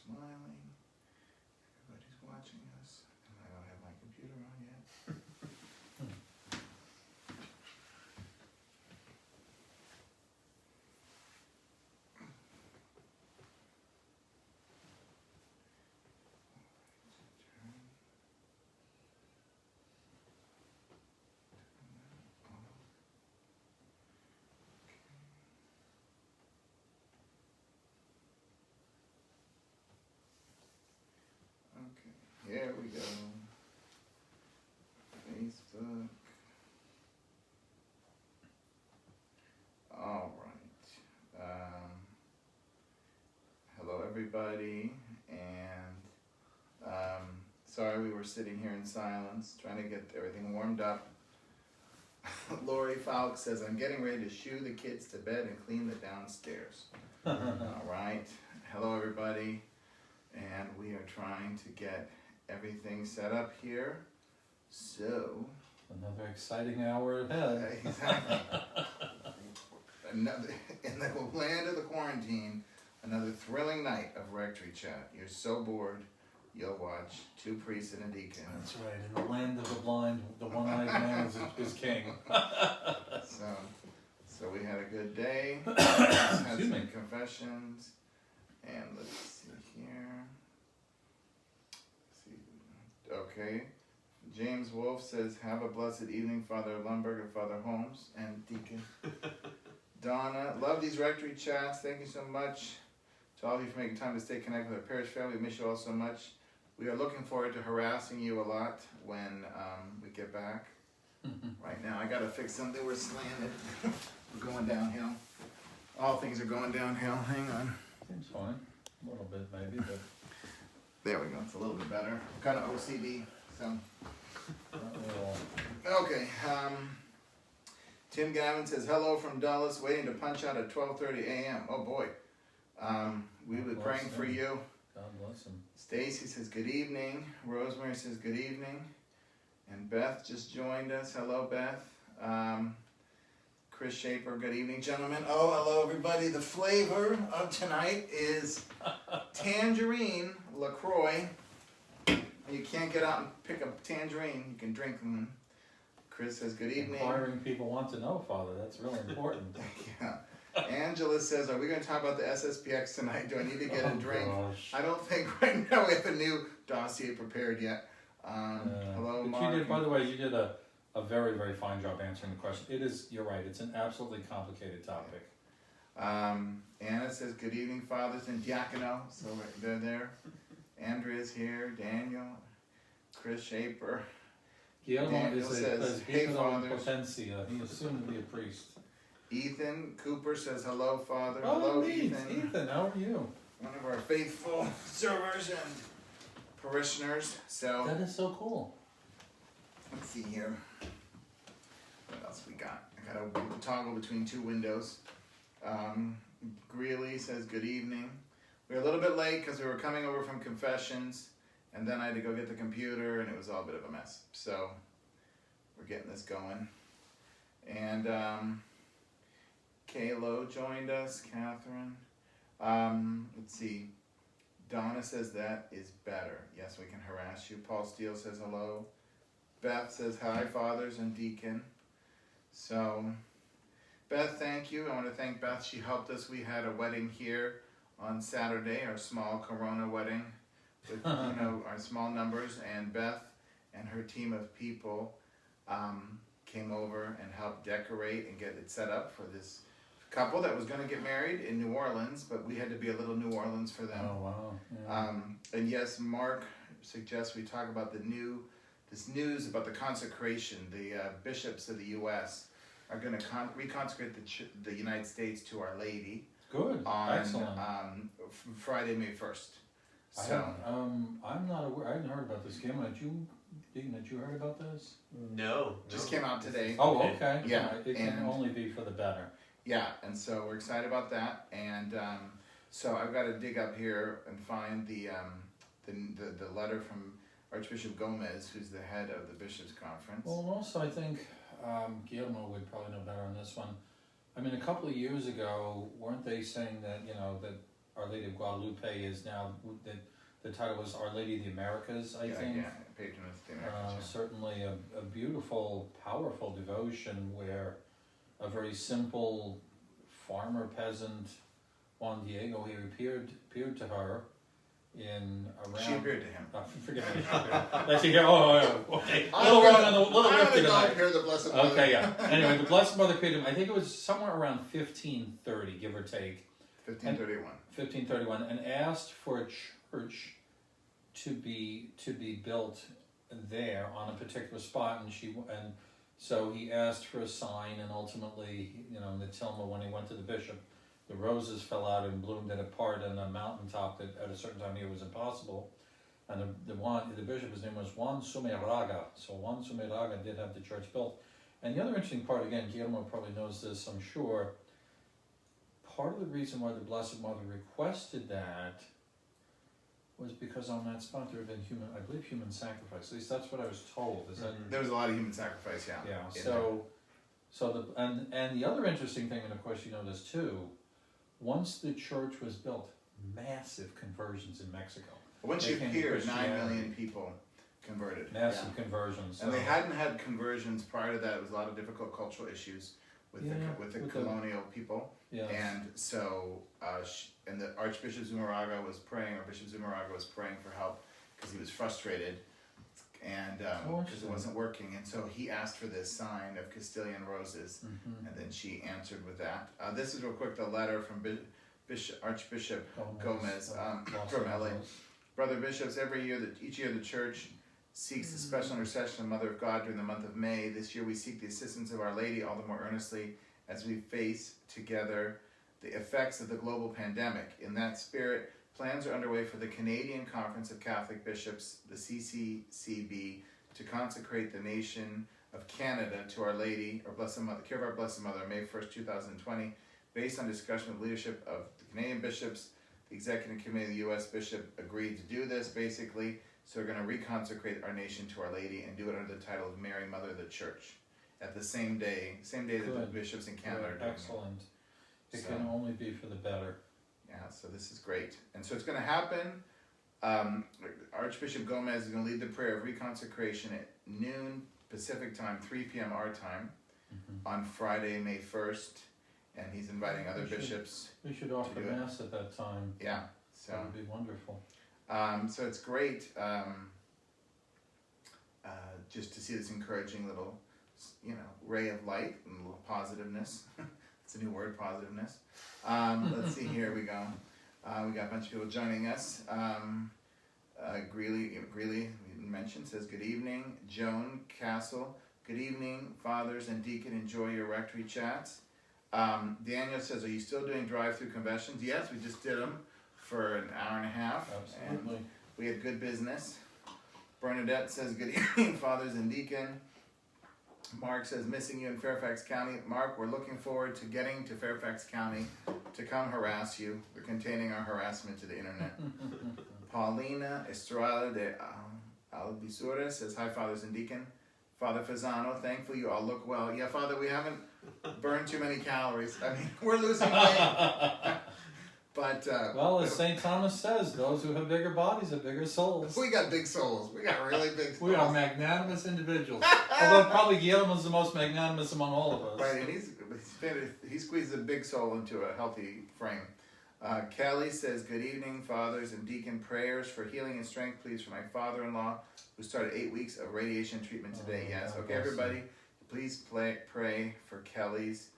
smiling. Everybody's watching us. And I don't have my computer on yet. Okay, here we go. Facebook. All right. Hello, everybody, and sorry we were sitting here in silence, trying to get everything warmed up. Lori Falk says, I'm getting ready to shoo the kids to bed and clean the downstairs. All right. Hello, everybody. And we are trying to get everything set up here. So. Another exciting hour ahead. Exactly. Another, in the land of the quarantine, another thrilling night of Rectory Chat. You're so bored, you'll watch two priests and a deacon. That's right. In the land of the blind, the one-eyed man is king. So we had a good day. Had some confessions. And let's see here. Okay. James Wolf says, have a blessed evening, Father Lundberg and Father Holmes and Deacon. Donna, love these Rectory Chats. Thank you so much to all of you for making time to stay connected with our parish family. We miss you all so much. We are looking forward to harassing you a lot when we get back. Right now, I got to fix something. We're slanted. We're going downhill. All things are going downhill. Hang on. Seems fine. A little bit maybe, but... There we go. It's a little bit better. I'm kind of OCD, so... Okay. Tim Gavin says, hello from Dulles, waiting to punch out at 12:30 a.m. Oh boy. We were praying for you. God bless him. Stacy says, good evening. Rosemary says, good evening. And Beth just joined us. Hello, Beth. Chris Shaper, good evening, gentlemen. Oh, hello, everybody. The flavor of tonight is tangerine LaCroix. You can't get out and pick up tangerine. You can drink them. Chris says, good evening. Inquiring people want to know, Father. That's really important. Yeah. Angela says, are we going to talk about the SSPX tonight? Do I need to get a drink? Gosh. I don't think right now we have a new dossier prepared yet. Hello, Mark. You did, by the way, you did a very, very fine job answering the question. It is, you're right, it's an absolutely complicated topic. Anna says, good evening, fathers and diacono. So they're there. Andrea's here. Daniel. Chris Shaper. Guillermo says, hey, fathers. Potencia. He is soon to be a priest. Ethan Cooper says, hello, Father. Oh, hello, neat. Ethan. Ethan, how are you? One of our faithful servers and parishioners. So That is so cool. let's see here. What else we got? I got a toggle between two windows. Greeley says, good evening. We're a little bit late because we were coming over from confessions, and then I had to go get the computer, and it was all a bit of a mess. So we're getting this going. And Kaylo joined us, Catherine. Let's see. Donna says that is better. Yes, we can harass you. Paul Steele says hello. Beth says hi, fathers and deacon. So, Beth, thank you. I want to thank Beth. She helped us. We had a wedding here on Saturday, our small Corona wedding with our small numbers. And Beth and her team of people came over and helped decorate and get it set up for this couple that was going to get married in New Orleans, but we had to be a little New Orleans for them. Oh, wow. Yeah. And yes, Mark suggests we talk about this news about the consecration. The bishops of the U.S. are going to reconsecrate the United States to Our Lady. Good. On Excellent. Friday, May 1st. So I'm not aware. I hadn't heard about this. Kim, Deacon, had you heard about this? No. just came out today. Oh, okay. Yeah, It can and- only be for the better. Yeah, and so we're excited about that. And so I've got to dig up here and find the letter from Archbishop Gomez, who's the head of the Bishops' Conference. Well, and also I think Guillermo would probably know better on this one. I mean, a couple of years ago, weren't they saying that, that Our Lady of Guadalupe is now, the title was Our Lady of the Americas, I think. Yeah, patroness of the Americas. Certainly a beautiful, powerful devotion where a very simple farmer peasant, Juan Diego, he appeared to her in around. She appeared to him. Forget me. Let's see here. Okay. Little rift I'm tonight. here, the Blessed Mother. Okay, yeah. Anyway, the Blessed Mother appeared to him. I think it was somewhere around 1530, give or take. 1531. 1531, and asked for a church to be built there on a particular spot, and so he asked for a sign, and ultimately, Natilma, when he went to the bishop, the roses fell out and bloomed at a part on a mountaintop that at a certain time of year was impossible, and the bishop, his name was Juan Sumeraga. So Juan Sumeraga did have the church built, and the other interesting part, again, Guillermo probably knows this, I'm sure. Part of the reason why the Blessed Mother requested that was because on that spot there had been human sacrifice. At least that's what I was told. Is that There was a lot of human sacrifice, yeah. yeah? And the other interesting thing, and of course you know this too, once the church was built, massive conversions in Mexico. When she appeared, 9 million people converted. Massive conversions. And they hadn't had conversions prior to that. It was a lot of difficult cultural issues with the colonial people. Yes. And so, and the Archbishop Zumaraga was praying, or Bishop Zumaraga was praying for help because he was frustrated and because it wasn't working. And so he asked for this sign of Castilian roses, and then she answered with that. This is real quick, the letter from Archbishop Gomez from LA. Brother Bishops, each year the Church seeks a special intercession of the Mother of God during the month of May. This year we seek the assistance of Our Lady all the more earnestly as we face together the effects of the global pandemic. In that spirit, plans are underway for the Canadian Conference of Catholic Bishops, the CCCB, to consecrate the nation of Canada to Our Lady, our Blessed Mother, care of our Blessed Mother, on May 1st, 2020, based on discussion with leadership of the Canadian bishops. The Executive Committee of the U.S. Bishop agreed to do this, basically. So we're going to reconsecrate our nation to Our Lady and do it under the title of Mary, Mother of the Church, at the same day that the bishops in Canada are doing excellent. It can only be for the better. Yeah, so this is great. And so it's going to happen. Archbishop Gomez is going to lead the prayer of reconsecration at noon Pacific time, 3 p.m. our time, on Friday, May 1st. And he's inviting other bishops. We should offer Mass at that time. Yeah. So that would be wonderful. So it's great just to see this encouraging little, ray of light and a little positiveness. It's a new word, positiveness. Let's see, here we go. We got a bunch of people joining us. Greeley, we mentioned, says, good evening. Joan Castle, good evening, fathers and deacon, enjoy your rectory chats. Daniel says, are you still doing drive-through conventions? Yes, we just did them for an hour and a half. Absolutely. And we had good business. Bernadette says, good evening, fathers and deacon. Mark says, missing you in Fairfax County. Mark, we're looking forward to getting to Fairfax County to come harass you. We're containing our harassment to the internet. Paulina Estrada de Albizura says, hi, fathers and deacon. Father Fasano, thankful you all look well. Yeah, Father, we haven't burned too many calories. I mean, we're losing weight. But well, as St. Thomas says, those who have bigger bodies have bigger souls. We got big souls. We got really big souls. We are magnanimous individuals. Although probably Guillermo's the most magnanimous among all of us. Right, and he squeezes a big soul into a healthy frame. Kelly says, good evening, fathers and deacon. Prayers for healing and strength, please, for my father-in-law, who started 8 weeks of radiation treatment today. Yes, okay, everybody, please pray for Kelly's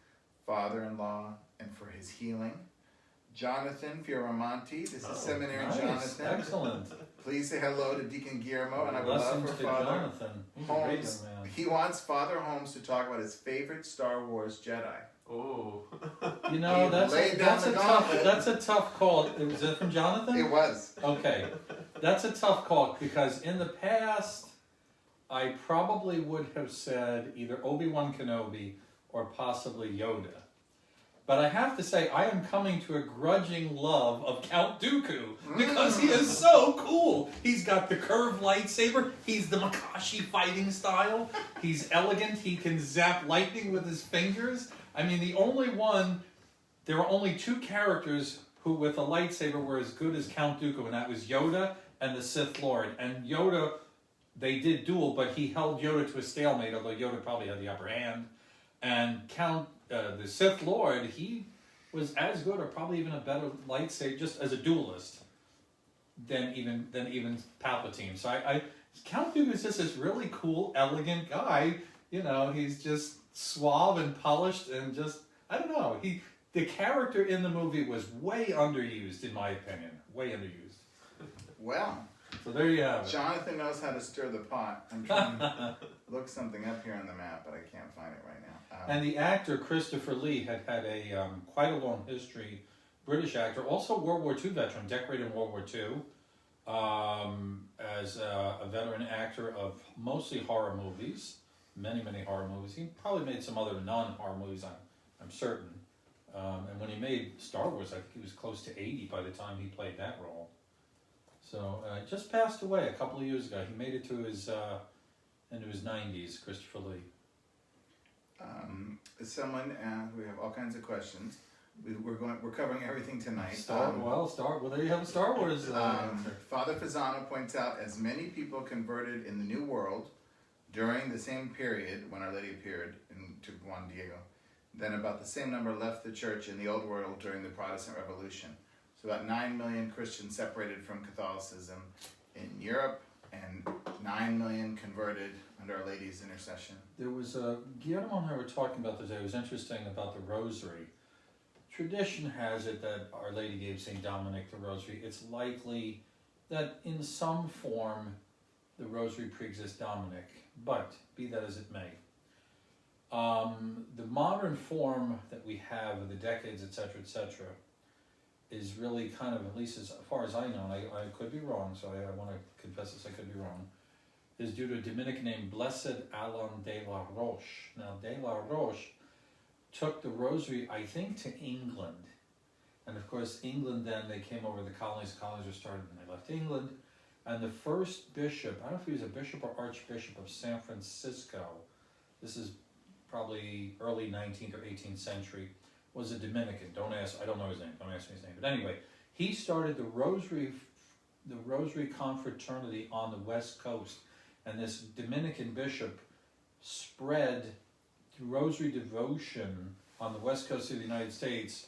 father-in-law and for his healing. Jonathan Fioramonti, this is Seminary Jonathan. Excellent. Please say hello to Deacon Guillermo, and I would love for Father Jonathan. Holmes. He wants Father Holmes to talk about his favorite Star Wars Jedi. Oh. You know, that's a tough call. Was it from Jonathan? It was. Okay. That's a tough call because in the past, I probably would have said either Obi-Wan Kenobi or possibly Yoda. But I have to say, I am coming to a grudging love of Count Dooku because he is so cool. He's got the curved lightsaber. He's the Makashi fighting style. He's elegant. He can zap lightning with his fingers. I mean, there are only two characters who with a lightsaber were as good as Count Dooku, and that was Yoda and the Sith Lord. And Yoda, they did duel, but he held Yoda to a stalemate, although Yoda probably had the upper hand. And the Sith Lord, he was as good or probably even a better lightsaber, just as a duelist, than even Palpatine. So Count Dooku is just this really cool, elegant guy. You know, he's just suave and polished and just, I don't know. The character in the movie was way underused, in my opinion. Way underused. Well, so there you have it. Jonathan knows how to stir the pot. I'm trying to look something up here on the map, but I can't find it right now. And the actor Christopher Lee had a quite a long history. British actor, also World War II veteran, decorated in World War II. As a veteran actor of mostly horror movies, many horror movies. He probably made some other non-horror movies, I'm certain. And when he made Star Wars, I think he was close to 80 by the time he played that role. So just passed away a couple of years ago. He made it to his into his 90s, Christopher Lee. We have all kinds of questions. We're covering everything tonight. Well, there you have a Star Wars. Father Fasano points out as many people converted in the New World during the same period when Our Lady appeared to Juan Diego, then about the same number left the church in the Old World during the Protestant Revolution. So about 9 million Christians separated from Catholicism in Europe, and 9 million converted under Our Lady's intercession. There was Guillermo and I were talking about this. It was interesting about the Rosary. Tradition has it that Our Lady gave St. Dominic the Rosary. It's likely that in some form the Rosary pre-exists Dominic, but be that as it may. The modern form that we have of the decades, etc., is really kind of, at least as far as I know, and I could be wrong, so I want to confess this, I could be wrong, is due to a Dominican named Blessed Alain de la Roche. Now, de la Roche took the Rosary, I think, to England. And of course, England then, they came over the colonies were started when they left England. And the first bishop, I don't know if he was a bishop or archbishop of San Francisco, this is probably early 19th or 18th century, was a Dominican. I don't know his name, don't ask me his name. But anyway, he started the Rosary Confraternity on the West Coast. And this Dominican bishop spread Rosary devotion on the West Coast of the United States,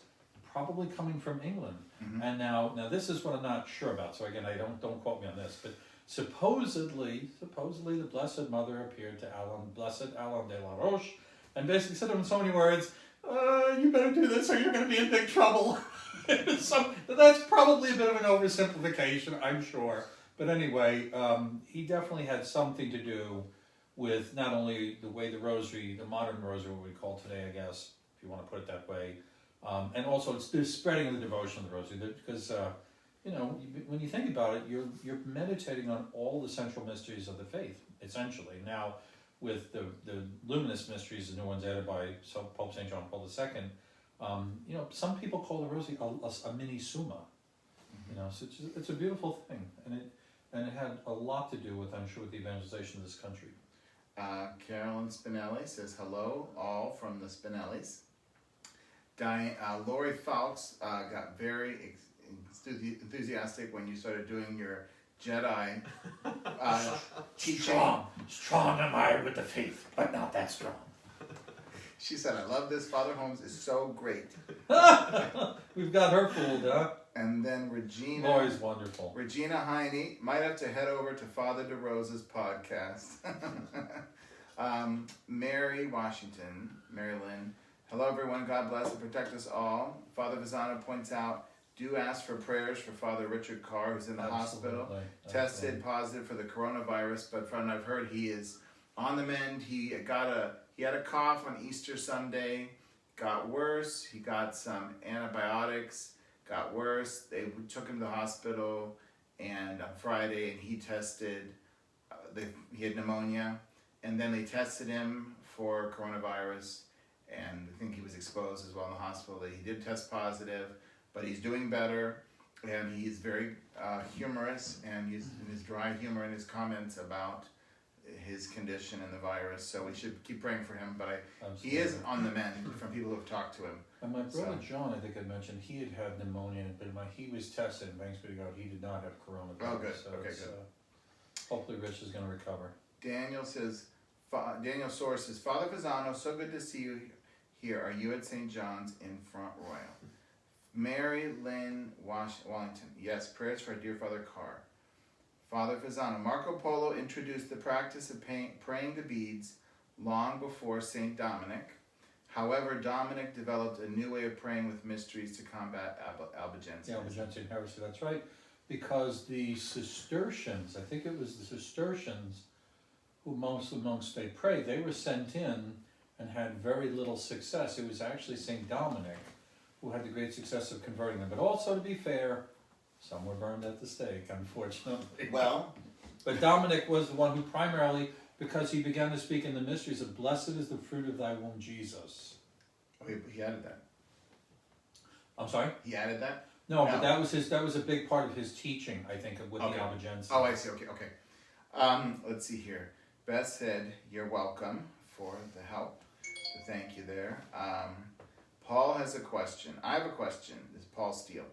probably coming from England. Mm-hmm. And now this is what I'm not sure about. So again, don't quote me on this, but supposedly the Blessed Mother appeared to Blessed Alain de la Roche, and basically said to him in so many words, "You better do this, or you're going to be in big trouble." So that's probably a bit of an oversimplification, I'm sure. But anyway, he definitely had something to do with not only the way the Rosary, the modern Rosary, what we call today, I guess, if you want to put it that way, and also it's the spreading of the devotion of the Rosary, because when you think about it, you're meditating on all the central mysteries of the faith, essentially. Now, with the luminous mysteries, the new ones added by Pope St. John Paul II, some people call the Rosary a mini Summa. So it's a beautiful thing, and it had a lot to do with, I'm sure, with the evangelization of this country. Carolyn Spinelli says, hello, all from the Spinellis. Lori Fawkes got very enthusiastic when you started doing your Jedi teaching. Strong am I with the faith, but not that strong. She said, I love this. Father Holmes is so great. We've got her fooled, huh? And then Regina. Lori's wonderful. Regina Heine might have to head over to Father DeRosa's podcast. Mary Washington, Mary Lynn. Hello, everyone. God bless and protect us all. Father Vizana points out, do ask for prayers for Father Richard Carr, who's in the hospital. Tested positive for the coronavirus, but from what I've heard, he is on the mend. He had a cough on Easter Sunday, got worse. He got some antibiotics, got worse. They took him to the hospital, and on Friday, and he tested. He had pneumonia, and then they tested him for coronavirus, and I think he was exposed as well in the hospital. He did test positive, but he's doing better, and he's very humorous, and he's in his dry humor in his comments about his condition and the virus, so we should keep praying for him. But he Absolutely. is on the mend from people who have talked to him. And my brother So- John, I think I mentioned, he had pneumonia, but he was tested, and thanks be to God, he did not have coronavirus. Oh, good. So Okay, it's, good. Hopefully Rich is going to recover. Daniel says, Daniel Soares says, Father Pisano, so good to see you here. Are you at St. John's in Front Royal? Mary Lynn Wallington, yes, prayers for our dear Father Carr. Father Pisano, Marco Polo introduced the practice of praying the beads long before St. Dominic. However, Dominic developed a new way of praying with mysteries to combat Albigensianism. Yeah, Albigensian heresy, that's right. Because the Cistercians, I think it was the Cistercians who amongst they prayed, they were sent in and had very little success. It was actually St. Dominic who had the great success of converting them. But also, to be fair, some were burned at the stake, unfortunately. Well, But Dominic was the one who primarily, because he began to speak in the mysteries of blessed is the fruit of thy womb, Jesus. oh, he added that. I'm sorry? He added that? No, No. but that was a big part of his teaching, I think, with Okay. the Albigensians. Oh, I see. Okay. Let's see here. Beth said, you're welcome for the help. So thank you there. Paul has a question. I have a question. This is Paul Steele.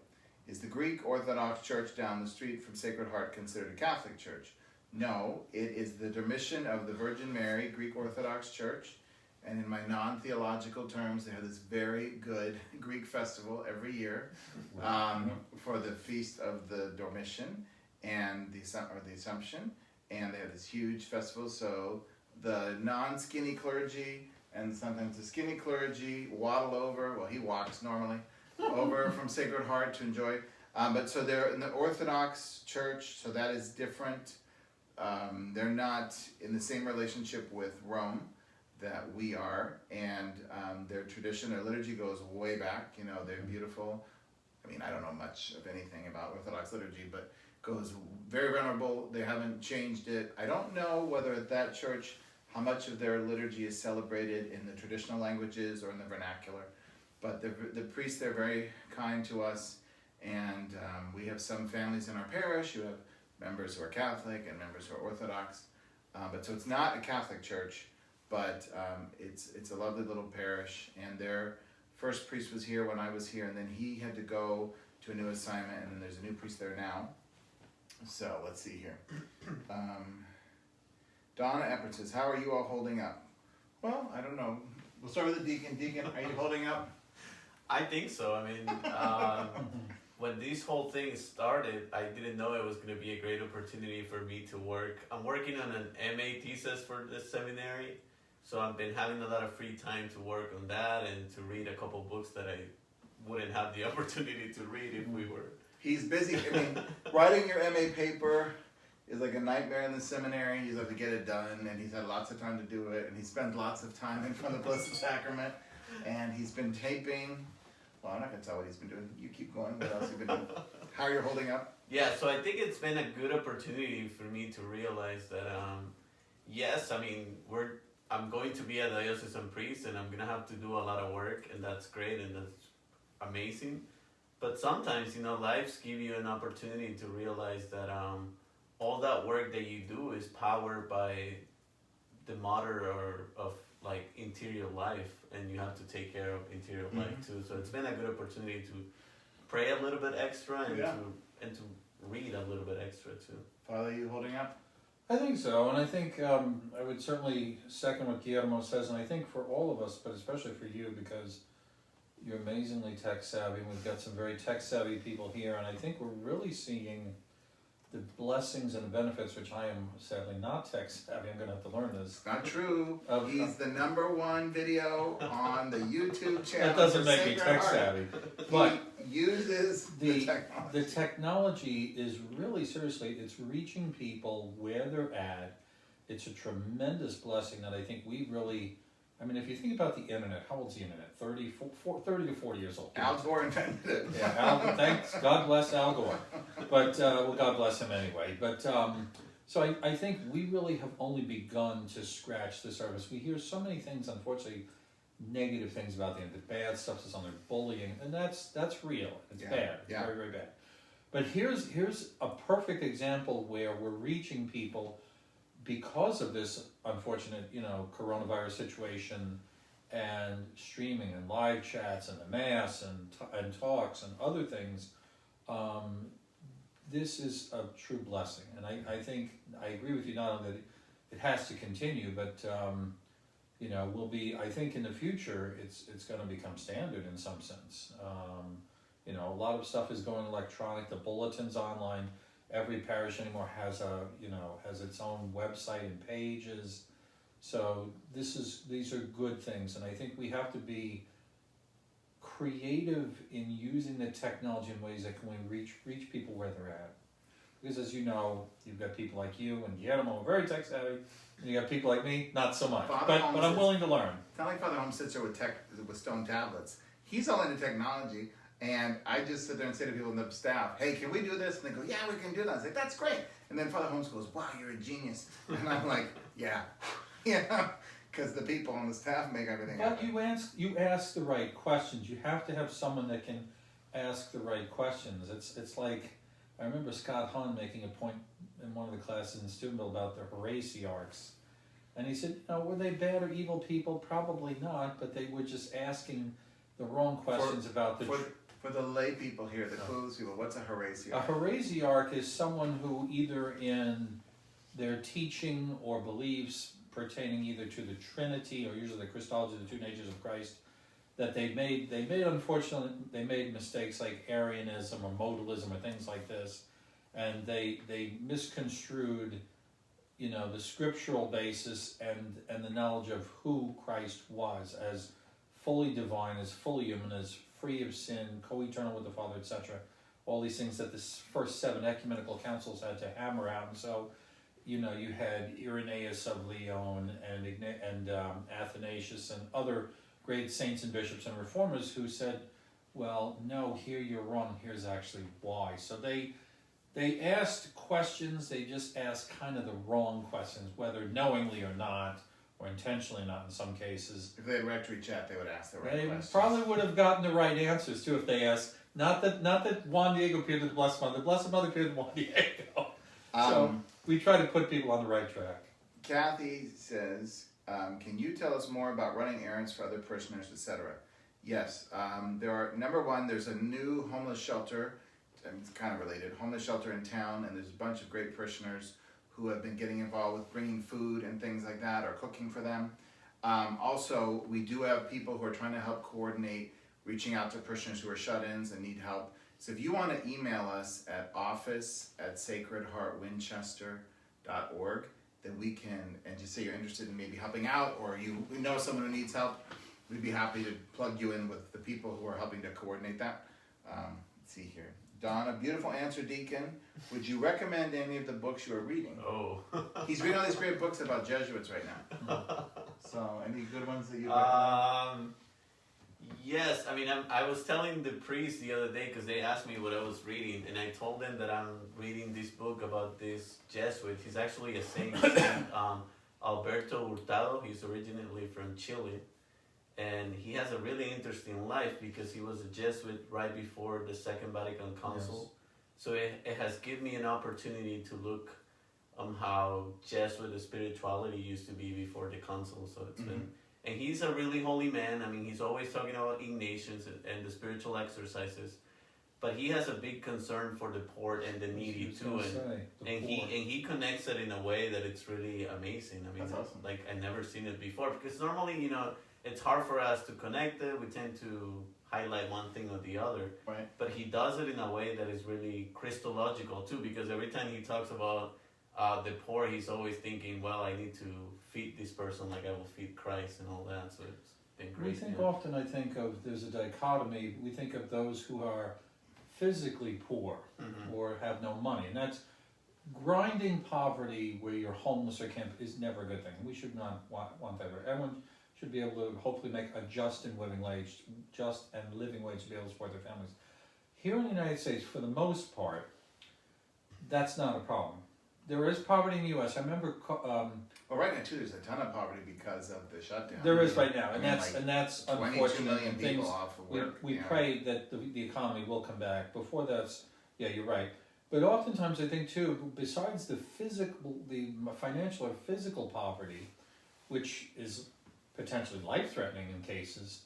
Is the Greek Orthodox Church down the street from Sacred Heart considered a Catholic church? No, it is the Dormition of the Virgin Mary Greek Orthodox Church. And in my non-theological terms, they have this very good Greek festival every year for the Feast of the Dormition and the Assumption. And they have this huge festival. So the non-skinny clergy and sometimes the skinny clergy waddle over. Well, he walks normally over from Sacred Heart to enjoy. But so they're in the Orthodox Church, so that is different. They're not in the same relationship with Rome that we are, and their tradition, their liturgy goes way back. You know, they're beautiful. I mean, I don't know much of anything about Orthodox liturgy, but goes very venerable. They haven't changed it. I don't know whether at that church how much of their liturgy is celebrated in the traditional languages or in the vernacular. But the priests, they're very kind to us, and we have some families in our parish who have members who are Catholic and members who are Orthodox. But so it's not a Catholic church, but it's a lovely little parish, and their first priest was here when I was here, and then he had to go to a new assignment, and then there's a new priest there now. So let's see here. Donna Eppert says, how are you all holding up? Well, I don't know. We'll start with the deacon. Deacon, are you holding up? I think so. I mean, when this whole thing started, I didn't know it was going to be a great opportunity for me to work. I'm working on an MA thesis for this seminary, so I've been having a lot of free time to work on that and to read a couple books that I wouldn't have the opportunity to read if we were. He's busy. I mean, writing your MA paper is like a nightmare in the seminary. He's got to get it done, and he's had lots of time to do it, and he spends lots of time in front of the Blessed Sacrament, and he's been taping. Well, I'm not going to tell what he's been doing. You keep going. What else have you been doing? How are you holding up? Yeah, so I think it's been a good opportunity for me to realize that, yes, I mean, I'm going to be a diocesan priest, and I'm going to have to do a lot of work, and that's great, and that's amazing. But sometimes, lives give you an opportunity to realize that all that work that you do is powered by the mother of like interior life, and you have to take care of interior life too. So it's been a good opportunity to pray a little bit extra and to read a little bit extra too. Father, are you holding up? I think so, and I think I would certainly second what Guillermo says, and I think for all of us, but especially for you, because you're amazingly tech savvy, and we've got some very tech savvy people here, and I think we're really seeing the blessings and benefits, which I am sadly not tech savvy. I'm going to have to learn this. Not true. Okay. He's the #1 video on the YouTube channel. That doesn't for make me Sacred tech Heart. savvy, but He uses the technology. the technology is really, seriously, it's reaching people where they're at. It's a tremendous blessing that I think we really, I mean, if you think about the internet, how old's the internet? 30 to 40 years old. Al Gore invented it. Yeah, Al, thanks, God bless Al Gore. But, well, God bless him anyway. But, so I think we really have only begun to scratch the surface. We hear so many things, unfortunately, negative things about the internet. The bad stuff is on there, bullying, and that's real. It's bad. It's very, very bad. But here's a perfect example where we're reaching people because of this unfortunate, coronavirus situation, and streaming and live chats and the mass and talks and other things, this is a true blessing. And I think I agree with you, not only that it has to continue, but will be, I think in the future it's going to become standard in some sense. A lot of stuff is going electronic. The bulletins online. Every parish anymore has has its own website and pages. So these are good things, and I think we have to be creative in using the technology in ways that can reach people where they're at. Because as you know, you've got people like you and Guillermo who are very tech savvy, and you got people like me, not so much. But I'm willing to learn. It's not like Father Holmes sits there with stone tablets. He's all into technology, and I just sit there and say to people in the staff, "Hey, can we do this?" And they go, "Yeah, we can do that." I was like, "That's great." And then Father Holmes goes, "Wow, you're a genius." And I'm like, "Yeah." Because the people on the staff make everything happen. But you ask the right questions. You have to have someone that can ask the right questions. It's like, I remember Scott Hahn making a point in one of the classes in Steubenville about the heresiarchs. And he said, were they bad or evil people? Probably not, but they were just asking the wrong questions about the... For the lay people here, the clueless people, what's a heresiarch? A heresiarch is someone who either in their teaching or beliefs pertaining either to the Trinity or usually the Christology, the two natures of Christ, that they made mistakes like Arianism or modalism or things like this, and they misconstrued, the scriptural basis and the knowledge of who Christ was as fully divine, as fully human, as free of sin, co-eternal with the Father, etc. All these things that the first 7 ecumenical councils had to hammer out, and so. You had Irenaeus of Lyon and Athanasius and other great saints and bishops and reformers who said, well, no, here you're wrong, here's actually why. So they asked questions, they just asked kind of the wrong questions, whether knowingly or not, or intentionally not in some cases. If they had Rectory Chat, they would ask the right questions. They probably would have gotten the right answers too if they asked, not that Juan Diego appeared to the Blessed Mother appeared to Juan Diego. So we try to put people on the right track. Kathy says, can you tell us more about running errands for other parishioners, etc.? Yes. There are, number one, there's a new homeless shelter, it's kind of related, homeless shelter in town, and there's a bunch of great parishioners who have been getting involved with bringing food and things like that, or cooking for them. Also, we do have people who are trying to help coordinate reaching out to parishioners who are shut-ins and need help. So if you want to email us at office@sacredheartwinchester.org, then we can, and just say you're interested in maybe helping out, or you know someone who needs help, we'd be happy to plug you in with the people who are helping to coordinate that. Let's see here. Donna, beautiful answer, Deacon. Would you recommend any of the books you are reading? Oh. He's reading all these great books about Jesuits right now. So, any good ones that you recommend? Yes, I was telling the priest the other day because they asked me what I was reading, and I told them that I'm reading this book about this Jesuit. He's actually a saint, Alberto Hurtado. He's originally from Chile, and he has a really interesting life because he was a Jesuit right before the Second Vatican Council. Yes. So it has given me an opportunity to look how Jesuit spirituality used to be before the council. So it's been... And he's a really holy man. He's always talking about Ignatians and the spiritual exercises. But he has a big concern for the poor and the needy too. And he connects it in a way that it's really amazing. That's awesome. Like I've never seen it before. Because normally, it's hard for us to connect it. We tend to highlight one thing or the other. Right. But he does it in a way that is really Christological too. Because every time he talks about the poor, he's always thinking, well, I need to feed this person like I will feed Christ and all that. So it's been great. Often I think of, there's a dichotomy, we think of those who are physically poor or have no money. And that's grinding poverty where you're homeless or can't is never a good thing. We should not want that. Everyone should be able to hopefully make a just and living wage to be able to support their families. Here in the United States, for the most part, that's not a problem. There is poverty in the U.S. I remember. Well, right now too, there's a ton of poverty because of the shutdown. There is right now, and that's 22 unfortunate. million people off of work. We pray that the economy will come back. Before that's, yeah, you're right. But oftentimes I think too, besides the financial or physical poverty, which is potentially life-threatening in cases,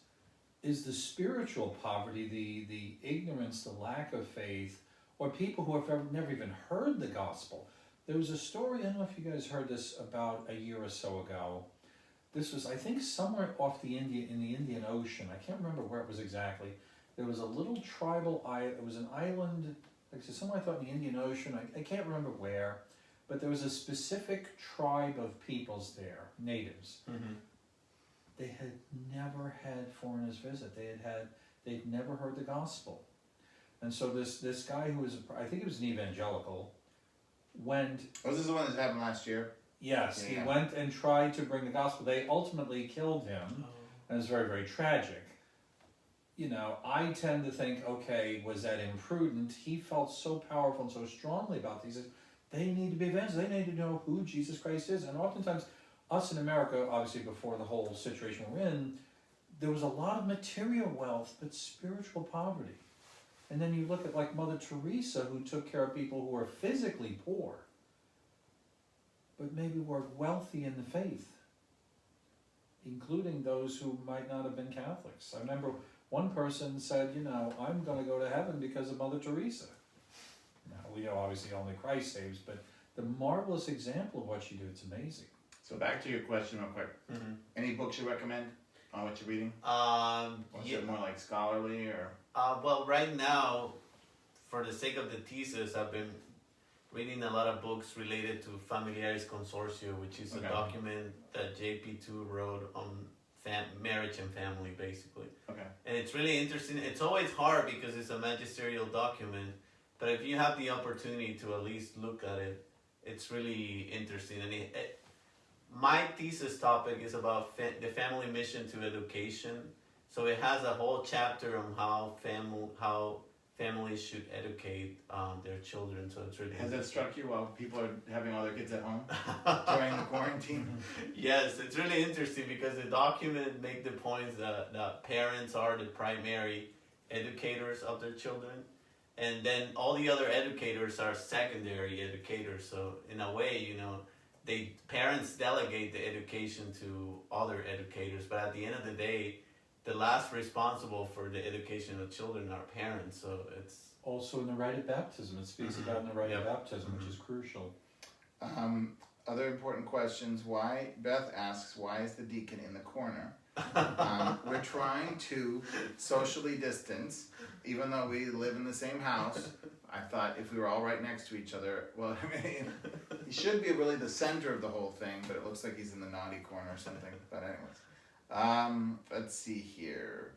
is the spiritual poverty, the ignorance, the lack of faith, or people who have never even heard the gospel. There was a story, I don't know if you guys heard this, about a year or so ago. This was, I think, somewhere off in the Indian Ocean. I can't remember where it was exactly. There was a little tribal island. It was an island, like I said, somewhere I thought in the Indian Ocean. I can't remember where, but there was a specific tribe of peoples there, natives. Mm-hmm. They had never had foreigners visit. They'd never heard the gospel. And so this guy who was, I think he was an evangelical, went. Was this the one that happened last year? Yes, Yeah. he went and tried to bring the gospel. They ultimately killed him, and it's very, very tragic. You know, I tend to think, okay, was that imprudent? He felt so powerful and so strongly about these. They need to be evangelized. They need to know who Jesus Christ is. And oftentimes, us in America, obviously before the whole situation we're in, there was a lot of material wealth, but spiritual poverty. And then you look at like Mother Teresa, who took care of people who were physically poor, but maybe were wealthy in the faith, including those who might not have been Catholics. I remember one person said, you know, I'm going to go to heaven because of Mother Teresa. Now, we know obviously only Christ saves, but the marvelous example of what she did, it's amazing. So back to your question real quick. Mm-hmm. Any books you recommend on what you're reading? Yeah. Is it more like scholarly or? Well, right now, for the sake of the thesis, I've been reading a lot of books related to Familiaris Consortio, which is Okay. a document that JP2 wrote on marriage and family, basically. Okay. And it's really interesting. It's always hard because it's a magisterial document, but if you have the opportunity to at least look at it, it's really interesting. And my thesis topic is about the family mission to education. So it has a whole chapter on how families should educate their children. So it's really Has that interesting. struck you while people are having all their kids at home during the quarantine? Yes, it's really interesting because the document make the points that parents are the primary educators of their children, and then all the other educators are secondary educators. So in a way, you know, parents delegate the education to other educators, but at the end of the day, the last responsible for the education of children are parents. So it's Also in the rite of baptism, it speaks about in the rite of baptism, which is crucial. Other important questions. Beth asks, why is the deacon in the corner? We're trying to socially distance, even though we live in the same house. I thought if we were all right next to each other, well, I mean, he should be really the center of the whole thing, but it looks like he's in the naughty corner or something. But anyways, let's see here.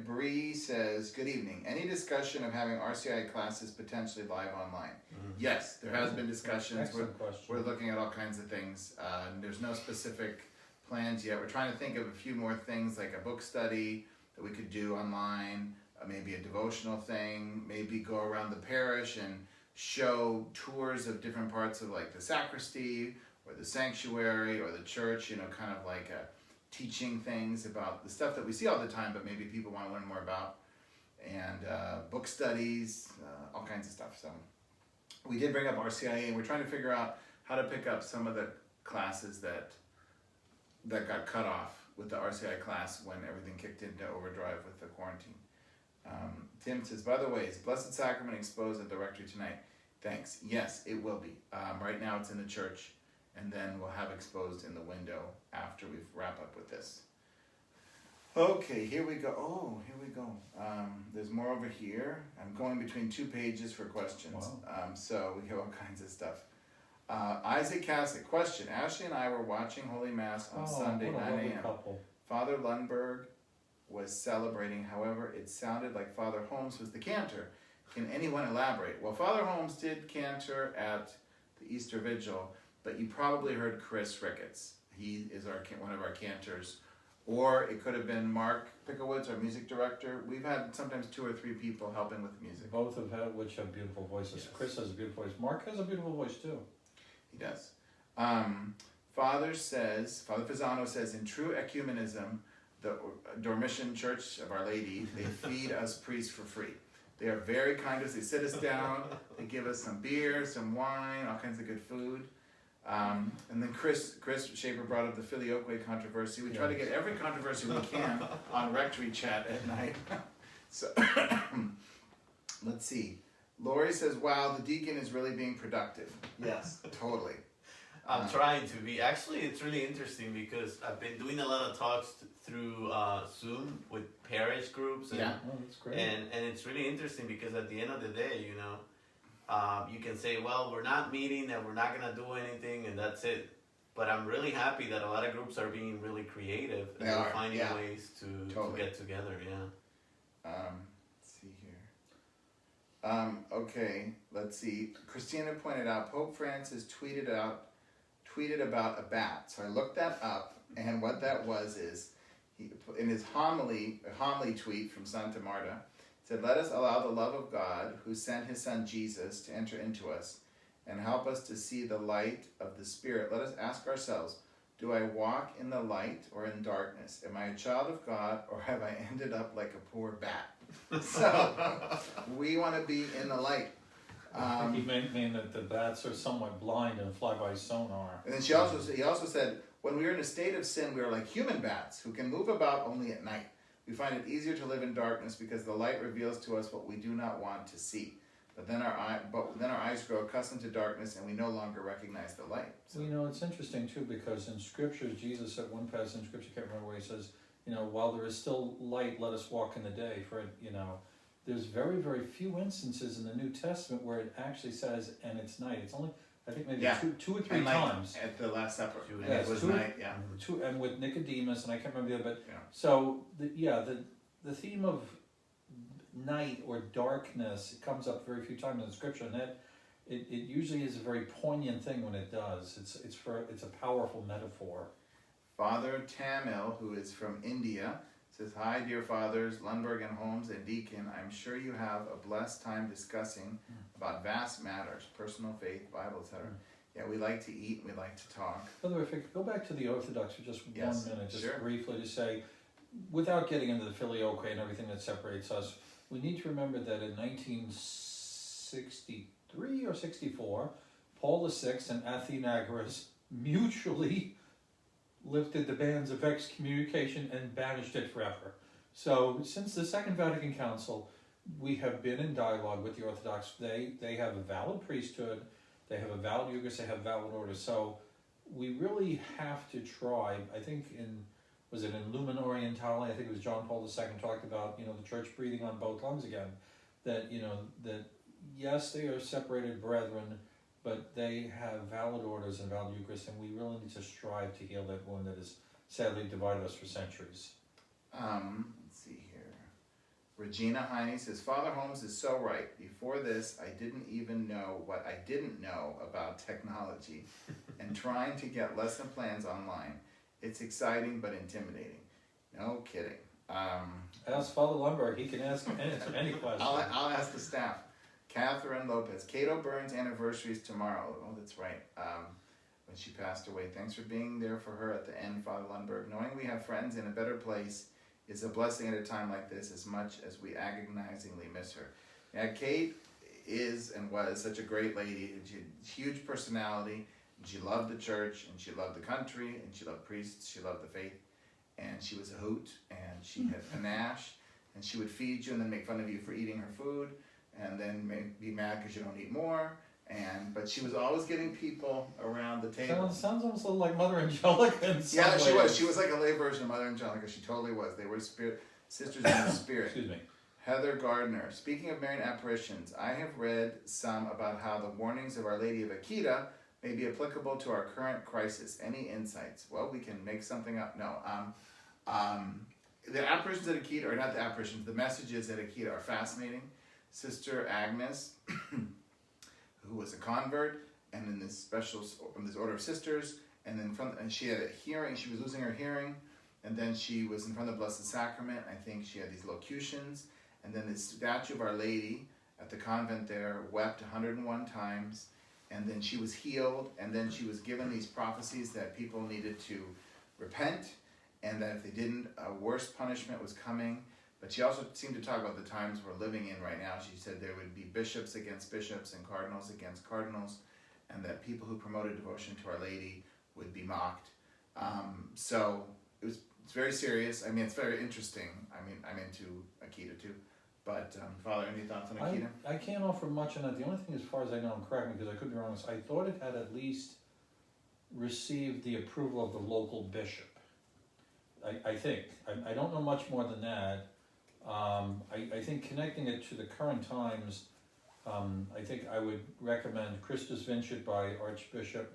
Bree says, good evening. Any discussion of having RCI classes potentially live online? Yes, there has been discussions. Excellent question. We're looking at all kinds of things. There's no specific plans yet. We're trying to think of a few more things, like a book study that we could do online, maybe a devotional thing, maybe go around the parish and show tours of different parts of like the sacristy or the sanctuary or the church, you know, kind of like teaching things about the stuff that we see all the time, but maybe people want to learn more about, and book studies, all kinds of stuff. So we did bring up RCIA, and we're trying to figure out how to pick up some of the classes that got cut off with the RCI class when everything kicked into overdrive with the quarantine. Tim says, by the way, is Blessed Sacrament exposed at the Rectory tonight? Thanks. Yes, it will be. Right now it's in the church, and then we'll have exposed in the window after we wrap up with this. Okay, here we go. Oh, here we go. There's more over here. I'm going between 2 pages for questions. Wow. So we have all kinds of stuff. Isaac Cassick, question. Ashley and I were watching Holy Mass on Sunday, what a 9 lovely a.m. couple. Father Lundberg was celebrating. However, it sounded like Father Holmes was the cantor. Can anyone elaborate? Well, Father Holmes did cantor at the Easter Vigil, but you probably heard Chris Ricketts. He is one of our cantors. Or it could have been Mark Pickowitz, our music director. We've had sometimes 2 or 3 people helping with music. Both of which have beautiful voices. Yes. Chris has a beautiful voice. Mark has a beautiful voice too. He does. Father Fasano says, in true ecumenism, the Dormition Church of Our Lady, they feed us priests for free. They are very kind to us. They sit us down. They give us some beer, some wine, all kinds of good food. And then Chris Shaper brought up the Filioque controversy. We try to get every controversy we can on Rectory Chat at night. So let's see. Lori says, wow, the deacon is really being productive. Yes, totally. I'm trying to be. Actually, it's really interesting because I've been doing a lot of talks through Zoom with parish groups. And, Yeah. Oh, that's great. and it's really interesting because at the end of the day, you know, you can say, well, we're not meeting and we're not going to do anything and that's it. But I'm really happy that a lot of groups are being really creative and They are, finding yeah. ways to Totally. get together. Yeah. Let's see here. Okay, let's see. Christina pointed out Pope Francis tweeted about a bat. So I looked that up, and what that was is, he, in his homily tweet from Santa Marta, said, let us allow the love of God, who sent his son Jesus to enter into us, and help us to see the light of the Spirit. Let us ask ourselves, do I walk in the light or in darkness? Am I a child of God, or have I ended up like a poor bat? So, we want to be in the light. I think he meant that the bats are somewhat blind and fly by sonar. And then he also said, when we are in a state of sin, we are like human bats who can move about only at night. We find it easier to live in darkness because the light reveals to us what we do not want to see. But then our eyes grow accustomed to darkness and we no longer recognize the light. So, You know, it's interesting too because in Scripture, Jesus at one passage in Scripture, I can't remember where he says, you know, while there is still light, let us walk in the day. For, you know, there's very, very few instances in the New Testament where it actually says, and it's night. It's only, I think maybe Yeah. two or three and like times. at the Last Supper, and Yes, it was two- night, yeah. And with Nicodemus, and I can't remember the other, but Yeah. so the theme of night or darkness, it comes up very few times in Scripture, and that it usually is a very poignant thing when it does. It's a powerful metaphor. Father Tamil, who is from India, says, hi, dear fathers, Lundberg and Holmes and Deacon. I'm sure you have a blessed time discussing about vast matters, personal faith, Bible, etc. Yeah, we like to eat and we like to talk. By the way, if I could go back to the Orthodox for just Yes, 1 minute, just sure. briefly to say, without getting into the Filioque and everything that separates us, we need to remember that in 1963 or 64, Paul VI and Athenagoras mutually lifted the bans of excommunication and banished it forever. So since the Second Vatican Council, we have been in dialogue with the Orthodox. They have a valid priesthood, they have a valid Eucharist, they have valid orders. So we really have to try. I think was it in Lumen Orientale? I think it was John Paul II talked about, you know, the church breathing on both lungs again. That, you know, that yes, they are separated brethren, but they have valid orders and valid Eucharist, and we really need to strive to heal that wound that has sadly divided us for centuries. Let's see here. Regina Heine says, Father Holmes is so right. Before this, I didn't even know what I didn't know about technology and trying to get lesson plans online. It's exciting but intimidating. No kidding. Ask Father Lundberg, he can answer any question. I'll ask the staff. Catherine Lopez, Cato Burns' anniversary is tomorrow. Oh, that's right. When she passed away. Thanks for being there for her at the end, Father Lundberg. Knowing we have friends in a better place is a blessing at a time like this, as much as we agonizingly miss her. Yeah, Kate is and was such a great lady. She had a huge personality. And she loved the church, and she loved the country, and she loved priests, she loved the faith. And she was a hoot, and she had panache, and she would feed you and then make fun of you for eating her food, and then be mad because you don't eat more. But she was always getting people around the table. Sounds almost a little like Mother Angelica in some Yeah, she ways. was. She was like a lay version of Mother Angelica. She totally was. They were sisters in the spirit. Excuse me. Heather Gardner. Speaking of Marian apparitions, I have read some about how the warnings of Our Lady of Akita may be applicable to our current crisis. Any insights? Well, we can make something up. No. The apparitions at Akita, or not the apparitions, the messages at Akita are fascinating. Sister Agnes, who was a convert, and in this from this order of sisters, and then and she had a hearing. She was losing her hearing, and then she was in front of the Blessed Sacrament. I think she had these locutions, and then this statue of Our Lady at the convent there wept 101 times, and then she was healed, and then she was given these prophecies that people needed to repent, and that if they didn't, a worse punishment was coming. But she also seemed to talk about the times we're living in right now. She said there would be bishops against bishops and cardinals against cardinals, and that people who promoted devotion to Our Lady would be mocked. So it's very serious. I mean, it's very interesting. I mean, I'm into Akita too. But Father, any thoughts on Akita? I can't offer much on that. The only thing, as far as I know, and correct me because I could be wrong, is I thought it had at least received the approval of the local bishop. I think. I don't know much more than that. I think connecting it to the current times, I think I would recommend Christus Vincit by Bishop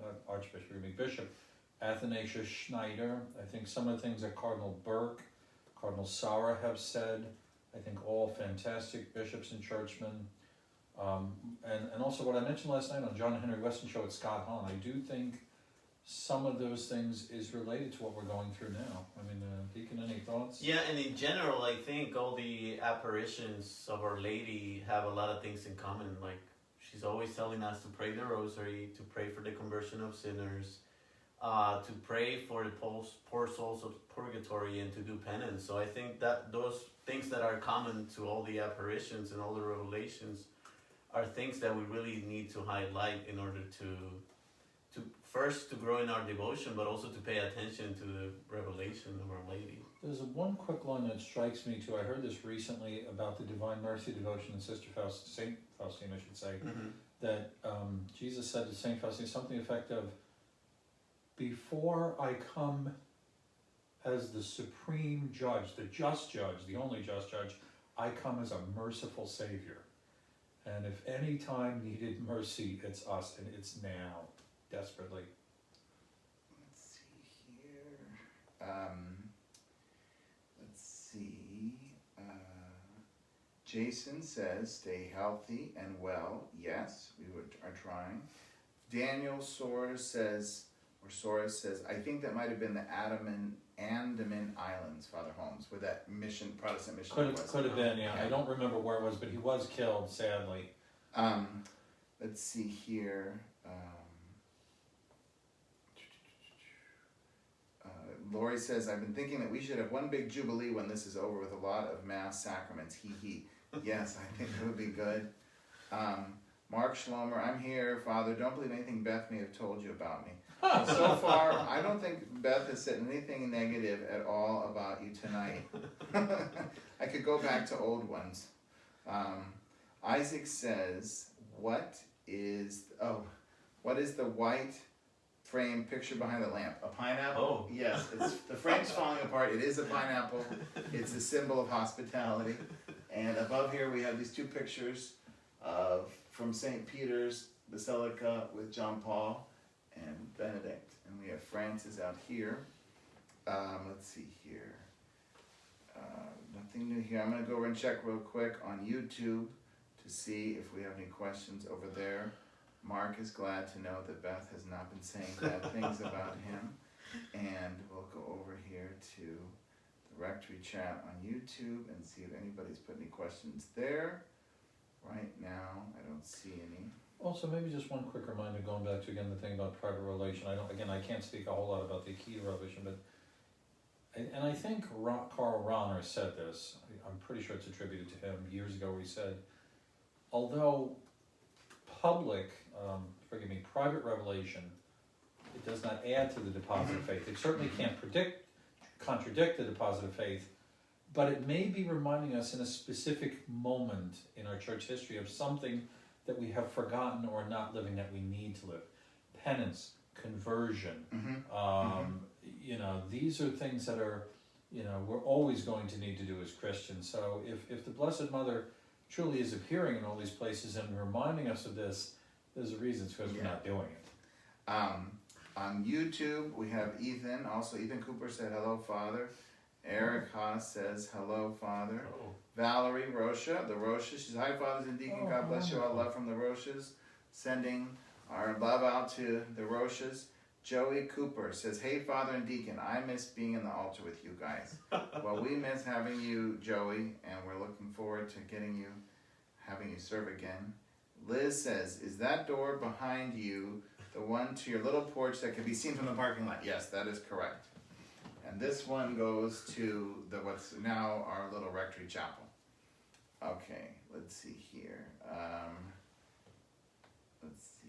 Athanasius Schneider. I think some of the things that Cardinal Burke, Cardinal Sauer have said, I think all fantastic bishops and churchmen. And also what I mentioned last night on John Henry Weston show at Scott Hahn, I do think some of those things is related to what we're going through now. I mean, Deacon, any thoughts? Yeah, and in general, I think all the apparitions of Our Lady have a lot of things in common. Like, she's always telling us to pray the rosary, to pray for the conversion of sinners, to pray for the poor souls of purgatory, and to do penance. So I think that those things that are common to all the apparitions and all the revelations are things that we really need to highlight in order to first to grow in our devotion, but also to pay attention to the revelation of Our Lady. There's one quick line that strikes me too. I heard this recently about the Divine Mercy devotion in Saint Faustina, I should say, that Jesus said to Saint Faustina something effective: before I come as the supreme judge, the just judge, the only just judge, I come as a merciful Savior. And if any time needed mercy, it's us, and it's now. Desperately. Let's see here. Let's see. Jason says, stay healthy and well. Yes, we are trying. Daniel Soares says, I think that might have been the Andaman Islands, Father Holmes, where that Protestant mission was. Could have been, yeah. I don't remember where it was, but he was killed, sadly. Let's see here. Lori says, I've been thinking that we should have one big jubilee when this is over with a lot of mass sacraments. Yes, I think it would be good. Mark Schlomer, I'm here. Father, don't believe anything Beth may have told you about me. So far, I don't think Beth has said anything negative at all about you tonight. I could go back to old ones. Isaac says, what is the white frame picture behind the lamp? A pineapple? Oh. Yes, the frame's falling apart. It is a pineapple. It's a symbol of hospitality. And above here we have these two pictures from St. Peter's Basilica with John Paul and Benedict. And we have Francis out here. Let's see here. Nothing new here. I'm going to go over and check real quick on YouTube to see if we have any questions over there. Mark is glad to know that Beth has not been saying bad things about him. And we'll go over here to the Rectory Chat on YouTube and see if anybody's put any questions there. Right now, I don't see any. Also, maybe just one quick reminder, going back to, again, the thing about private relation. I can't speak a whole lot about the key revelation, but, and I think Karl Rahner said this, I'm pretty sure it's attributed to him years ago, where he said, although private revelation, it does not add to the deposit of faith. It certainly can't contradict the deposit of faith, but it may be reminding us in a specific moment in our church history of something that we have forgotten or not living that we need to live. Penance, conversion, these are things that are, we're always going to need to do as Christians. So if the Blessed Mother truly is appearing in all these places and reminding us of this, there's a reason, because we're not doing it. On YouTube, we have Ethan. Also, Ethan Cooper said, hello, Father. Eric Haas says, hello, Father. Oh. Valerie Rocha, the Rocha. She says, hi, Fathers and Deacon. God bless you all. Love from the Rochas. Sending our love out to the Rochas. Joey Cooper says, hey, Father and Deacon, I miss being in the altar with you guys. Well, we miss having you, Joey, and we're looking forward to having you serve again. Liz says, is that door behind you the one to your little porch that can be seen from the parking lot? Yes, that is correct. And this one goes to what's now our little Rectory Chapel. Okay, let's see here. Let's see.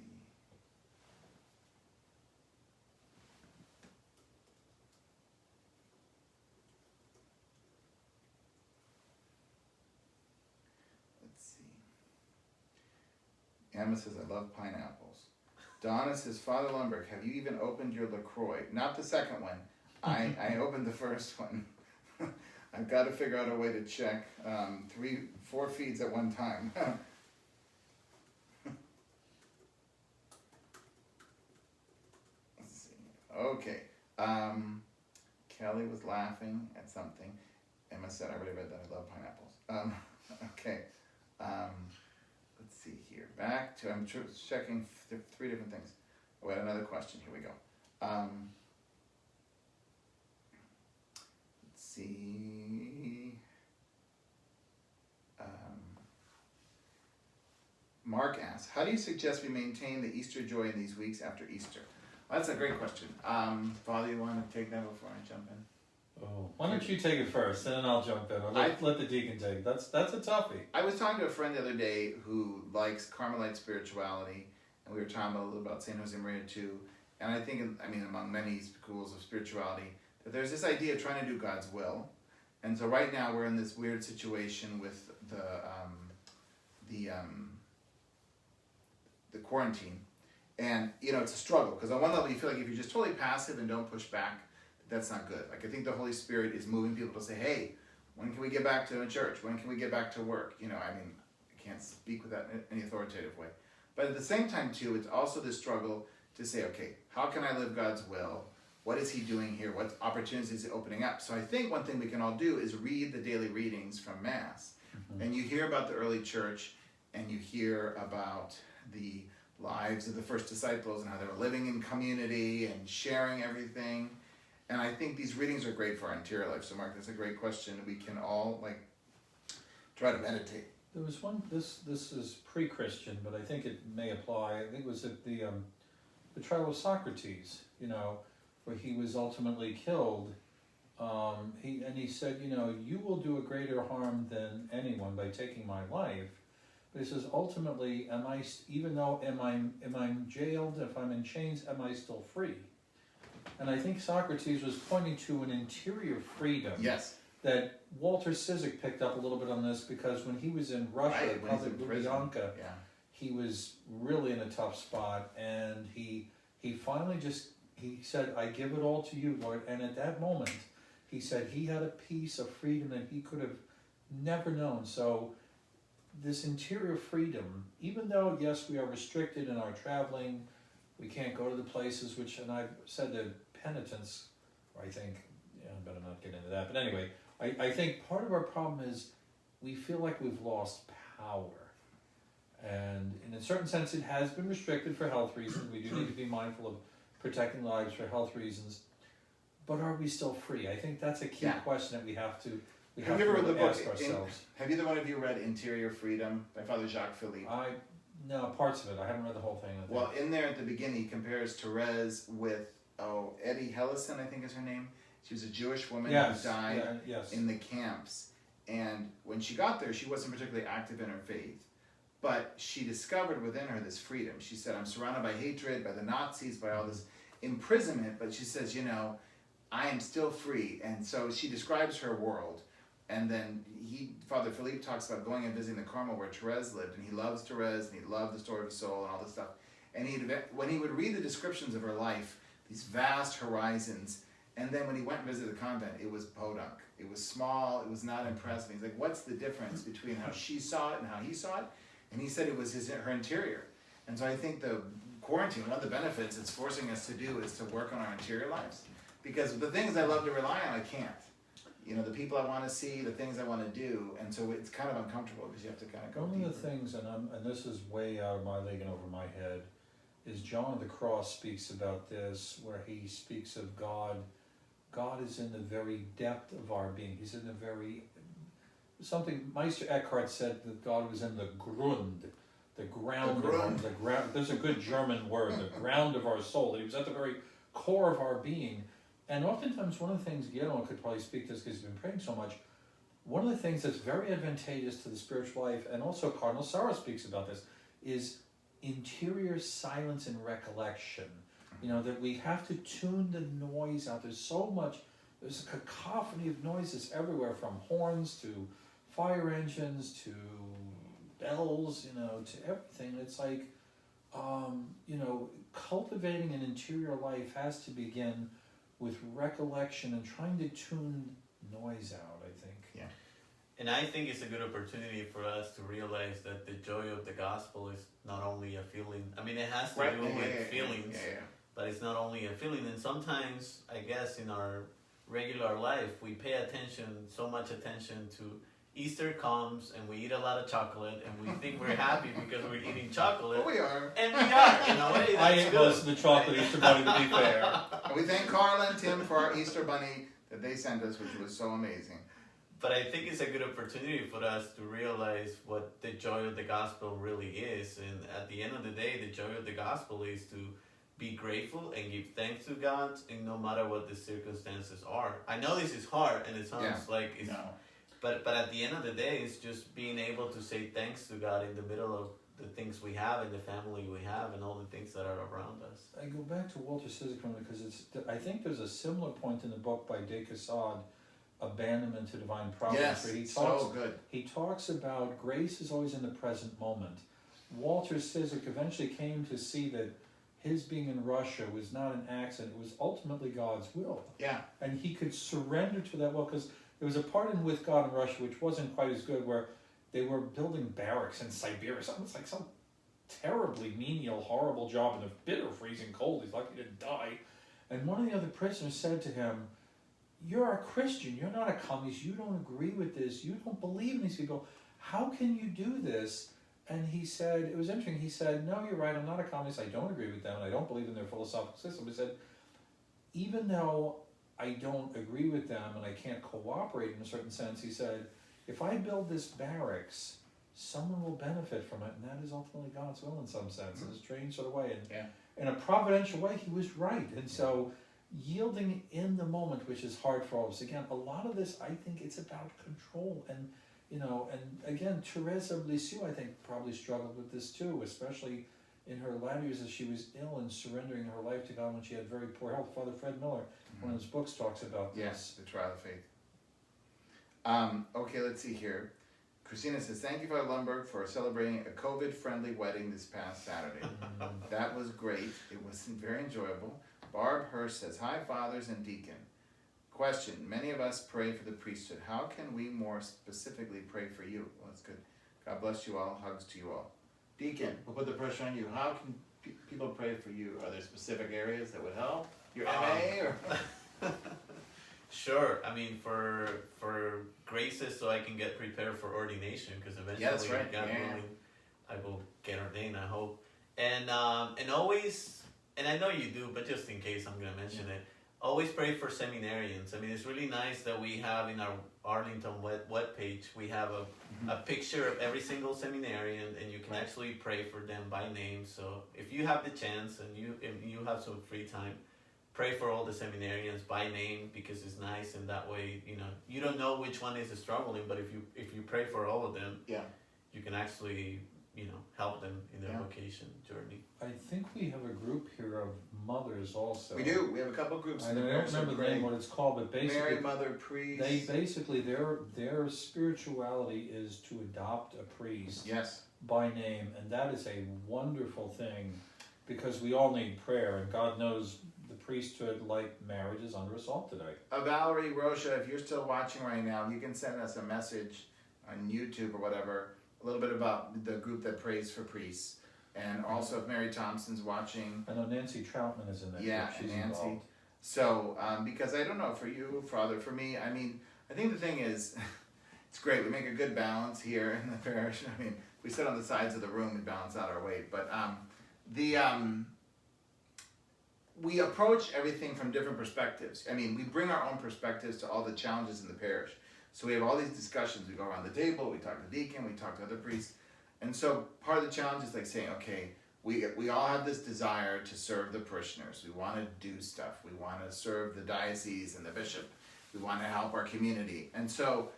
Let's see. Emma says, I love pineapples. Donna says, Father Lundberg, have you even opened your LaCroix? Not the second one. I opened the first one. I've got to figure out a way to check 4 feeds at one time. Let's see. Okay. Kelly was laughing at something. Emma said, I already read that. I love pineapples. Okay. Let's see here. Back to, I'm checking 3 different things. Oh, wait, another question. Here we go. Let's see. Mark asks, how do you suggest we maintain the Easter joy in these weeks after Easter? Well, that's a great question. Father, you want to take that before I jump in? Oh, why don't you take it first, and then I'll jump in. Or let the deacon take it. That's a toughie. I was talking to a friend the other day who likes Carmelite spirituality, and we were talking a little about St. Josemaria too. And I think, among many schools of spirituality, that there's this idea of trying to do God's will. And so right now we're in this weird situation with the quarantine. And, it's a struggle, because on one level you feel like if you're just totally passive and don't push back, that's not good. Like, I think the Holy Spirit is moving people to say, hey, when can we get back to a church? When can we get back to work? I can't speak with that in any authoritative way. But at the same time, too, it's also this struggle to say, okay, how can I live God's will? What is he doing here? What opportunities is he opening up? So I think one thing we can all do is read the daily readings from Mass. Mm-hmm. And you hear about the early church, and you hear about the lives of the first disciples and how they were living in community and sharing everything. And I think these readings are great for our interior life. So Mark, that's a great question. We can all try to meditate. There was one, this is pre-Christian, but I think it may apply. I think it was at the trial of Socrates, where he was ultimately killed. He said, you will do a greater harm than anyone by taking my life. But he says, ultimately, am I jailed, if I'm in chains, am I still free? And I think Socrates was pointing to an interior freedom. Yes. That Walter Ciszek picked up a little bit on this, because when he was in Russia, probably Lubyanka, he was really in a tough spot, and he finally he said, I give it all to you, Lord. And at that moment, he said he had a piece of freedom that he could have never known. So this interior freedom, even though, yes, we are restricted in our traveling, we can't go to the places and I've said to penitents, I think, I better not get into that, but anyway, I think part of our problem is we feel like we've lost power. And in a certain sense, it has been restricted for health reasons. We do need to be mindful of protecting lives for health reasons. But are we still free? I think that's a key question that we have to ask ourselves. Have either one of you read Interior Freedom by Father Jacques Philippe? No, parts of it. I haven't read the whole thing. Well, in there at the beginning, he compares Therese with Eddie Hellison, I think is her name. She was a Jewish woman who died in the camps. And when she got there, she wasn't particularly active in her faith. But she discovered within her this freedom. She said, I'm surrounded by hatred, by the Nazis, by all this imprisonment. But she says, I am still free. And so she describes her world. And then Father Philippe talks about going and visiting the Carmel where Therese lived, and he loves Therese, and he loved the story of his soul and all this stuff. And when he would read the descriptions of her life, these vast horizons, and then when he went and visited the convent, it was podunk. It was small, it was not impressive. He's like, what's the difference between how she saw it and how he saw it? And he said it was her interior. And so I think the quarantine, one of the benefits it's forcing us to do is to work on our interior lives. Because the things I love to rely on, I can't. The people I want to see, the things I want to do, and so it's kind of uncomfortable because you have to kind of go One deeper. of the things, and this is way out of my league and over my head, is John of the Cross speaks about this, where he speaks of God. God is in the very depth of our being. He's in the very, something Meister Eckhart said that God was in the Grund, the ground. The ground. There's a good German word, the ground of our soul. He was at the very core of our being. And oftentimes, one of the things, Guillermo could probably speak to this because he's been praying so much, one of the things that's very advantageous to the spiritual life, and also Cardinal Sarah speaks about this, is interior silence and recollection. You know, that we have to tune the noise out. There's a cacophony of noises everywhere, from horns to fire engines to bells, you know, to everything. It's like, you know, cultivating an interior life has to begin with recollection and trying to tune noise out, I think. Yeah. And I think it's a good opportunity for us to realize that the joy of the gospel is not only a feeling. I mean, it has to do with feelings, but it's not only a feeling. And sometimes, I guess, in our regular life, we pay so much attention to Easter comes and we eat a lot of chocolate and we think we're happy because we're eating chocolate. We are. And we are, in a way. I ate most of the chocolate Easter bunny, to be fair. And we thank Carla and Tim for our Easter bunny that they sent us, which was so amazing. But I think it's a good opportunity for us to realize what the joy of the gospel really is. And at the end of the day, the joy of the gospel is to be grateful and give thanks to God, and no matter what the circumstances are. I know this is hard, and it sounds like it's... No. But at the end of the day, it's just being able to say thanks to God in the middle of the things we have and the family we have and all the things that are around us. I go back to Walter Sizzicum because I think there's a similar point in the book by De Caussade, Abandonment to Divine Providence, where so good. He talks about grace is always in the present moment. Walter Sizik eventually came to see that his being in Russia was not an accident, it was ultimately God's will. Yeah. And he could surrender to that will, because there was a part in With God in Russia which wasn't quite as good, where they were building barracks in Siberia. Something like some terribly menial, horrible job in the bitter freezing cold. He's lucky he didn't die. And one of the other prisoners said to him, "You're a Christian, you're not a communist, you don't agree with this, you don't believe in these people. How can you do this?" And he said, it was interesting, he said, "No, you're right, I'm not a communist, I don't agree with them, and I don't believe in their philosophical system." He said, "Even though I don't agree with them and I can't cooperate in a certain sense," he said, "if I build this barracks, someone will benefit from it, and that is ultimately God's will in some sense, in a strange sort of way." And in a providential way, he was right. And so, yielding in the moment, which is hard for all of us. Again, a lot of this, I think it's about control. And, you know, and again, Teresa of Lisieux, I think, probably struggled with this too, especially in her latter years as she was ill and surrendering her life to God when she had very poor health. Father Fred Miller, one of his books, talks about this. Yes, the trial of faith. Okay, let's see here. Christina says, "Thank you, Father Lundberg, for celebrating a COVID-friendly wedding this past Saturday. That was great. It was very enjoyable." Barb Hurst says, "Hi, fathers and deacon. Question, many of us pray for the priesthood. How can we more specifically pray for you?" Well, that's good. God bless you all. Hugs to you all. Deacon, we'll put the pressure on you. How can people pray for you? Are there specific areas that would help? Your MA or? Sure. I mean, for graces, so I can get prepared for ordination, because eventually, that's right. God willing, I will get ordained, I hope. And always, and I know you do, but just in case, I'm going to mention it. Always pray for seminarians. I mean, it's really nice that we have in our Arlington webpage, we have a picture of every single seminarian, and you can actually pray for them by name. So if you have the chance and if you have some free time, pray for all the seminarians by name, because it's nice, and that way, you know, you don't know which one is struggling, but if you pray for all of them, you can actually, you know, help them in their vocation journey. I think we have a group here of mothers also. We do. We have a couple groups. I don't remember the name, what it's called, but basically, Mary, Mother, Priest. they basically their spirituality is to adopt a priest. Yes. By name, and that is a wonderful thing, because we all need prayer, and God knows the priesthood, like marriage, is under assault today. Valerie Rocha, if you're still watching right now, you can send us a message on YouTube or whatever, a little bit about the group that prays for priests. And also, if Mary Thompson's watching. I know Nancy Troutman is in that group. She's Nancy. Involved. So, because I don't know, for you, Father, for me, I mean, I think the thing is, it's great. We make a good balance here in the parish. I mean, if we sit on the sides of the room, we balance out our weight. But we approach everything from different perspectives. I mean, we bring our own perspectives to all the challenges in the parish. So we have all these discussions. We go around the table, we talk to the deacon, we talk to other priests. And so part of the challenge is like saying, okay, we all have this desire to serve the parishioners. We want to do stuff. We want to serve the diocese and the bishop. We want to help our community. And so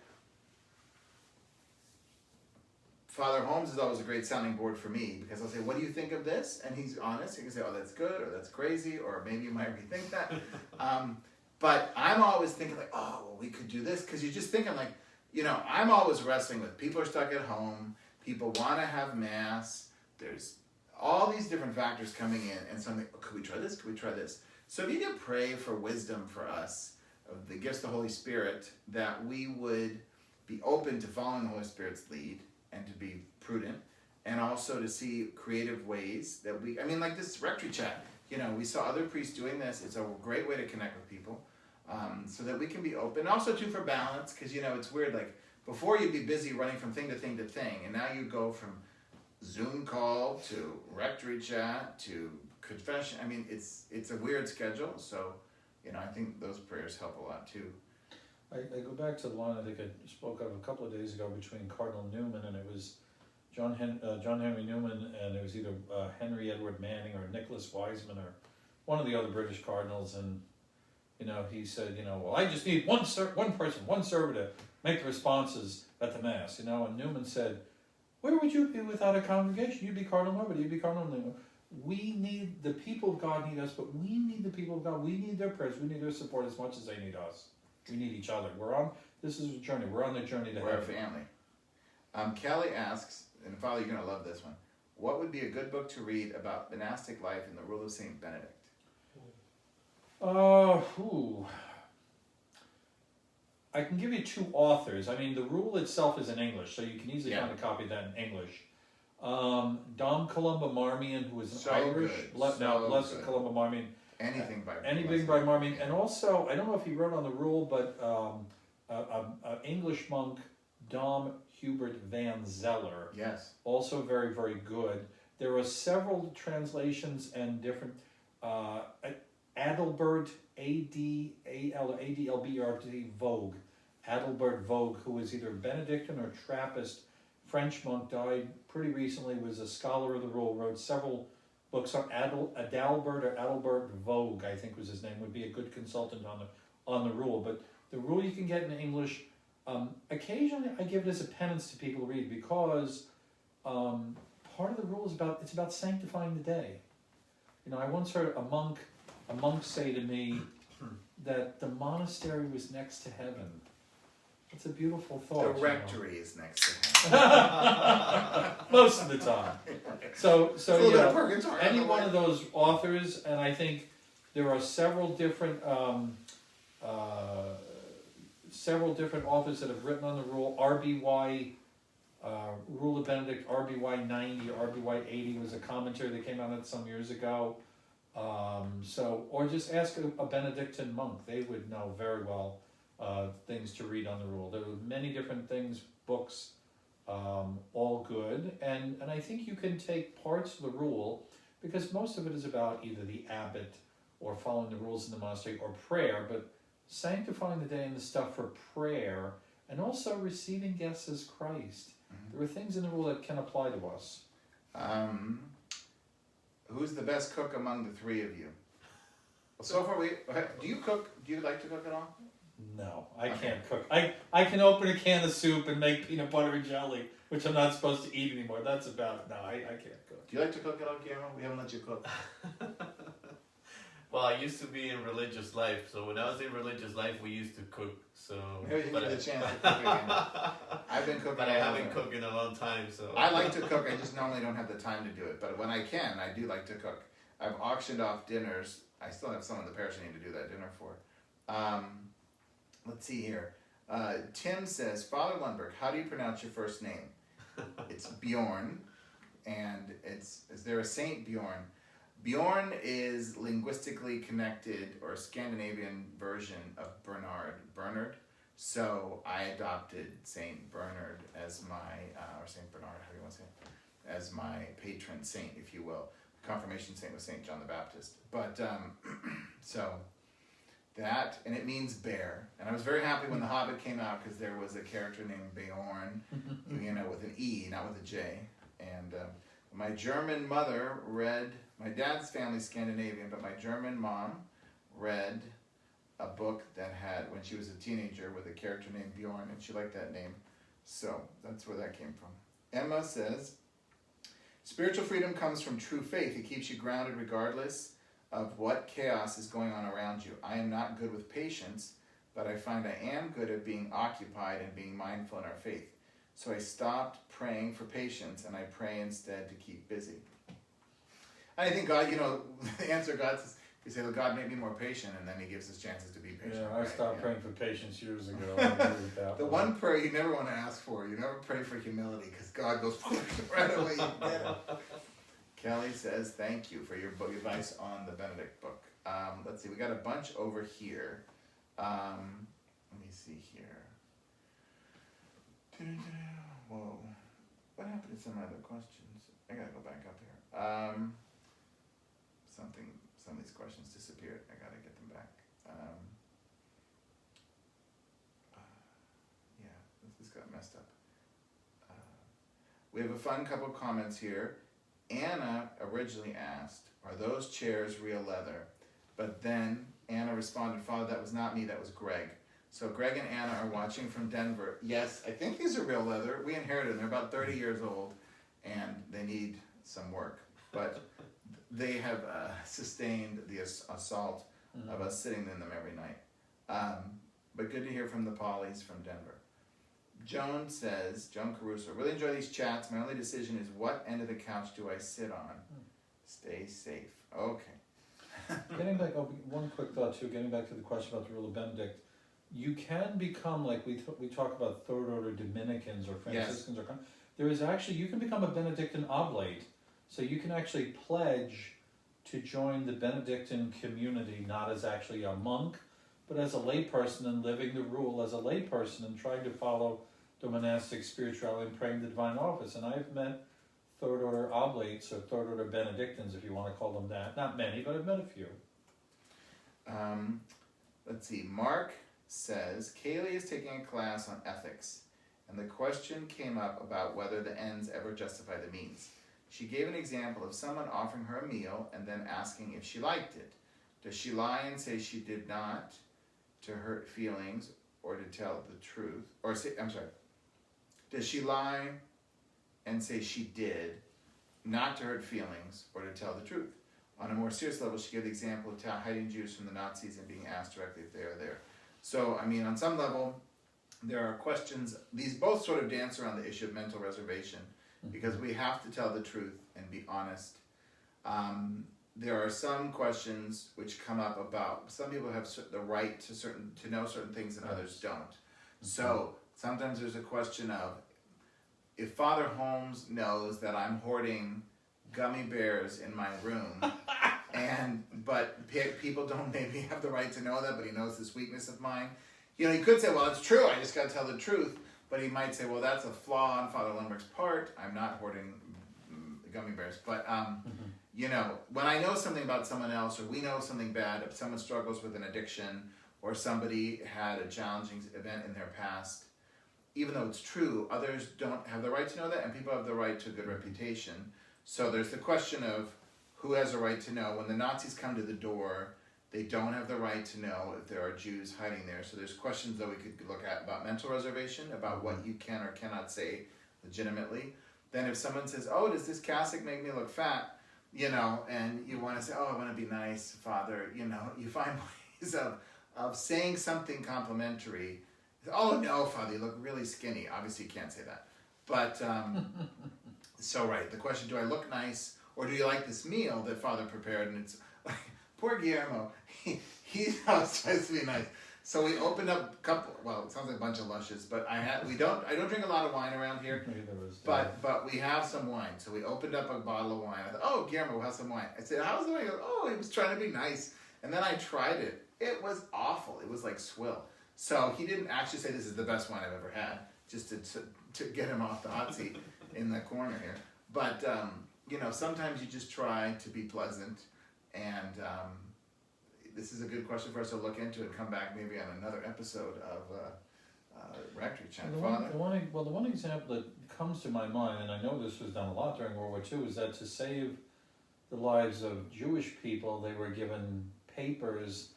Father Holmes is always a great sounding board for me, because I'll say, what do you think of this? And he's honest. He can say, oh, that's good, or that's crazy, or maybe you might rethink that. But I'm always thinking like, oh, well, we could do this. Because you're just thinking like, I'm always wrestling with people are stuck at home. People want to have Mass. There's all these different factors coming in. And so I'm like, oh, could we try this? Could we try this? So if you could pray for wisdom for us, of the gifts of the Holy Spirit, that we would be open to following the Holy Spirit's lead and to be prudent, and also to see creative ways that like this Rectory Chat. We saw other priests doing this. It's a great way to connect with people, so that we can be open. Also, too, for balance, because, it's weird. Like, before you'd be busy running from thing to thing to thing, and now you go from Zoom call to Rectory Chat to confession. It's a weird schedule, so, I think those prayers help a lot, too. I go back to the line I think I spoke of a couple of days ago between Cardinal Newman, and it was John Henry Newman, and it was either Henry Edward Manning or Nicholas Wiseman or one of the other British cardinals, and he said, well, I just need one server to make the responses at the Mass, and Newman said, where would you be without a congregation? You'd be Cardinal nobody, you'd be Cardinal Newman. We need, the people of God need us, but we need the people of God. We need their prayers. We need their support as much as they need us. We need each other. This is a journey. We're on the journey to We're heaven. a family. Kelly asks, and Father, you're going to love this one. What would be a good book to read about monastic life and the rule of Saint Benedict? I can give you two authors. The rule itself is in English, so you can easily find a copy of that in English. Dom Columba Marmion, who is an Irish. Blessed Columba Marmion. Anything by Marmion. And also, I don't know if he wrote on the rule, but an English monk, Dom Hubert van Zeller. Yes. Also very, very good. There are several translations and different. Adalbert, A-D-A-L-B-E-R-T, Vogue. Adalbert Vogue, who was either Benedictine or Trappist, French monk, died pretty recently, was a scholar of the rule, wrote several books on Adalbert Vogue, I think was his name, would be a good consultant on the rule. But the rule you can get in English. Occasionally I give it as a penance to people to read, because part of the rule is about sanctifying the day. I once heard a monk say to me that the monastery was next to heaven. It's a beautiful thought. The rectory is next to heaven. Most of the time. So purgatory, any one of those authors, and I think there are several different authors that have written on the rule. RBY, Rule of Benedict, RBY 90, RBY 80 was a commentary that came out some years ago. Or just ask a Benedictine monk; they would know very well things to read on the rule. There are many different things, books, all good, and I think you can take parts of the rule, because most of it is about either the abbot or following the rules in the monastery or prayer, but sanctifying the day and the stuff for prayer, and also receiving guests as Christ. Mm-hmm. There are things in the rule that can apply to us. Who's the best cook among the three of you? Well, so far, do you cook? Do you like to cook at all? No, I can't cook. I can open a can of soup and make peanut butter and jelly, which I'm not supposed to eat anymore. That's about it. No, I can't cook. Do you like to cook at all, Guillermo? We haven't let you cook. Well, I used to be in religious life, so when I was in religious life, we used to cook. So, maybe you get the chance to cook again. I've been cooking, but I haven't cooked in a long time. So I like to cook. I just normally don't have the time to do it. But when I can, I do like to cook. I've auctioned off dinners. I still have some in the parish I need to do that dinner for. Let's see here. Tim says, Father Lundberg, how do you pronounce your first name? It's Bjorn, and is there a Saint Bjorn? Bjorn is linguistically connected, or a Scandinavian version of Bernard. So I adopted Saint Bernard as my, or Saint Bernard, how do you want to say it? As my patron saint, if you will. Confirmation saint was Saint John the Baptist. But, so that, and it means bear. And I was very happy when The Hobbit came out, because there was a character named Beorn, with an E, not with a J. And My German mother read, my dad's family's Scandinavian, but my German mom read a book that had, when she was a teenager, with a character named Bjorn, and she liked that name. So that's where that came from. Emma says, spiritual freedom comes from true faith. It keeps you grounded regardless of what chaos is going on around you. I am not good with patience, but I find I am good at being occupied and being mindful in our faith. So I stopped praying for patience, and I pray instead to keep busy. I think God, the answer God says, we say, well, God, make me more patient, and then he gives us chances to be patient. Yeah, I right? stopped praying for patience years ago. I agree with that The one prayer you never want to ask for, you never pray for humility, because God goes right away, you get it. Kelly says, thank you for your book advice on the Benedict book. Let's see, we got a bunch over here. Let me see here. Whoa. What happened to some other questions? I gotta go back up here. Some of these questions disappeared. I gotta get them back. Yeah, this got messed up. We have a fun couple comments here. Anna originally asked, are those chairs real leather? But then Anna responded, Father, that was not me, that was Greg. So Greg and Anna are watching from Denver. Yes, I think these are real leather. We inherited them. They're about 30 years old, and they need some work. But they have sustained the assault of us sitting in them every night. But good to hear from the Pollies from Denver. Joan says, Joan Caruso, really enjoy these chats. My only decision is what end of the couch do I sit on? Stay safe. Okay. Getting back, one quick thought too, getting back to the question about the rule of Benedict, you can become, like we talk about third order Dominicans or Franciscans, yes. There is actually, you can become a Benedictine oblate, so you can actually pledge to join the Benedictine community, not as actually a monk, but as a layperson and living the rule as a layperson and trying to follow the monastic spirituality and praying the divine office. And I've met third order oblates or third order Benedictines, if you want to call them that. Not many, but I've met a few. Let's see, Mark says, Kaylee is taking a class on ethics, and the question came up about whether the ends ever justify the means. She gave an example of someone offering her a meal and then asking if she liked it. Does she lie and say she did not to hurt feelings or to tell the truth? Does she lie and say she did not to hurt feelings or to tell the truth? On a more serious level, she gave the example of hiding Jews from the Nazis and being asked directly if they are there. So, I mean, on some level, there are questions. These both sort of dance around the issue of mental reservation because we have to tell the truth and be honest. There are some questions which come up about some people have the right to know certain things and others don't. So sometimes there's a question of if Father Holmes knows that I'm hoarding gummy bears in my room, but people don't maybe have the right to know that, but he knows this weakness of mine. He could say, well, it's true, I just got to tell the truth. But he might say, well, that's a flaw on Father Lundberg's part. I'm not hoarding gummy bears. But, when I know something about someone else or we know something bad, if someone struggles with an addiction or somebody had a challenging event in their past, even though it's true, others don't have the right to know that, and people have the right to a good reputation. So there's the question of who has a right to know. When the Nazis come to the door, they don't have the right to know if there are Jews hiding there. So there's questions that we could look at about mental reservation, about what you can or cannot say legitimately. Then if someone says, oh, does this cassock make me look fat? And you want to say, oh, I want to be nice, Father. You find ways of saying something complimentary. Oh, no, Father, you look really skinny. Obviously, you can't say that. But, so right, the question, do I look nice? Or do you like this meal that Father prepared? And it's like, poor Guillermo, he tries to be nice. So we opened up a couple, well, it sounds like a bunch of lushes, but I don't drink a lot of wine around here, but we have some wine. So we opened up a bottle of wine. I thought, oh, Guillermo, we'll have some wine. I said, how's the wine? He goes, oh, he was trying to be nice. And then I tried it. It was awful. It was like swill. So he didn't actually say this is the best wine I've ever had, just to get him off the hot seat in the corner here. But, sometimes you just try to be pleasant, and this is a good question for us to look into and come back maybe on another episode Rectory Chat. The Father? one example that comes to my mind, and I know this was done a lot during World War II, is that to save the lives of Jewish people, they were given papers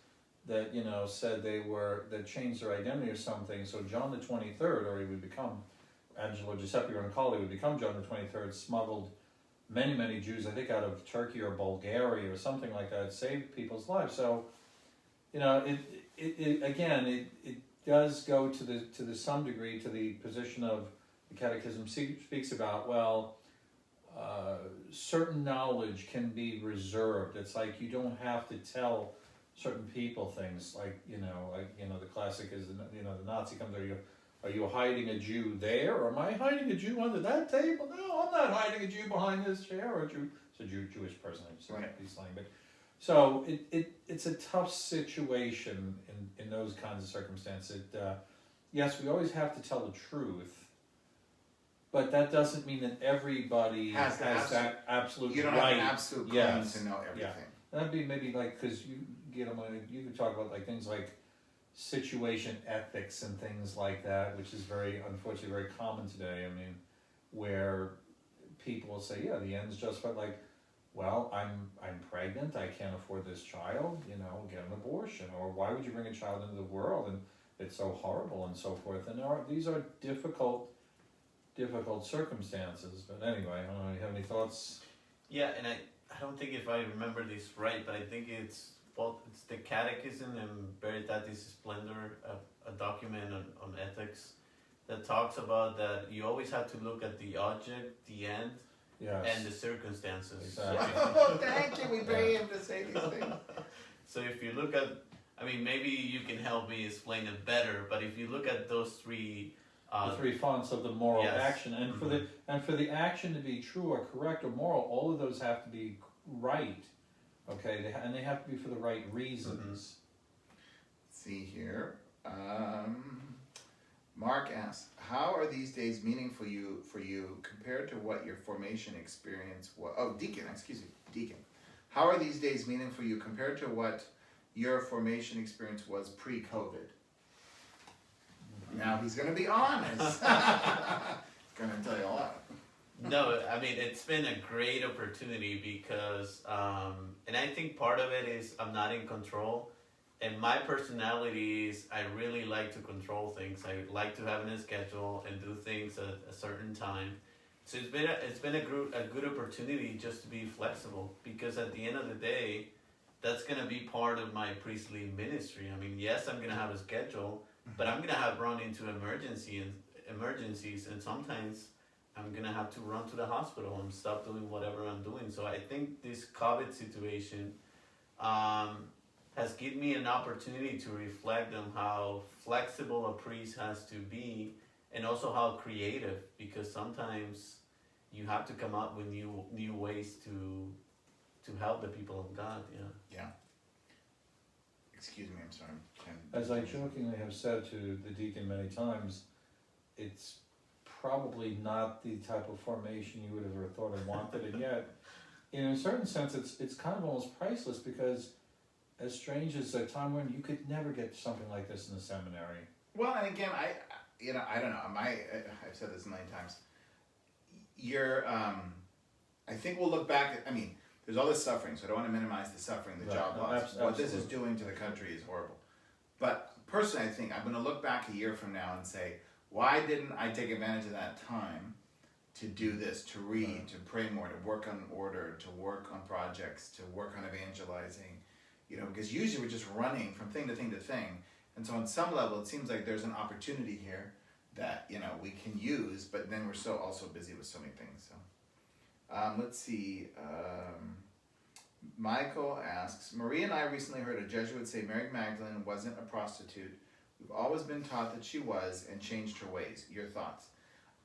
that, you know, said that changed their identity or something. So John the 23rd, or he would become, Angelo Giuseppe Roncalli would become John the 23rd, smuggled many, many Jews, I think out of Turkey or Bulgaria or something like that, saved people's lives. So, you know, it does go to some degree to the position of the Catechism speaks about, well, certain knowledge can be reserved. It's like you don't have to tell certain people things, like the classic is the Nazi comes, are you hiding a Jew there, or am I hiding a Jew under that table? No, I'm not hiding a Jew behind this chair, or a Jew. It's a Jewish person, I'm saying, Right. he's slang, but so it's a tough situation in those kinds of circumstances. Yes, we always have to tell the truth, but that doesn't mean that everybody has that absolute You don't right. have an absolute claim Yes. to know everything. That'd be maybe like, because you could talk about like things like situation ethics and things like that, which is unfortunately very common today. I mean, where people will say, yeah, the end's justified. Like, well, I'm pregnant, I can't afford this child, get an abortion, or why would you bring a child into the world and it's so horrible and so forth. And these are difficult circumstances. But anyway, I don't know, you have any thoughts? Yeah, and I don't think if I remember this right, but I think it's the Catechism and Veritatis Splendor, a document on ethics that talks about that you always have to look at the object, the end, Yes. and the circumstances. Exactly. Oh, thank you. We pay him to say these things. So if you look at, maybe you can help me explain it better, but if you look at those three, the three fonts of the moral yes. action, and for the action to be true or correct or moral, all of those have to be right. Okay, and they have to be for the right reasons. Let's see here. Mark asks, how are these days meaningful for you compared to what your formation experience was? Oh, Deacon. How are these days meaningful for you compared to what your formation experience was pre-COVID? Now he's going to be honest. Going to tell you a lot. No, it's been a great opportunity because, and I think part of it is I'm not in control. And my personality is I really like to control things. I like to have a schedule and do things at a certain time. So it's been a good opportunity just to be flexible, because at the end of the day, that's gonna be part of my priestly ministry. Yes, I'm gonna have a schedule, but I'm gonna have run into emergencies, and sometimes I'm gonna have to run to the hospital and stop doing whatever I'm doing. So I think this COVID situation has given me an opportunity to reflect on how flexible a priest has to be, and also how creative, because sometimes you have to come up with new ways to help the people of God. Yeah. Excuse me, I'm sorry. As I jokingly have said to the deacon many times, it's probably not the type of formation you would have ever thought I wanted, and yet, in a certain sense, it's kind of almost priceless, because as strange as a time when you could never get something like this in the seminary. Well, and again, I don't know. I've said this many times. I think we'll look back at, there's all this suffering, so I don't want to minimize the suffering, the job loss. What this is doing to the country is horrible. But personally, I think I'm going to look back a year from now and say, why didn't I take advantage of that time to do this, to read, to pray more, to work on order, to work on projects, to work on evangelizing? Because usually we're just running from thing to thing to thing. And so on some level, it seems like there's an opportunity here that, we can use, but then we're so also busy with so many things. So let's see. Michael asks, Maria and I recently heard a Jesuit say Mary Magdalene wasn't a prostitute. We've always been taught that she was, and changed her ways. Your thoughts?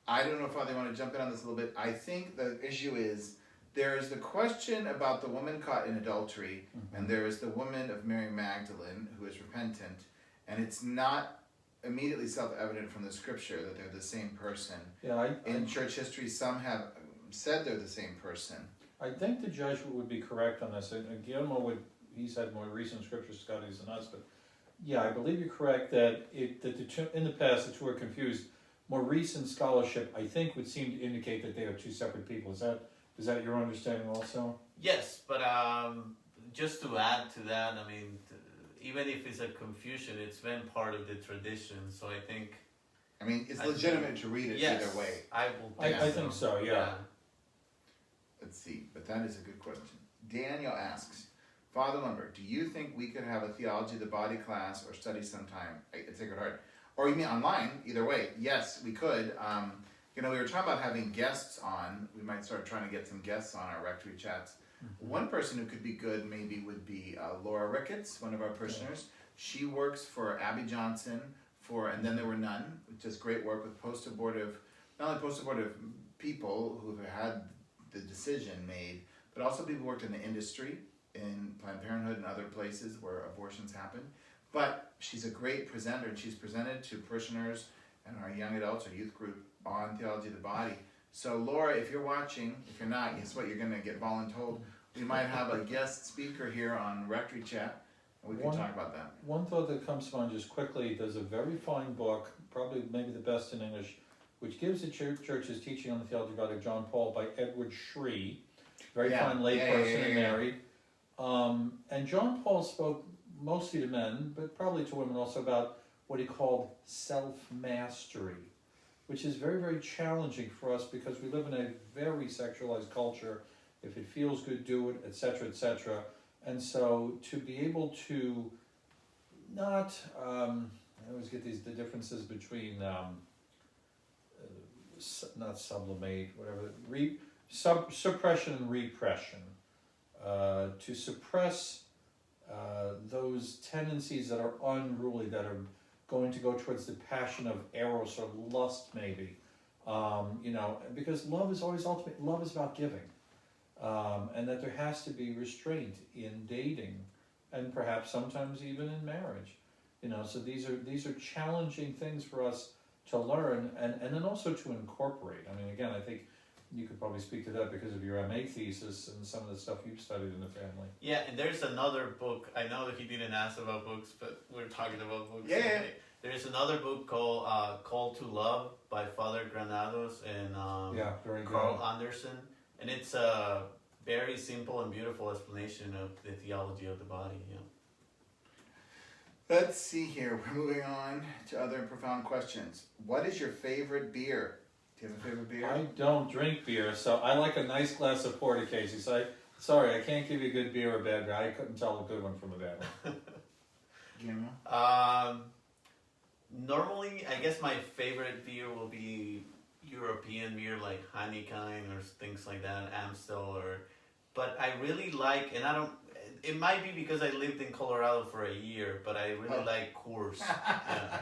I don't know, Father, you want to jump in on this a little bit? I think the issue is, there is the question about the woman caught in adultery, and there is the woman of Mary Magdalene who is repentant, and it's not immediately self-evident from the scripture that they're the same person. Yeah, in church history, some have said they're the same person. I think the Jesuit would be correct on this. And Guillermo he's had more recent scripture studies than us, but Yeah, I believe you're correct that in the past the two are confused. More recent scholarship, I think, would seem to indicate that they are two separate people. Is that your understanding also? Yes, but just to add to that, I mean, even if it's a confusion, it's been part of the tradition. So I think. I mean, it's legitimate to read it yes, either way. I think so. Yeah. Let's see, but that is a good question. Daniel asks, Father Lumber, do you think we could have a theology of the body class or study sometime at Sacred Heart? Or you mean online? Either way, yes, we could. We were talking about having guests on. We might start trying to get some guests on our Rectory Chats. Mm-hmm. One person who could be good maybe would be Laura Ricketts, one of our parishioners. Yeah. She works for Abby Johnson And Then There Were None, which does great work with not only post-abortive people who have had the decision made, but also people who worked in the industry, in Planned Parenthood and other places where abortions happen. But she's a great presenter, and she's presented to parishioners and our young adults or youth group on theology of the body. So Laura, if you're watching, if you're not, guess what? You're going to get voluntold. We might have a guest speaker here on Rectory Chat, and we can talk about that. One thought that comes to mind just quickly, there's a very fine book, probably maybe the best in English, which gives the church's teaching on the theology of God of John Paul by Edward Shree, very fine lay person and married. And John Paul spoke mostly to men, but probably to women also, about what he called self-mastery, which is very, very challenging for us because we live in a very sexualized culture. If it feels good, do it, etc., etc. And so to be able to not, I always get the differences between not sublimate, whatever, suppression and repression. To suppress those tendencies that are unruly, that are going to go towards the passion of eros or lust, maybe. Because love is always ultimate. Love is about giving. And that there has to be restraint in dating, and perhaps sometimes even in marriage. So these are challenging things for us to learn, and then also to incorporate. I mean, again, I think you could probably speak to that because of your MA thesis and some of the stuff you've studied in the family. Yeah, and there's another book. I know that he didn't ask about books, but we're talking about books. Yeah. There's another book called Call to Love by Father Granados and very Carl good. Anderson. And it's a very simple and beautiful explanation of the theology of the body. Yeah. Let's see here. We're moving on to other profound questions. What is your favorite beer? Do you have a favorite beer? I don't drink beer, so I like a nice glass of porter, Casey. So sorry, I can't give you a good beer or a bad beer. I couldn't tell a good one from a bad one. Guillermo? Normally, I guess my favorite beer will be European beer like Heineken or things like that, Amstel, but I really like, and I don't, it might be because I lived in Colorado for a year, but I really like Coors. Yeah.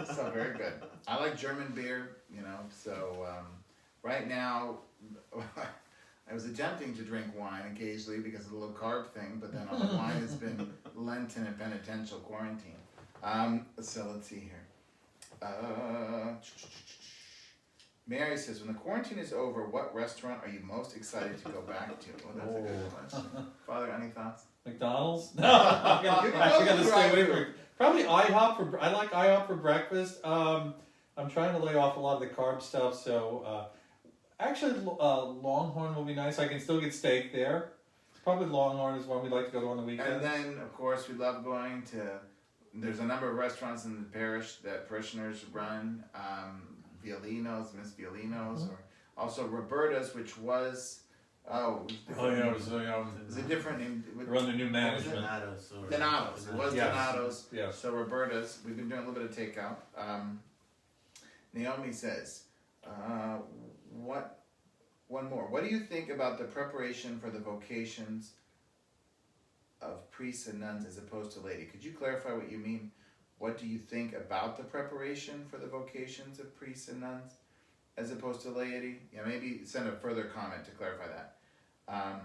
So very good. I like German beer, so right now I was attempting to drink wine occasionally because of the low carb thing, but then all the wine has been Lenten and penitential quarantine. So let's see here. Mary says, when the quarantine is over, what restaurant are you most excited to go back to? Oh, that's a good question. Father, any thoughts? McDonald's? No, I'm actually going to stay away from it. Probably IHOP. I like IHOP for breakfast. I'm trying to lay off a lot of the carb stuff, so actually Longhorn will be nice. I can still get steak there. Probably Longhorn is one we'd like to go to on the weekend. And then, of course, we love going to, there's a number of restaurants in the parish that parishioners run. Violino's, Miss Violino's, or also Roberta's, which was, it was a different name. They're under new management. Donato's. It was Donato's. Yes. So Roberta's, we've been doing a little bit of takeout. Naomi says, one more. What do you think about the preparation for the vocations of priests and nuns as opposed to laity? Could you clarify what you mean? What do you think about the preparation for the vocations of priests and nuns as opposed to laity? Yeah, maybe send a further comment to clarify that.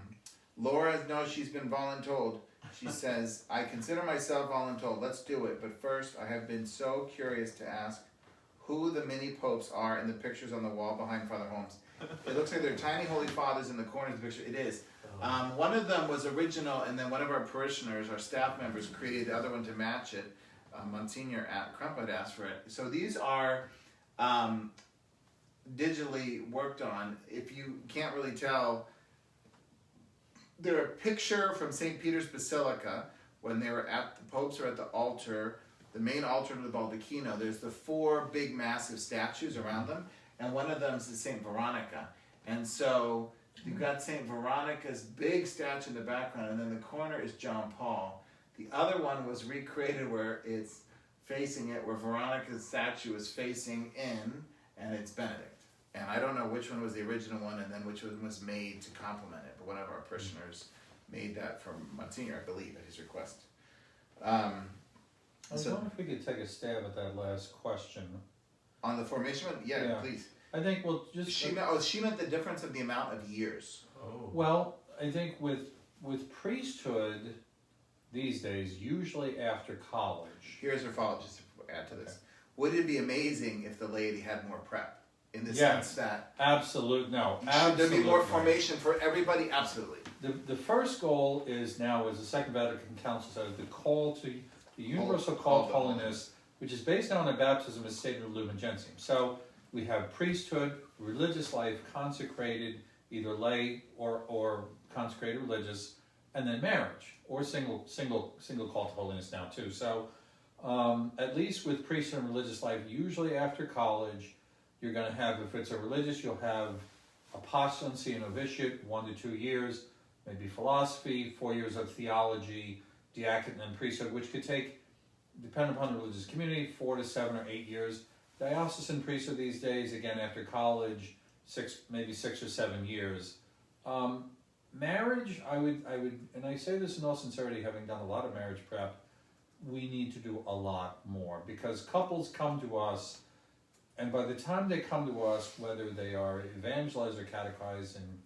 Laura knows she's been voluntold. She says, I consider myself voluntold. Let's do it. But first, I have been so curious to ask who the mini popes are in the pictures on the wall behind Father Holmes. It looks like they're tiny holy fathers in the corners of the picture. It is. One of them was original, and then one of our parishioners, our staff members, created the other one to match it. Monsignor Crumpet asked for it. So these are digitally worked on. If you can't really tell, they're a picture from St. Peter's Basilica when they were at, the popes are at the altar, the main altar of the Baldacchino. There's the 4 big massive statues around them, and one of them is St. Veronica. And so you've got St. Veronica's big statue in the background, and then the corner is John Paul. The other one was recreated where it's facing it, where Veronica's statue is facing in, and it's Benedict. And I don't know which one was the original one and then which one was made to complement it, but one of our parishioners made that for Monsignor, I believe, at his request. I was wondering if we could take a stab at that last question. On the formation one? Yeah, please. I think we'll just... She meant the difference of the amount of years. Oh. Well, I think with priesthood these days, usually after college... Here's her follow-up, just to add to this. Okay. Would it be amazing if the laity had more prep? In the sense that... Absolutely. Should there be more formation for everybody? Absolutely. The first goal is now, as the Second Vatican Council said, the call to the universal call to holiness, which is based on a baptism as stated in Lumen Gentium. So we have priesthood, religious life, consecrated, either lay or consecrated religious, and then marriage, or single call to holiness now too. So at least with priesthood and religious life, usually after college, you're going to have, if it's a religious, you'll have apostolancy and novitiate, 1 to 2 years, maybe philosophy, 4 years of theology, diaconate and priesthood, which could take, depending upon the religious community, 4 to 7 or 8 years. Diocesan priesthood these days, again after college, maybe 6 or 7 years. Marriage, I would, and I say this in all sincerity, having done a lot of marriage prep, we need to do a lot more, because couples come to us, and by the time they come to us, whether they are evangelized or catechized, and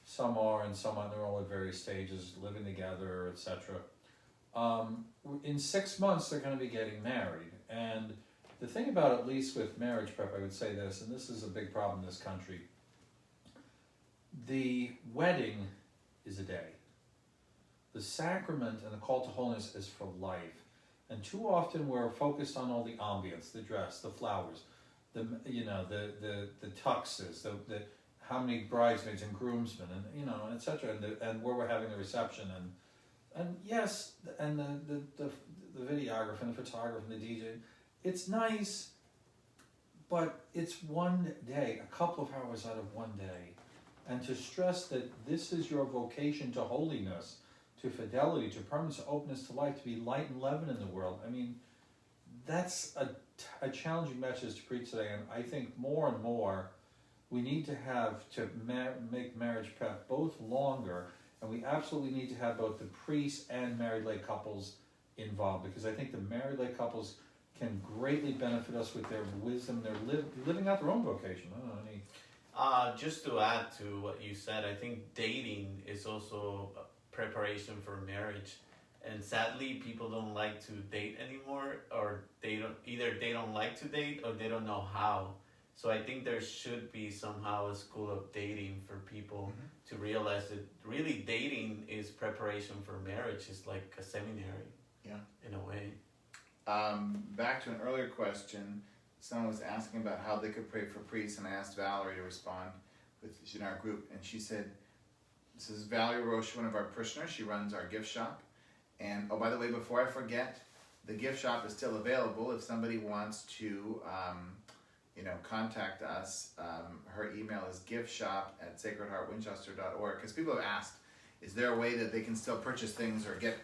some are and some aren't, they're all at various stages, living together, etc. In 6 months, they're going to be getting married. And the thing about, at least with marriage prep, I would say this, and this is a big problem in this country. The wedding is a day. The sacrament and the call to holiness is for life. And too often we're focused on all the ambience, the dress, the flowers, the tuxes, the how many bridesmaids and groomsmen, and and etc. And where we're having the reception, and yes, and the videographer and the photographer and the DJ. It's nice, but it's one day, a couple of hours out of one day, and to stress that this is your vocation to holiness, to fidelity, to permanence, to openness to life, to be light and leaven in the world. I mean, that's a challenging message to preach today, and I think more and more we need to have to make marriage prep both longer, and we absolutely need to have both the priests and married lay couples involved, because I think the married lay couples can greatly benefit us with their wisdom, their living out their own vocation. I don't know, any... Just to add to what you said, I think dating is also a preparation for marriage. And sadly, people don't like to date anymore, or they don't like to date, or they don't know how. So I think there should be somehow a school of dating for people to realize that really dating is preparation for marriage. It's like a seminary, in a way. Back to an earlier question, someone was asking about how they could pray for priests, and I asked Valerie to respond in our group, and she said, this is Valerie Roche, one of our parishioners. She runs our gift shop. And, oh, by the way, before I forget, the gift shop is still available. If somebody wants to, contact us, her email is giftshop@sacredheartwinchester.org. Because people have asked, is there a way that they can still purchase things or get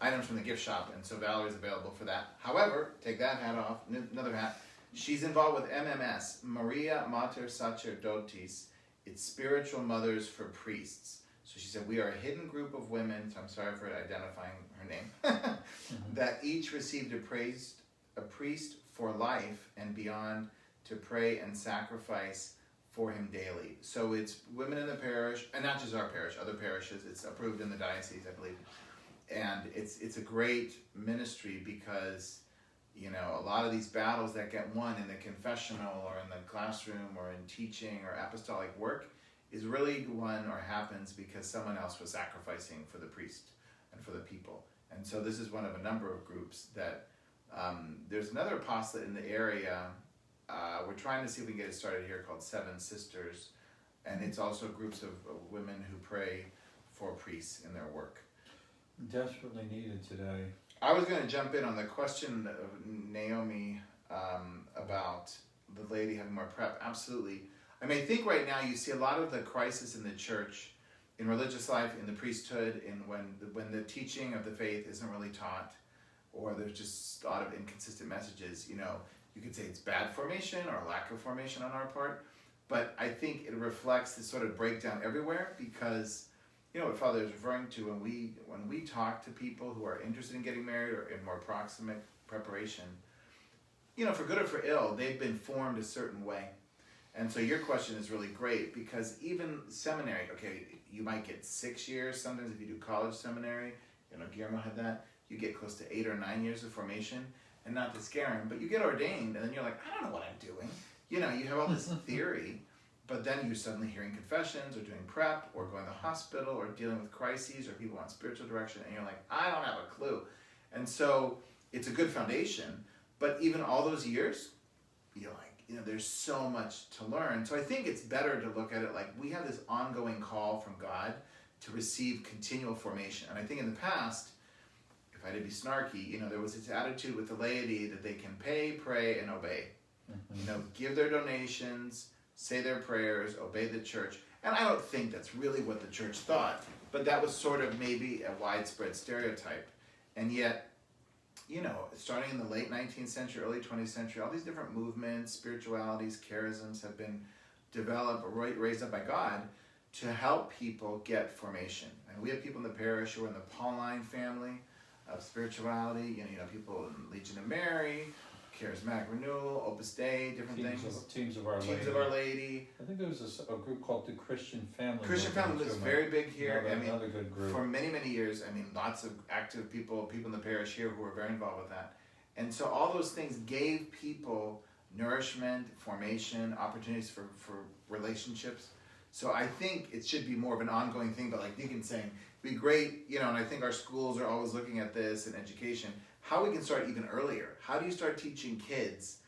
items from the gift shop? And so Valerie's available for that. However, take that hat off, another hat. She's involved with MMS, Maria Mater Sacerdotis. It's Spiritual Mothers for Priests. So she said, we are a hidden group of women, so I'm sorry for identifying her name, that each received a priest for life and beyond to pray and sacrifice for him daily. So it's women in the parish, and not just our parish, other parishes. It's approved in the diocese, I believe. And it's a great ministry because, a lot of these battles that get won in the confessional or in the classroom or in teaching or apostolic work is really won or happens because someone else was sacrificing for the priest and for the people. And so this is one of a number of groups that There's another apostolate in the area. We're trying to see if we can get it started here called Seven Sisters. And it's also groups of women who pray for priests in their work. Desperately needed today. I was going to jump in on the question of Naomi about the lady having more prep. Absolutely. I mean, I think right now you see a lot of the crisis in the church, in religious life, in the priesthood, in when the teaching of the faith isn't really taught, or there's just a lot of inconsistent messages. You know, you could say it's bad formation or lack of formation on our part, but I think it reflects this sort of breakdown everywhere because, you know, what Father is referring to when we talk to people who are interested in getting married or in more proximate preparation, you know, for good or for ill, they've been formed a certain way. And so your question is really great because even seminary, okay, you might get 6 years. Sometimes if you do college seminary, you know, Guillermo had that, you get close to 8 or 9 years of formation. And not to scare him, but you get ordained and then you're like, I don't know what I'm doing. You know, you have all this theory, but then you're suddenly hearing confessions or doing prep or going to the hospital or dealing with crises or people on spiritual direction. And you're like, I don't have a clue. And so it's a good foundation, but even all those years, you're like, you know, there's so much to learn. So I think it's better to look at it like we have this ongoing call from God to receive continual formation. And I think in the past, if I had to be snarky, you know, there was this attitude with the laity that they can pay, pray, and obey. Mm-hmm. You know, give their donations, say their prayers, obey the church. And I don't think that's really what the church thought, but that was sort of maybe a widespread stereotype. And yet, you know, starting in the late 19th century, early 20th century, all these different movements, spiritualities, charisms have been developed or raised up by God to help people get formation. And we have people in the parish who are in the Pauline family of spirituality, you know, people in Legion of Mary, Charismatic Renewal, Opus Dei, different things. Teams of Our Lady. Teams of Our Lady. I think there was a group called the Christian Family. Christian Family was very big here. Another good group. For many, many years, I mean, lots of active people in the parish here who were very involved with that. And so all those things gave people nourishment, formation, opportunities for relationships. So I think it should be more of an ongoing thing, but like Deacon's saying, it'd be great, you know, and I think our schools are always looking at this in education, how we can start even earlier. How do you start teaching kids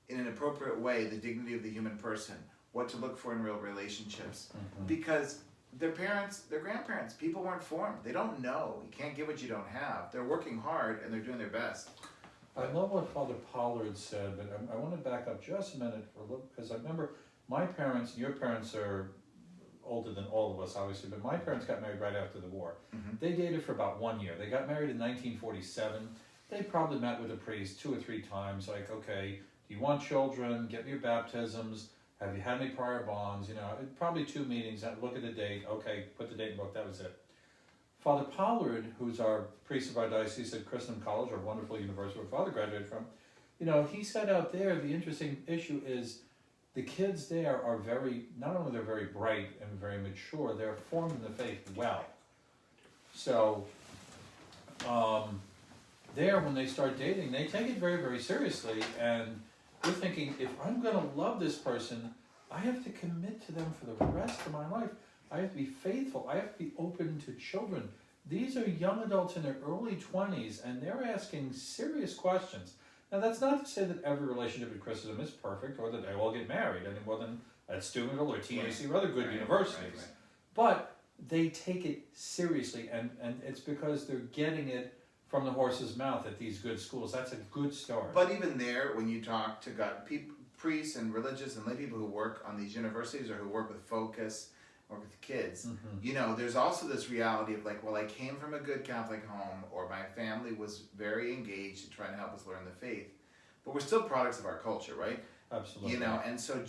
in an appropriate way the dignity of the human person, what to look for in real relationships? Mm-hmm. Because their parents, their grandparents, people weren't formed. They don't know. You can't give what you don't have. They're working hard and they're doing their best. I love what Father Pollard said, but I want to back up just a minute for a little, because I remember my parents, your parents are older than all of us, obviously, but my parents got married right after the war. Mm-hmm. They dated for about 1 year. They got married in 1947. They probably met with a priest 2 or 3 times, like, okay, do you want children? Get me your baptisms. Have you had any prior bonds? You know, probably 2 meetings. Look at the date. Okay, put the date in the book. That was it. Father Pollard, who's our priest of our diocese at Christendom College, our wonderful university where Father graduated from, you know, he said out there the interesting issue is the kids there are very, not only they're very bright and very mature, they're formed in the faith well. So, there, when they start dating, they take it very, very seriously, and they're thinking, if I'm going to love this person, I have to commit to them for the rest of my life. I have to be faithful. I have to be open to children. These are young adults in their early 20s, and they're asking serious questions. Now, that's not to say that every relationship in Christendom is perfect, or that they all get married any more than at Steubenville or TAC or other good universities. Right. But they take it seriously, and it's because they're getting it from the horse's mouth at these good schools. That's a good start. But even there, when you talk to priests and religious and lay people who work on these universities or who work with Focus, or with kids, mm-hmm. you know, there's also this reality of like, well, I came from a good Catholic home, or my family was very engaged in trying to help us learn the faith, but we're still products of our culture, right? Absolutely. You know, and so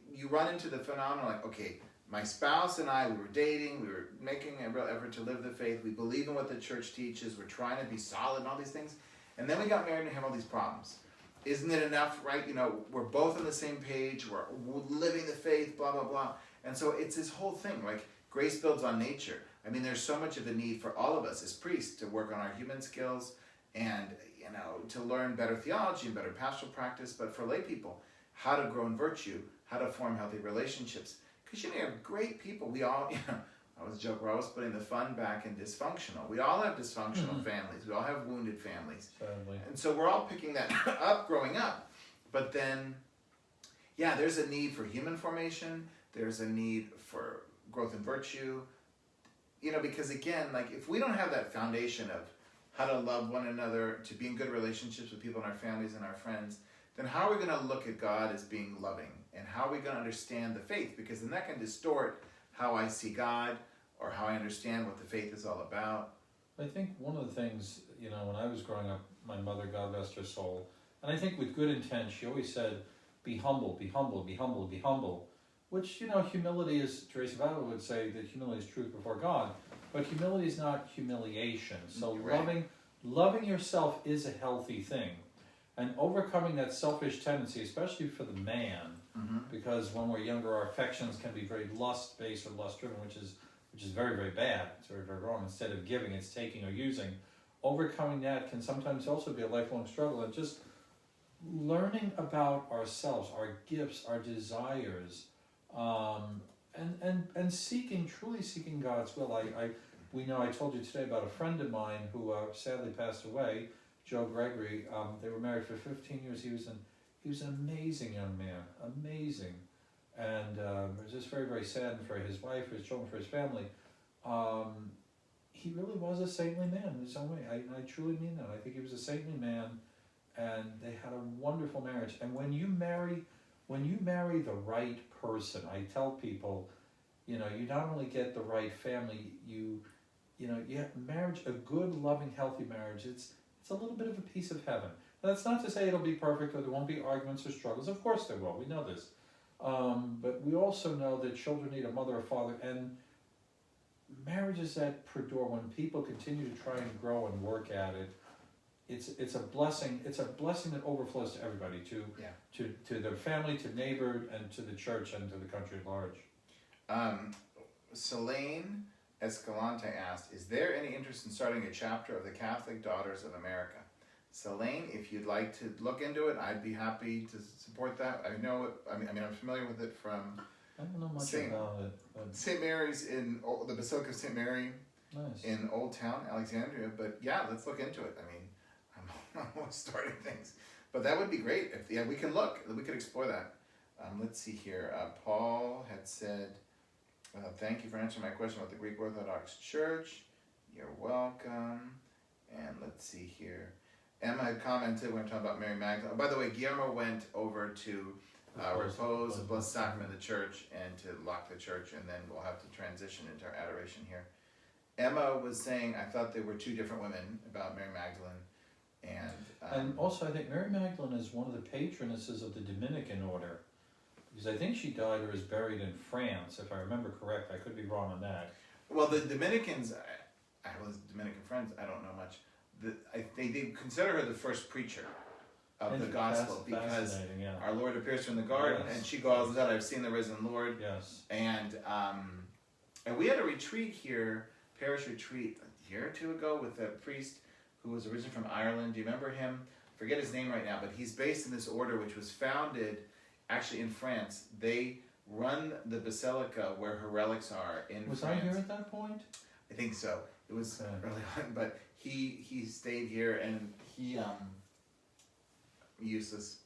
you run into the phenomenon like, okay, my spouse and I, we were dating, we were making a real effort to live the faith, we believe in what the church teaches, we're trying to be solid and all these things, and then we got married and have all these problems. Isn't it enough, right? You know, we're both on the same page, we're living the faith, blah, blah, blah. And so it's this whole thing, like grace builds on nature. I mean, there's so much of a need for all of us as priests to work on our human skills and, you know, to learn better theology and better pastoral practice, but for lay people, how to grow in virtue, how to form healthy relationships. Because, you know, you have great people. We all, you know, I always joke, we're always putting the fun back in dysfunctional. We all have dysfunctional families. We all have wounded families. Sadly. And so we're all picking that up growing up. But then, yeah, there's a need for human formation. There's a need for growth and virtue. You know, because again, like if we don't have that foundation of how to love one another, to be in good relationships with people in our families and our friends, then how are we going to look at God as being loving? And how are we going to understand the faith? Because then that can distort how I see God or how I understand what the faith is all about. I think one of the things, you know, when I was growing up, my mother, God rest her soul, and I think with good intent, she always said, be humble, be humble, be humble, be humble. Which, you know, humility is, Teresa Vava would say that humility is truth before God. But humility is not humiliation. So Right. loving yourself is a healthy thing. And overcoming that selfish tendency, especially for the man, because when we're younger, our affections can be very lust-based or lust-driven, which is very, very bad. It's very, very wrong. Instead of giving, it's taking or using. Overcoming that can sometimes also be a lifelong struggle. And just learning about ourselves, our gifts, our desires, and truly seeking God's will. We know I told you today about a friend of mine who sadly passed away, Joe Gregory. They were married for 15 years. He was an amazing young man, amazing, and it was just very, very saddened for his wife, for his children, for his family. He really was a saintly man in his own way. I truly mean that. I think he was a saintly man, and they had a wonderful marriage. And when you marry the right person, I tell people, you know, you not only get the right family, you marriage, a good, loving, healthy marriage, it's a little bit of a piece of heaven. Now, that's not to say it'll be perfect or there won't be arguments or struggles. Of course there will. We know this. But we also know that children need a mother or father, and marriages that perdure, when people continue to try and grow and work at it, it's a blessing. It's a blessing that overflows to everybody, to their family, to neighbor, and to the church, and to the country at large. Selene Escalante asked, is there any interest in starting a chapter of the Catholic Daughters of America? Selene, if you'd like to look into it, I'd be happy to support that. I know it, I mean, I'm familiar with it from I don't know much about it. But St. Mary's in the Basilica of St. Mary nice. in Old Town, Alexandria. But yeah, let's look into it. I mean, I'm always starting things. But that would be great. If we can look. We could explore that. Let's see here. Paul had said, thank you for answering my question about the Greek Orthodox Church. You're welcome. And let's see here. Emma had commented when we were talking about Mary Magdalene. Oh, by the way, Guillermo went over to repose the Blessed Sacrament of the church and to lock the church, and then we'll have to transition into our adoration here. Emma was saying, I thought there were two different women about Mary Magdalene. And also, I think Mary Magdalene is one of the patronesses of the Dominican order, because I think she died or is buried in France, if I remember correct. I could be wrong on that. Well, the Dominicans, I have Dominican friends, I don't know much. They consider her the first preacher of the gospel, because our Lord appears from the garden, yes, and she goes out, I've seen the risen Lord. Yes. And we had a retreat here, parish retreat, a year or two ago, with a priest who was originally from Ireland. Do you remember him? I forget his name right now, but he's based in this order which was founded actually in France. They run the basilica where her relics are in France. Was I here at that point? I think so. It was early on, but he stayed here, and he used this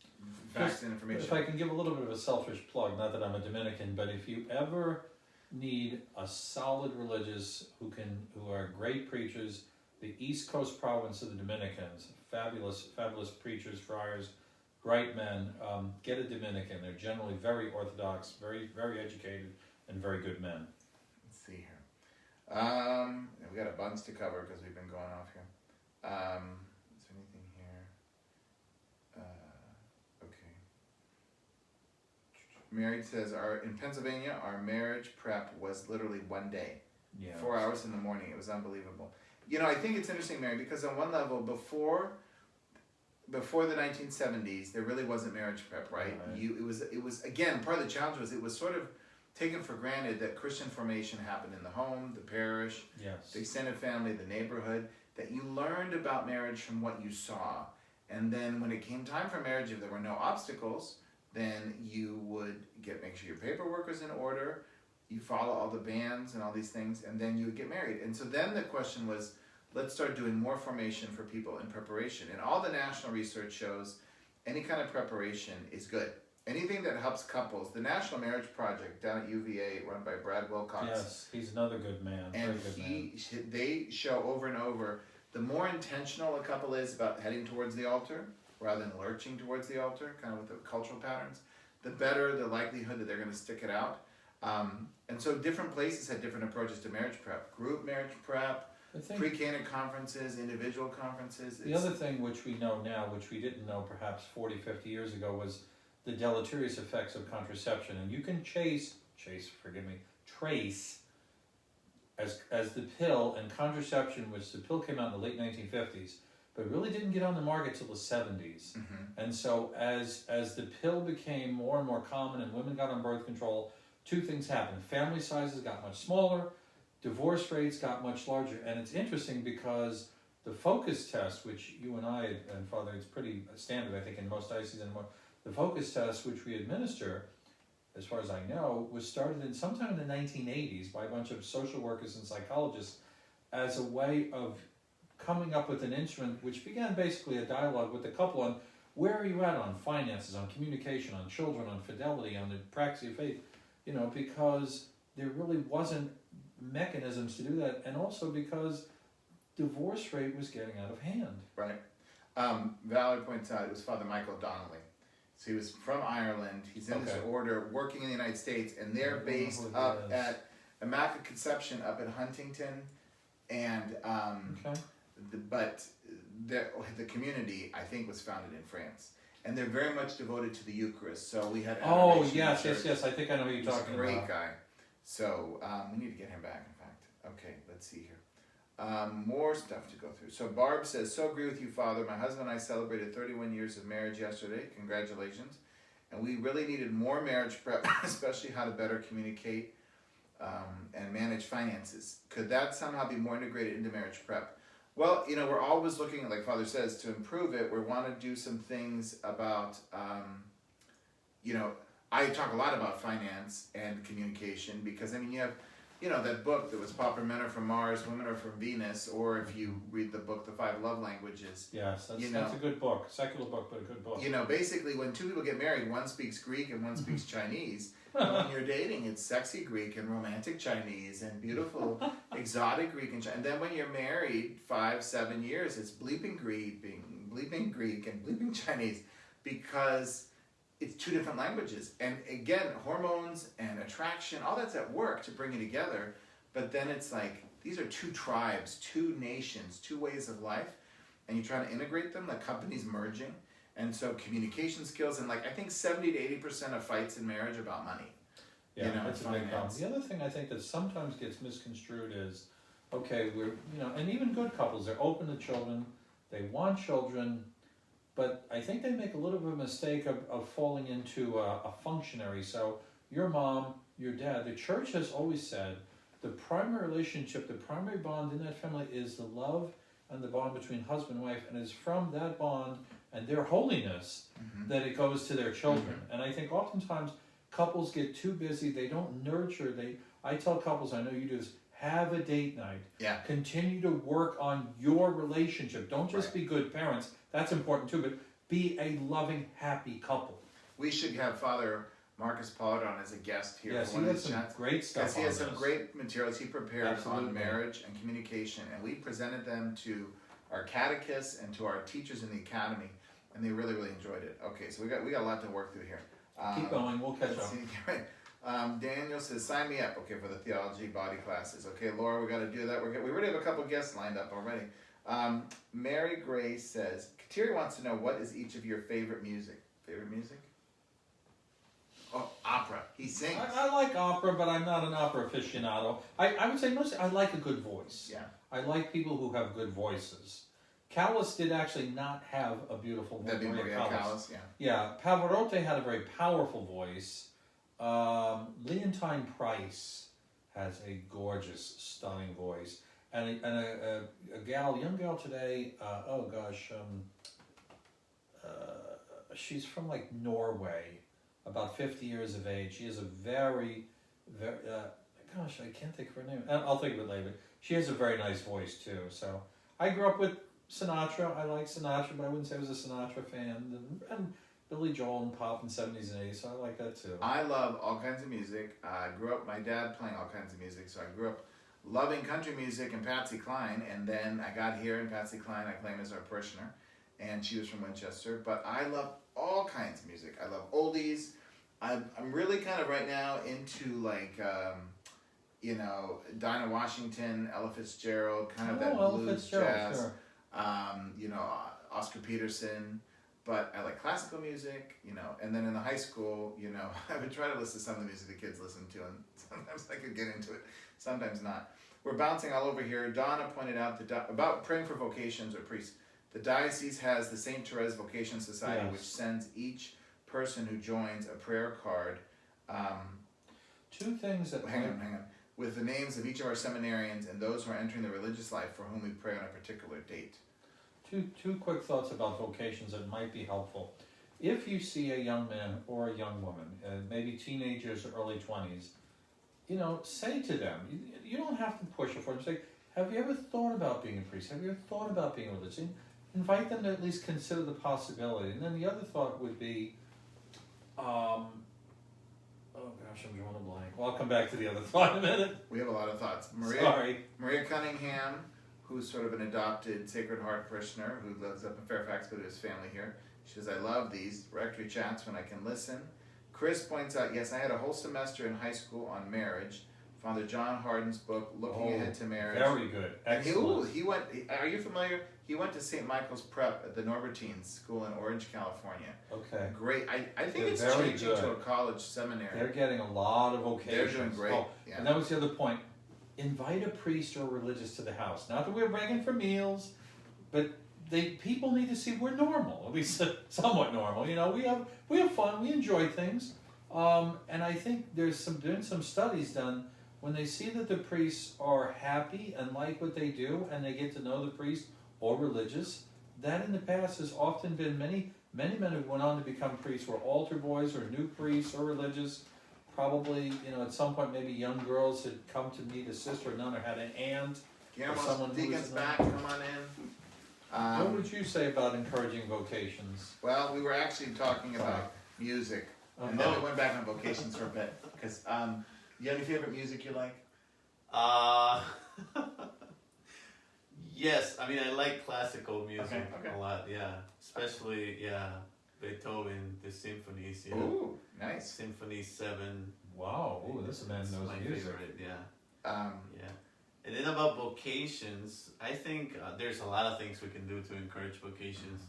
facts and information. If I can give a little bit of a selfish plug, not that I'm a Dominican, but if you ever need a solid religious who are great preachers, the East Coast province of the Dominicans, fabulous preachers, friars, great men, get a Dominican. They're generally very orthodox, very, very educated, and very good men. Let's see here. We got a bunch to cover because we've been going off here. Is there anything here? Okay. Mary says, in Pennsylvania, our marriage prep was literally one day. Yeah. 4 hours in the morning. It was unbelievable. You know, I think it's interesting, Mary, because on one level, before the 1970s, there really wasn't marriage prep, right? It was again, part of the challenge was it was sort of taken for granted that Christian formation happened in the home, the parish, yes, the extended family, the neighborhood, that you learned about marriage from what you saw. And then when it came time for marriage, if there were no obstacles, then you would make sure your paperwork was in order. you follow all the bands and all these things, and then you would get married. And so then the question was, let's start doing more formation for people in preparation. And all the national research shows any kind of preparation is good. Anything that helps couples. The National Marriage Project down at UVA, run by Brad Wilcox. Yes, he's another good man. And Very good man. they show over and over, the more intentional a couple is about heading towards the altar, rather than lurching towards the altar, kind of with the cultural patterns, the better the likelihood that they're going to stick it out. And so different places had different approaches to marriage prep. Group marriage prep, pre-candidate conferences, individual conferences. The other thing which we know now, which we didn't know perhaps 40, 50 years ago, was the deleterious effects of contraception. And you can trace, as the pill and contraception, which the pill came out in the late 1950s, but really didn't get on the market till the 70s. Mm-hmm. And so as the pill became more and more common and women got on birth control, two things happened. Family sizes got much smaller, divorce rates got much larger. And it's interesting because the focus test, which you and I, and Father, it's pretty standard, I think, in most dioceses anymore, the focus test, which we administer, as far as I know, was started in sometime in the 1980s by a bunch of social workers and psychologists as a way of coming up with an instrument which began basically a dialogue with the couple on where are you at on finances, on communication, on children, on fidelity, on the practice of faith, because there really wasn't mechanisms to do that, and also because divorce rate was getting out of hand. Right. Valerie points out it was Father Michael Donnelly. So he was from Ireland. He's in this order, working in the United States, and they're based up at Immaculate Conception up at Huntington, and but the community, I think, was founded in France, and they're very much devoted to the Eucharist. So we had yes. I think I know who you're talking about. Great guy. So we need to get him back. In fact, okay. Let's see here. More stuff to go through. So Barb says, so agree with you, Father. My husband and I celebrated 31 years of marriage yesterday. Congratulations. And we really needed more marriage prep, especially how to better communicate and manage finances. Could that somehow be more integrated into marriage prep? Well, we're always looking at, like Father says, to improve it. We want to do some things about, I talk a lot about finance and communication because, you have that book that was popular, Men Are From Mars, Women Are From Venus, or if you read the book, The 5 Love Languages. Yes, that's a good book. Secular book, but a good book. Basically when two people get married, one speaks Greek and one speaks Chinese. When you're dating, it's sexy Greek and romantic Chinese and beautiful exotic Greek and Chinese. And then when you're married 5-7 years, it's bleeping Greek and bleeping Chinese because it's two different languages. And again, hormones and attraction, all that's at work to bring you together. But then it's like, these are two tribes, two nations, two ways of life. And you're trying to integrate them, like companies merging. And so communication skills, and I think 70 to 80% of fights in marriage are about money. Yeah, that's a big problem. The other thing I think that sometimes gets misconstrued is, okay, and even good couples, they're open to children, they want children, but I think they make a little bit of a mistake of falling into a functionary. So your mom, your dad, the church has always said the primary relationship, the primary bond in that family is the love and the bond between husband and wife, and it's from that bond and their holiness that it goes to their children. And I think oftentimes couples get too busy, they don't nurture, I tell couples, I know you do this, have a date night. Yeah. Continue to work on your relationship. Don't just be good parents, that's important too, but be a loving, happy couple. We should have Father Marcus Pollard on as a guest here. Yes, he has some great stuff he has some great materials he prepared on marriage and communication, and we presented them to our catechists and to our teachers in the academy, and they really, really enjoyed it. Okay, so we got a lot to work through here. Keep going, we'll catch up. Daniel says, sign me up, okay, for the theology body classes. Okay, Laura, we got to do that. We already have a couple guests lined up already. Mary Grace says, Kateri wants to know, what is each of your favorite music? Favorite music? Oh, opera. He sings. I like opera, but I'm not an opera aficionado. I would say mostly I like a good voice. Yeah. I like people who have good voices. Callas did actually not have a beautiful voice. That'd be Maria Callas, yeah. Yeah, Pavarotti had a very powerful voice. Leontine Price has a gorgeous, stunning voice. And a young gal today, she's from Norway, about 50 years of age. She has a very very, gosh, I can't think of her name. I'll think of it later. She has a very nice voice too. So I grew up with Sinatra. I like Sinatra, but I wouldn't say I was a Sinatra fan. And Billy Joel and pop in 70s and 80s, so I like that too. I love all kinds of music. I grew up, my dad playing all kinds of music, so I grew up loving country music and Patsy Cline, and then I got here, and Patsy Cline I claim as our parishioner, and she was from Winchester, but I love all kinds of music. I love oldies. I'm really kind of right now into like, you know, Dinah Washington, Ella Fitzgerald, kind of that blues, jazz, sure. You know, Oscar Peterson. But I like classical music, you know, and then in the high school, you know, I would try to listen to some of the music the kids listen to, and sometimes I could get into it, sometimes not. We're bouncing all over here. Donna pointed out about praying for vocations or priests. The diocese has the St. Therese Vocation Society, Yes. which sends each person who joins a prayer card. Two things that Hang on. With the names of each of our seminarians and those who are entering the religious life for whom we pray on a particular date. Two quick thoughts about vocations that might be helpful. If you see a young man or a young woman, maybe teenagers or early 20s, you know, say to them, you don't have to push it for them. Say, have you ever thought about being a priest? Have you ever thought about being a religious? Invite them to at least consider the possibility. And then the other thought would be, oh gosh, I'm drawing a blank. Well, I'll come back to the other thought in a minute. We have a lot of thoughts. Sorry. Maria Cunningham, who's sort of an adopted Sacred Heart parishioner who lives up in Fairfax but has family here. She says, I love these Rectory Chats when I can listen. Chris points out, yes, I had a whole semester in high school on marriage. Father John Harden's book, Looking Ahead to Marriage. Very good. Excellent. He went, are you familiar? He went to St. Michael's Prep at the Norbertines School in Orange, California. Okay. Great. I think They're it's very changing good. to a college seminary. They're getting a lot of vocations. They're doing great. Oh, Yeah. and that was the other point. Invite a priest or a religious to the house. Not that we're begging for meals, but people need to see we're normal, at least somewhat normal. You know, we have fun, we enjoy things, and I think there's been some studies done when they see that the priests are happy and like what they do, and they get to know the priest or religious. That in the past has often been many men who went on to become priests were altar boys or new priests or religious. Probably, you know, at some point, maybe young girls had come to meet a sister or nun or had an aunt. Guillermo's Deacon's back. Come on in. What would you say about encouraging vocations? Well, we were actually talking about music, and then we went back on vocations for a bit. Because, you have any favorite music you like? Yes, I mean, I like classical music Okay. a lot, yeah. Especially, Beethoven, the symphonies, you know. Ooh, nice. Symphony 7. Wow, ooh, this man It's knows my music. favorite, yeah. Um, Yeah. And then about vocations, I think there's a lot of things we can do to encourage vocations.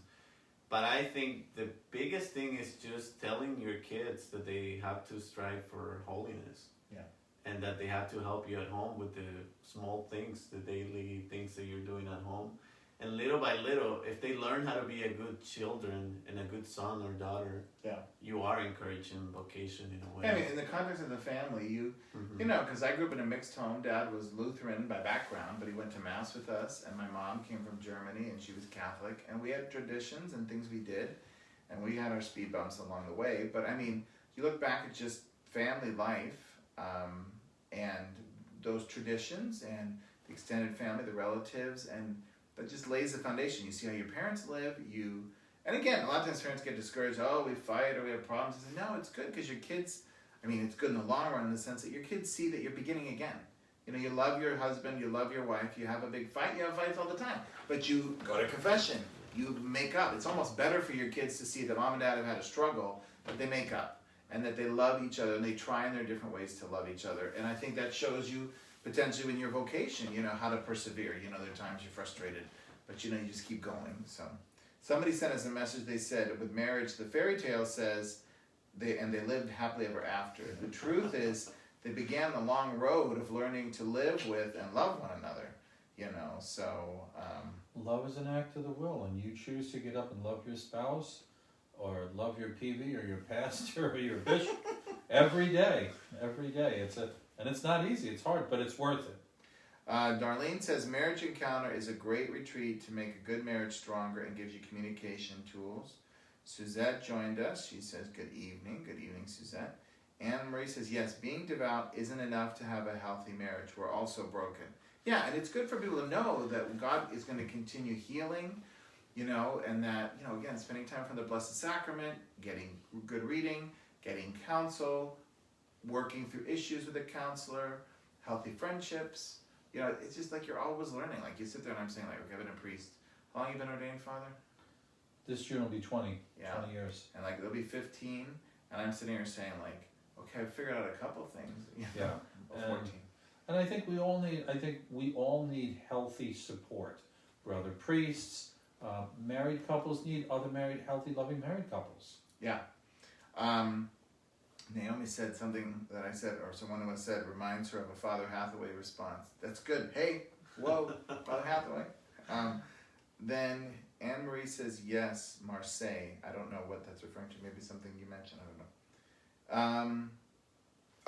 But I think the biggest thing is just telling your kids that they have to strive for holiness. Yeah. And that they have to help you at home with the small things, the daily things that you're doing at home. And little by little, if they learn how to be a good children and a good son or daughter, you are encouraging vocation in a way. I mean, in the context of the family, you know, because I grew up in a mixed home. Dad was Lutheran by background, but he went to Mass with us, and my mom came from Germany, and she was Catholic, and we had traditions and things we did, and we had our speed bumps along the way. But I mean, you look back at just family life, and those traditions, and the extended family, the relatives, and that just lays the foundation. You see how your parents live, and again, a lot of times parents get discouraged, oh, we fight or we have problems. I say, no, it's good because your kids, I mean, it's good in the long run in the sense that your kids see that you're beginning again. You know, you love your husband, you love your wife, you have a big fight, you have fights all the time. But you go to confession, you make up. It's almost better for your kids to see that mom and dad have had a struggle, but they make up. And that they love each other and they try in their different ways to love each other. And I think that shows you potentially in your vocation, you know, how to persevere. You know, there are times you're frustrated, but you know, you just keep going. So somebody sent us a message. They said, with marriage, the fairy tale says, they lived happily ever after. The truth is, they began the long road of learning to live with and love one another, you know, so. Love is an act of the will, and you choose to get up and love your spouse, or love your PV, or your pastor, or your bishop, every day. And it's not easy, it's hard, but it's worth it. Darlene says, marriage encounter is a great retreat to make a good marriage stronger and gives you communication tools. Suzette joined us. She says, good evening, Suzette. Anne Marie says, yes, being devout isn't enough to have a healthy marriage. We're also broken. Yeah, and it's good for people to know that God is going to continue healing, and that, again, spending time from the Blessed Sacrament, getting good reading, getting counsel, working through issues with a counselor, healthy friendships. It's just like you're always learning. Like you sit there and I'm saying, like, okay, I've been a priest. How long have you been ordained, Father? This June will be 20 Yeah. years. And like they'll be 15, and I'm sitting here saying, like, okay, I've figured out a couple things. Yeah. Or 14. And I think we all need healthy support. Brother priests, married couples need other married, healthy, loving married couples. Yeah. Naomi said something that I said, or someone else said, reminds her of a Father Hathaway response. That's good. Hey, whoa, Father Hathaway. Then Anne Marie says, yes, Marseille. I don't know what that's referring to. Maybe something you mentioned. I don't know.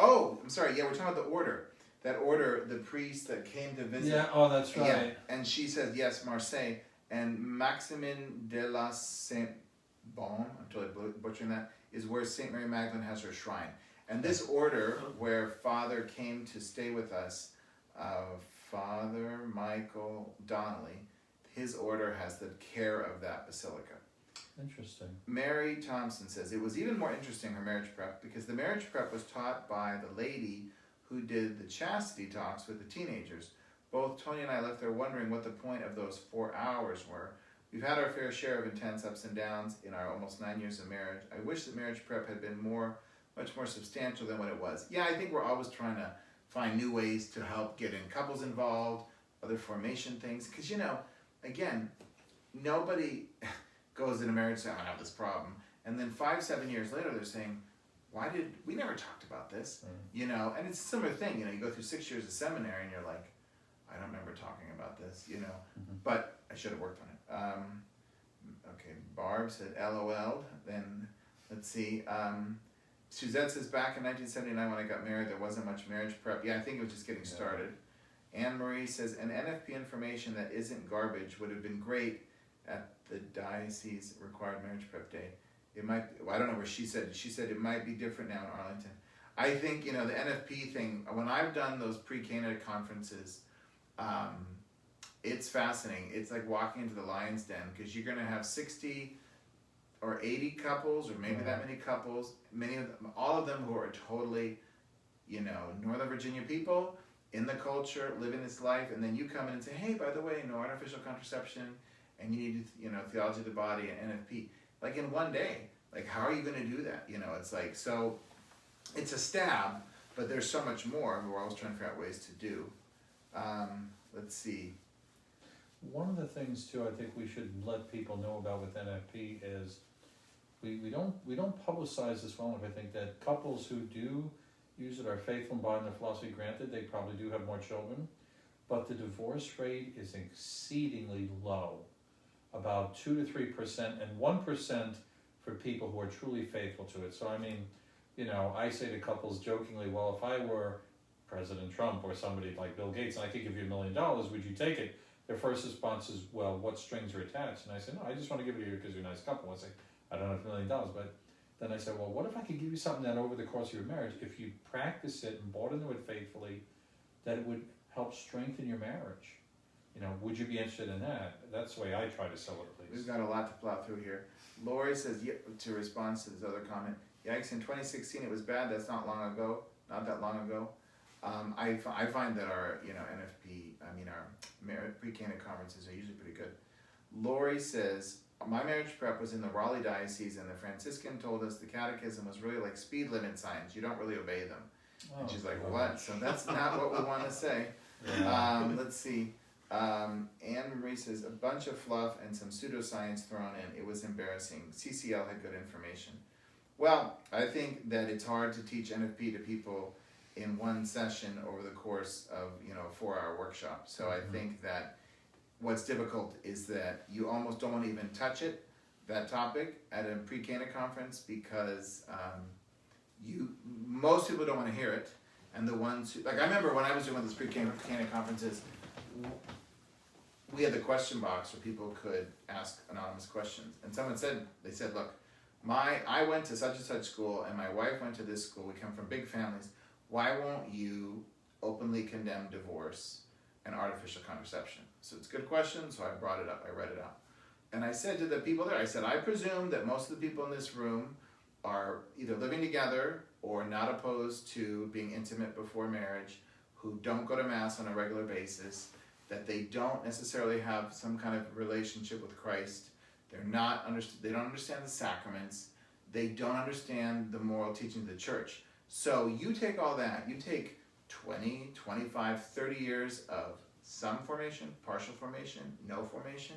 Oh, I'm sorry. Yeah, we're talking about the order. That order, the priest that came to visit. Yeah, oh, that's right. Yeah, and she said, yes, Marseille. And Maximin de la Saint-Bon, I'm totally butchering that, is where St. Mary Magdalene has her shrine. And this order, where Father came to stay with us, Father Michael Donnelly, his order has the care of that basilica. Interesting. Mary Thompson says, it was even more interesting, her marriage prep, because the marriage prep was taught by the lady who did the chastity talks with the teenagers. Both Tony and I left there wondering what the point of those 4 hours were. We've had our fair share of intense ups and downs in our almost 9 years of marriage. I wish that marriage prep had been much more substantial than what it was. Yeah, I think we're always trying to find new ways to help get couples involved, other formation things. Because, again, nobody goes into marriage saying, I'm going to have this problem. And then 5-7 years later, they're saying, we never talked about this, and it's a similar thing, you go through 6 years of seminary and you're like, I don't remember talking about this, but I should have worked on it. Okay, Barb said LOL, then let's see, Suzette says back in 1979 when I got married, there wasn't much marriage prep. Yeah, I think it was just getting started. Anne Marie says, an NFP information that isn't garbage would have been great at the diocese required marriage prep day. It might, I don't know where she said it might be different now in Arlington. I think, the NFP thing, when I've done those pre-Cana conferences, it's fascinating. It's like walking into the lion's den, because you're going to have 60 or 80 couples, or maybe that many couples, all of them who are totally, Northern Virginia people, in the culture, living this life, and then you come in and say, hey, by the way, no artificial contraception, and you need, theology of the body and NFP. Like in one day, like how are you going to do that? It's like, so it's a stab, but there's so much more. We're always trying to figure out ways to do. Let's see. One of the things too, I think we should let people know about with NFP is we don't publicize this well enough. I think that couples who do use it are faithful and bond their philosophy. Granted, they probably do have more children, but the divorce rate is exceedingly low. About 2 to 3%, and 1% for people who are truly faithful to it. So I mean, I say to couples jokingly, well, if I were President Trump or somebody like Bill Gates and I could give you $1 million, would you take it? Their first response is, well, what strings are attached? And I say, no, I just want to give it to you because you're a nice couple. I say, I don't have $1 million, but then I said, well, what if I could give you something that over the course of your marriage, if you practice it and bought into it faithfully, that it would help strengthen your marriage? Would you be interested in that? That's the way I try to sell it, at least. We've got a lot to plow through here. Lori says, to respond to this other comment, yikes, in 2016 it was bad, that's not that long ago. I find that our, NFP, our pre-Cana conferences are usually pretty good. Lori says, my marriage prep was in the Raleigh Diocese, and the Franciscan told us the catechism was really like speed limit signs. You don't really obey them. And she's like, what? So that's not what we want to say. Yeah. Let's see. Anne Marie says, a bunch of fluff and some pseudoscience thrown in. It was embarrassing. CCL had good information. Well, I think that it's hard to teach NFP to people in one session over the course of, a 4-hour workshop. So I think that what's difficult is that you almost don't want to even touch that topic at a pre-Cana conference, because most people don't want to hear it. And the ones who, like I remember when I was doing one of those pre-Cana conferences, we had the question box where people could ask anonymous questions. And they said, look, I went to such and such school and my wife went to this school, we come from big families, why won't you openly condemn divorce and artificial contraception? So it's a good question, so I brought it up, I read it out. And I said to the people there, I said, I presume that most of the people in this room are either living together or not opposed to being intimate before marriage, who don't go to mass on a regular basis, that they don't necessarily have some kind of relationship with Christ. They don't understand the sacraments. They don't understand the moral teaching of the church. So you take all that, you take 20, 25, 30 years of some formation, partial formation, no formation,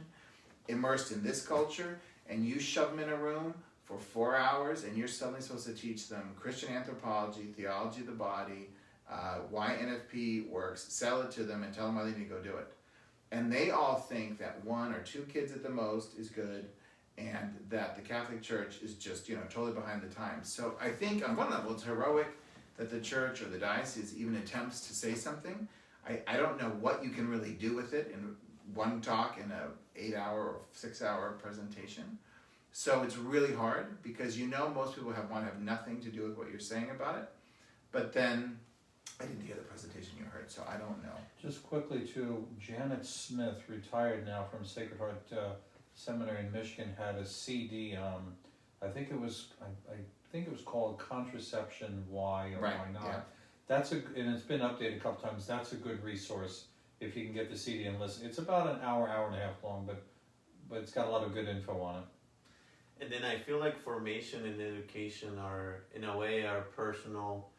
immersed in this culture, and you shove them in a room for 4 hours and you're suddenly supposed to teach them Christian anthropology, theology of the body, why NFP works, sell it to them and tell them why they need to go do it. And they all think that 1 or 2 kids at the most is good, and that the Catholic Church is just, totally behind the times. So I think on one level it's heroic that the church or the diocese even attempts to say something. I don't know what you can really do with it in one talk in a 8-hour or 6-hour presentation. So it's really hard because most people want to have nothing to do with what you're saying about it. But then I didn't hear the presentation you heard, so I don't know. Just quickly too, Janet Smith, retired now from Sacred Heart Seminary in Michigan, had a CD. I think it was called Contraception Why or Right, Why Not. yeah. And it's been updated a couple times. That's a good resource if you can get the CD and listen. It's about an hour and a half long, but it's got a lot of good info on it. And then I feel like formation and education are, in a way, are personal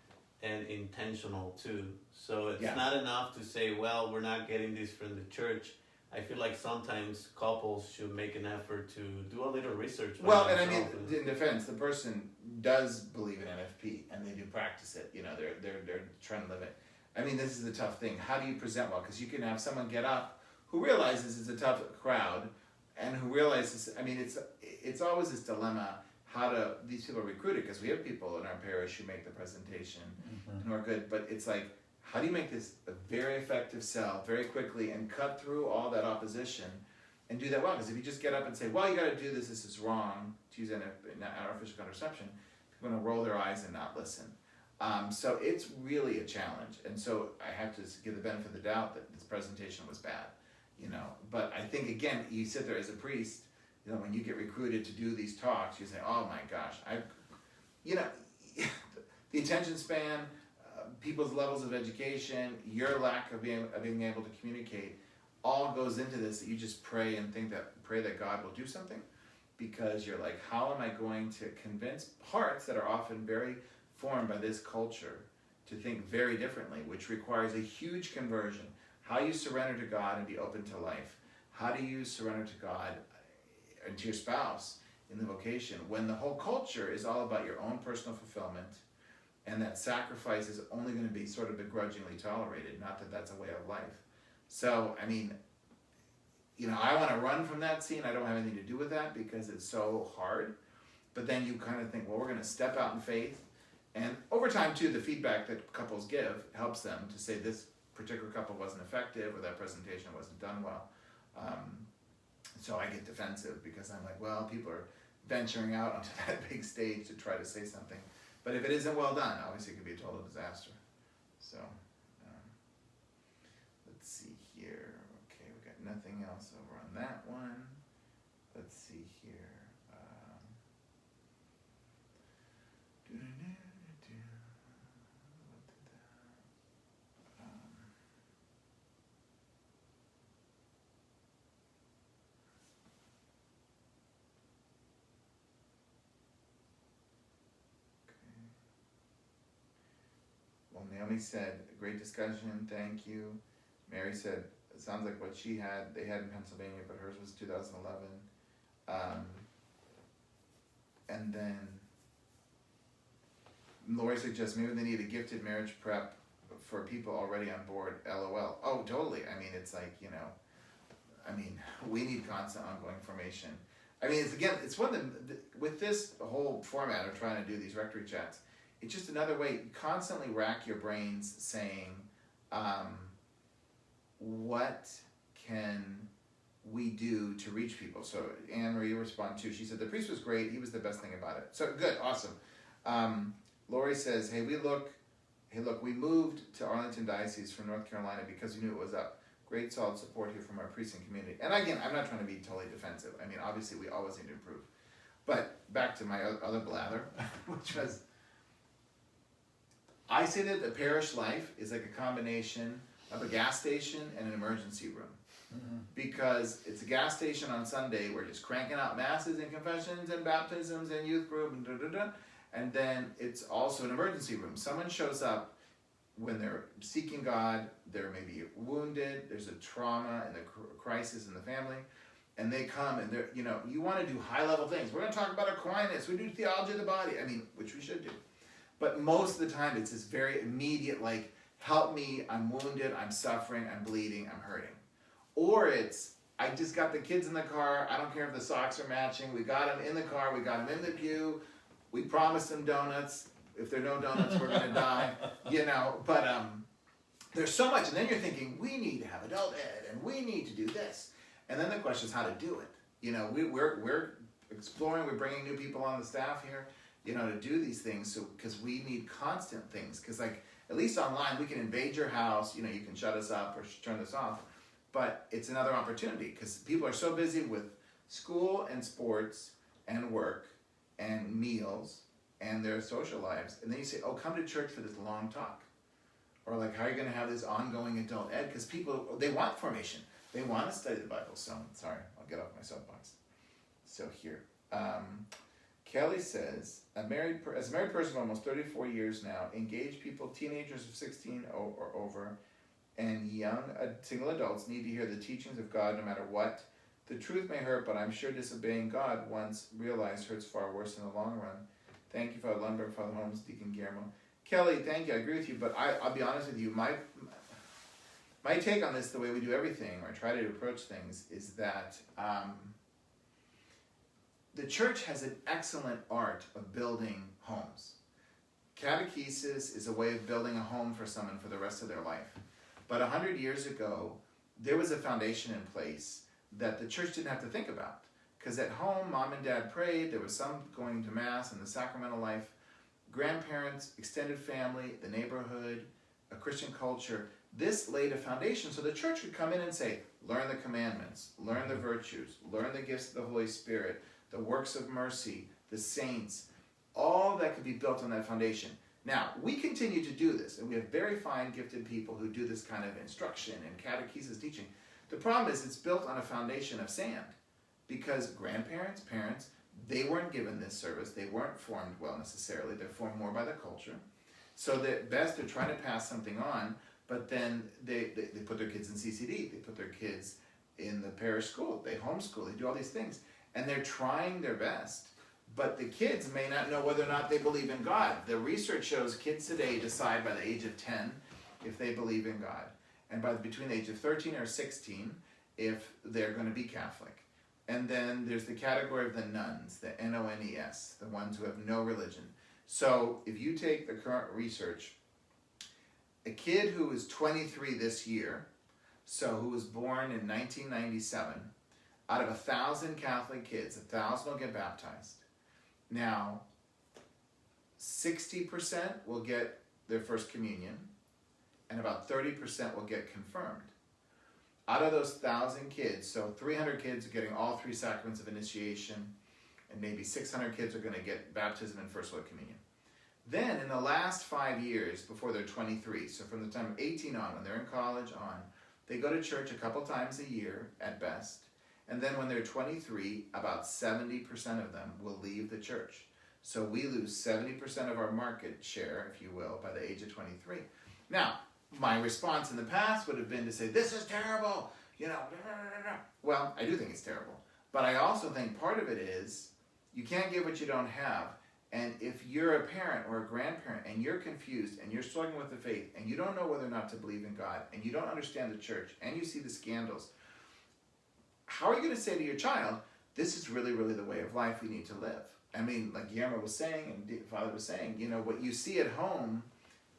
and intentional too. So it's not enough to say, well, we're not getting this from the church. I feel like sometimes couples should make an effort to do a little research. Well, and I mean, in defense, the person does believe in NFP and they do practice it. They're trying to live it. I mean, this is the tough thing. How do you present well? Because you can have someone get up who realizes it's a tough crowd and who realizes, I mean, it's always this dilemma. How do these people recruit it? Because we have people in our parish who make the presentation and who are good, but it's like, how do you make this a very effective sell very quickly and cut through all that opposition and do that well? Because if you just get up and say, well, you got to do this is wrong, to use artificial contraception, people are going to roll their eyes and not listen. So it's really a challenge. And so I have to give the benefit of the doubt that this presentation was bad, But I think, again, you sit there as a priest, when you get recruited to do these talks, you say, oh my gosh, the attention span, people's levels of education, your lack of being able to communicate, all goes into this, that you just pray that God will do something, because you're like, how am I going to convince hearts that are often very formed by this culture to think very differently, which requires a huge conversion. How you surrender to God and be open to life. How do you surrender to God and to your spouse in the vocation when the whole culture is all about your own personal fulfillment, and that sacrifice is only going to be sort of begrudgingly tolerated, not that that's a way of life. So, I mean, I want to run from that scene. I don't have anything to do with that because it's so hard. But then you kind of think, well, we're going to step out in faith. And over time, too, the feedback that couples give helps them to say this particular couple wasn't effective or that presentation wasn't done well. So I get defensive because I'm like, well, people are venturing out onto that big stage to try to say something. But if it isn't well done, obviously it could be a total disaster. So, let's see here. Okay, we got nothing else over on that one. Let's see here. Naomi said, great discussion, thank you. Mary said, it sounds like what they had in Pennsylvania, but hers was 2011. And then Lori suggests maybe they need a gifted marriage prep for people already on board, LOL. Oh, totally. I mean, it's like, we need constant ongoing formation. I mean, it's one of with this whole format of trying to do these rectory chats, it's just another way, constantly rack your brains saying, what can we do to reach people. So Anne Marie responded too. She said, the priest was great. He was the best thing about it. So good, awesome. Lori says, look, we moved to Arlington Diocese from North Carolina because we knew it was up. Great solid support here from our priest and community. And again, I'm not trying to be totally defensive. I mean, obviously we always need to improve. But back to my other blather, which was, I say that the parish life is like a combination of a gas station and an emergency room. Mm-hmm. Because it's a gas station on Sunday, we're just cranking out masses and confessions and baptisms and youth group and da-da-da. And then it's also an emergency room. Someone shows up when they're seeking God, they're maybe wounded, there's a trauma and a crisis in the family, and they come and they're, you want to do high-level things. We're going to talk about Aquinas, we do theology of the body, which we should do. But most of the time it's this very immediate, like, help me, I'm wounded, I'm suffering, I'm bleeding, I'm hurting. Or it's, I just got the kids in the car, I don't care if the socks are matching, we got them in the car, we got them in the pew, we promised them donuts, if there are no donuts we're going to die, but there's so much, and then you're thinking, we need to have adult ed, and we need to do this. And then the question is how to do it. We're exploring, we're bringing new people on the staff here, to do these things, so because we need constant things, because like, at least online, we can invade your house, you can shut us up or turn this off, but it's another opportunity, because people are so busy with school and sports and work and meals and their social lives, and then you say, oh, come to church for this long talk, or like, how are you going to have this ongoing adult ed? Because people, they want formation, they want to study the Bible. So sorry, I'll get off my soapbox. So here, Kelly says, as a married person for almost 34 years now, engaged people, teenagers of 16 or over, and young single adults need to hear the teachings of God no matter what. The truth may hurt, but I'm sure disobeying God once realized hurts far worse in the long run. Thank you, Father Lundberg, Father Holmes, Deacon Guillermo. Kelly, thank you, I agree with you, but I'll be honest with you, my take on this, the way we do everything, or try to approach things, is that the church has an excellent art of building homes. Catechesis is a way of building a home for someone for the rest of their life. But 100 years ago, there was a foundation in place that the church didn't have to think about. Because at home, mom and dad prayed, there was some going to mass and the sacramental life, grandparents, extended family, the neighborhood, a Christian culture. This laid a foundation so the church could come in and say, learn the commandments, learn the virtues, learn the gifts of the Holy Spirit, the works of mercy, the saints, all that could be built on that foundation. Now, we continue to do this, and we have very fine, gifted people who do this kind of instruction and catechesis teaching. The problem is it's built on a foundation of sand, because grandparents, parents, they weren't given this service, they weren't formed well necessarily, they're formed more by the culture. So at best, they're trying to pass something on, but then they put their kids in CCD, they put their kids in the parish school, they homeschool, they do all these things, and they're trying their best. But the kids may not know whether or not they believe in God. The research shows kids today decide by the age of 10 if they believe in God. And between the age of 13 or 16, if they're going to be Catholic. And then there's the category of the nuns, the NONES, the ones who have no religion. So if you take the current research, a kid who is 23 this year, so who was born in 1997, out of 1,000 Catholic kids, 1,000 will get baptized. Now, 60% will get their first communion, and about 30% will get confirmed. Out of those 1,000 kids, so 300 kids are getting all three sacraments of initiation, and maybe 600 kids are going to get baptism and first Holy Communion. Then, in the last 5 years, before they're 23, so from the time of 18 on, when they're in college on, they go to church a couple times a year at best. And then when they're 23, about 70% of them will leave the church. So we lose 70% of our market share, if you will, by the age of 23. Now, my response in the past would have been to say, this is terrible, Well, I do think it's terrible. But I also think part of it is, you can't give what you don't have. And if you're a parent or a grandparent and you're confused and you're struggling with the faith and you don't know whether or not to believe in God and you don't understand the church and you see the scandals, how are you going to say to your child, this is really, really the way of life we need to live? I mean, like Guillermo was saying and Father was saying, what you see at home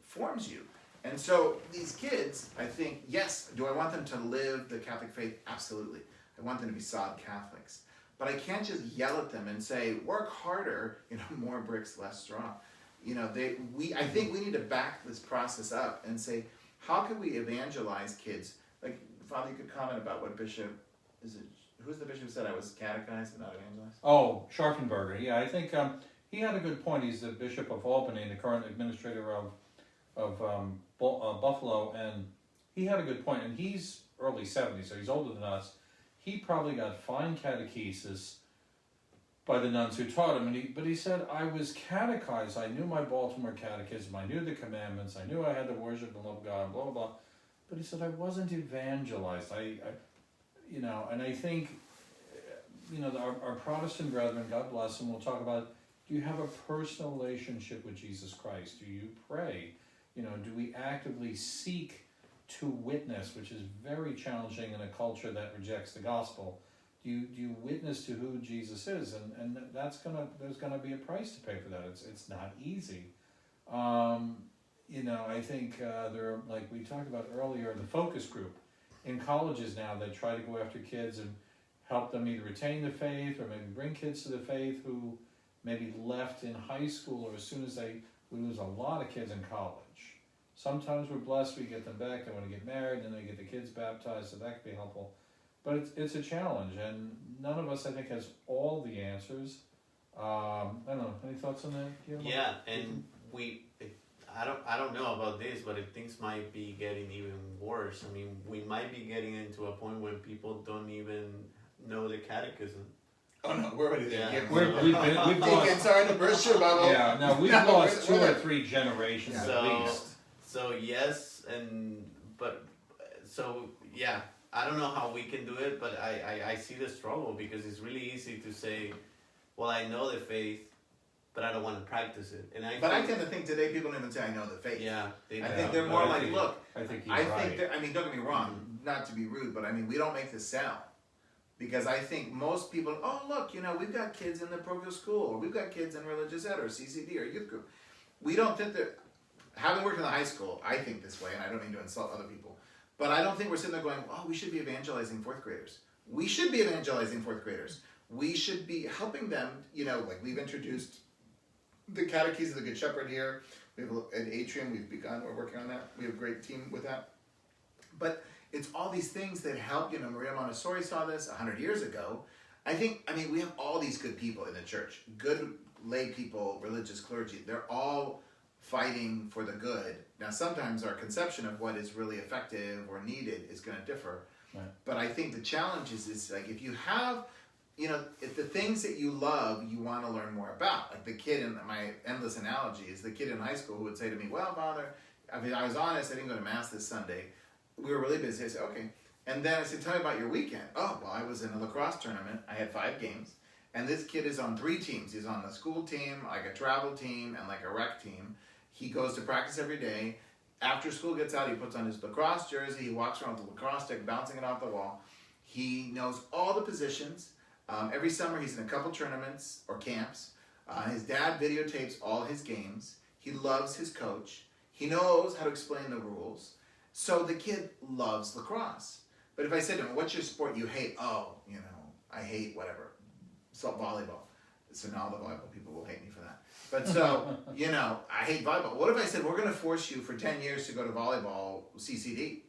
forms you. And so these kids, I think, yes, do I want them to live the Catholic faith? Absolutely. I want them to be solid Catholics. But I can't just yell at them and say, work harder, more bricks, less straw. I think we need to back this process up and say, how can we evangelize kids? Like, Father, you could comment about what who's the bishop who said I was catechized and not evangelized? Oh, Scharfenberger. Yeah, I think he had a good point. He's the Bishop of Albany, the current administrator of Buffalo, and he had a good point. And he's early 70s, so he's older than us. He probably got fine catechesis by the nuns who taught him, but he said, I was catechized. I knew my Baltimore catechism. I knew the commandments. I knew I had to worship and love God, blah, blah, blah. But he said, I wasn't evangelized. And I think, our Protestant brethren, God bless them, will talk about, do you have a personal relationship with Jesus Christ? Do you pray? Do we actively seek to witness, which is very challenging in a culture that rejects the gospel? Do you witness to who Jesus is? And there's gonna be a price to pay for that. It's not easy. I think there are, like we talked about earlier, the focus group in colleges now that try to go after kids and help them either retain the faith or maybe bring kids to the faith who maybe left in high school or as soon as we lose a lot of kids in college. Sometimes we're blessed, we get them back, they want to get married, and then they get the kids baptized, so that could be helpful. But it's a challenge, and none of us, I think, has all the answers. I don't know, any thoughts on that? Yeah, and I don't know about this, but if things might be getting even worse, I mean, we might be getting into a point when people don't even know the catechism. Oh no, we're already there. Yeah. We've lost, Sorry, the brochure bubble. yeah, no, we've lost 2 or 3 generations at least. So yes, yeah, I don't know how we can do it, but I see the struggle because it's really easy to say, well, I know the faith, but I don't want to practice it. And I tend to think today people don't even say I know the faith. Yeah, I think they're more like, look, I think he's right. Don't get me wrong, not to be rude, but we don't make this sell. Because I think most people, oh look, we've got kids in the parochial school, or we've got kids in religious ed, or CCD, or youth group. We don't think that, having worked in the high school, I think this way, and I don't mean to insult other people, but I don't think we're sitting there going, oh, we should be evangelizing 4th graders. We should be evangelizing 4th graders. We should be helping them, like we've introduced the Catechism of the Good Shepherd here. We have an atrium, we're working on that. We have a great team with that. But it's all these things that help, Maria Montessori saw this 100 years ago. We have all these good people in the church, good lay people, religious clergy. They're all fighting for the good. Now, sometimes our conception of what is really effective or needed is going to differ. Right. But I think the challenge is like, if you have, if the things that you love, you want to learn more about. Like the kid in my endless analogy is the kid in high school who would say to me, well, Father, I was honest, I didn't go to Mass this Sunday. We were really busy. I said, okay. And then I said, tell me about your weekend. Oh, well, I was in a lacrosse tournament. I had 5 games. And this kid is on 3 teams. He's on the school team, like a travel team, and like a rec team. He goes to practice every day. After school gets out, he puts on his lacrosse jersey. He walks around with a lacrosse stick, bouncing it off the wall. He knows all the positions. Every summer, he's in a couple tournaments or camps. His dad videotapes all his games. He loves his coach. He knows how to explain the rules. So the kid loves lacrosse. But if I said to him, what's your sport you hate? Oh, I hate whatever. So volleyball. So now the volleyball people will hate me for that. But so, I hate volleyball. What if I said, we're going to force you for 10 years to go to volleyball CCD?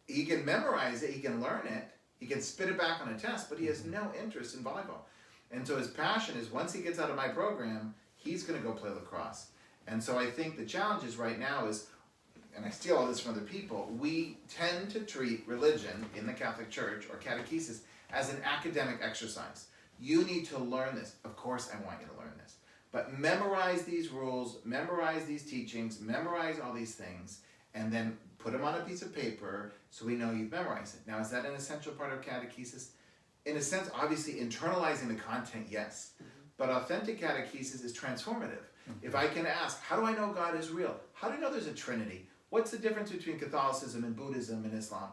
He can memorize it. He can learn it. He can spit it back on a test, but he has no interest in volleyball. And so his passion is once he gets out of my program, he's going to go play lacrosse. And so I think the challenge is right now is, and I steal all this from other people, we tend to treat religion in the Catholic Church or catechesis as an academic exercise. You need to learn this. Of course I want you to learn this. But memorize these rules, memorize these teachings, memorize all these things, and then put them on a piece of paper so we know you've memorized it. Now, is that an essential part of catechesis? In a sense, obviously, internalizing the content, yes. But authentic catechesis is transformative. If I can ask, how do I know God is real? How do I know there's a Trinity? What's the difference between Catholicism and Buddhism and Islam?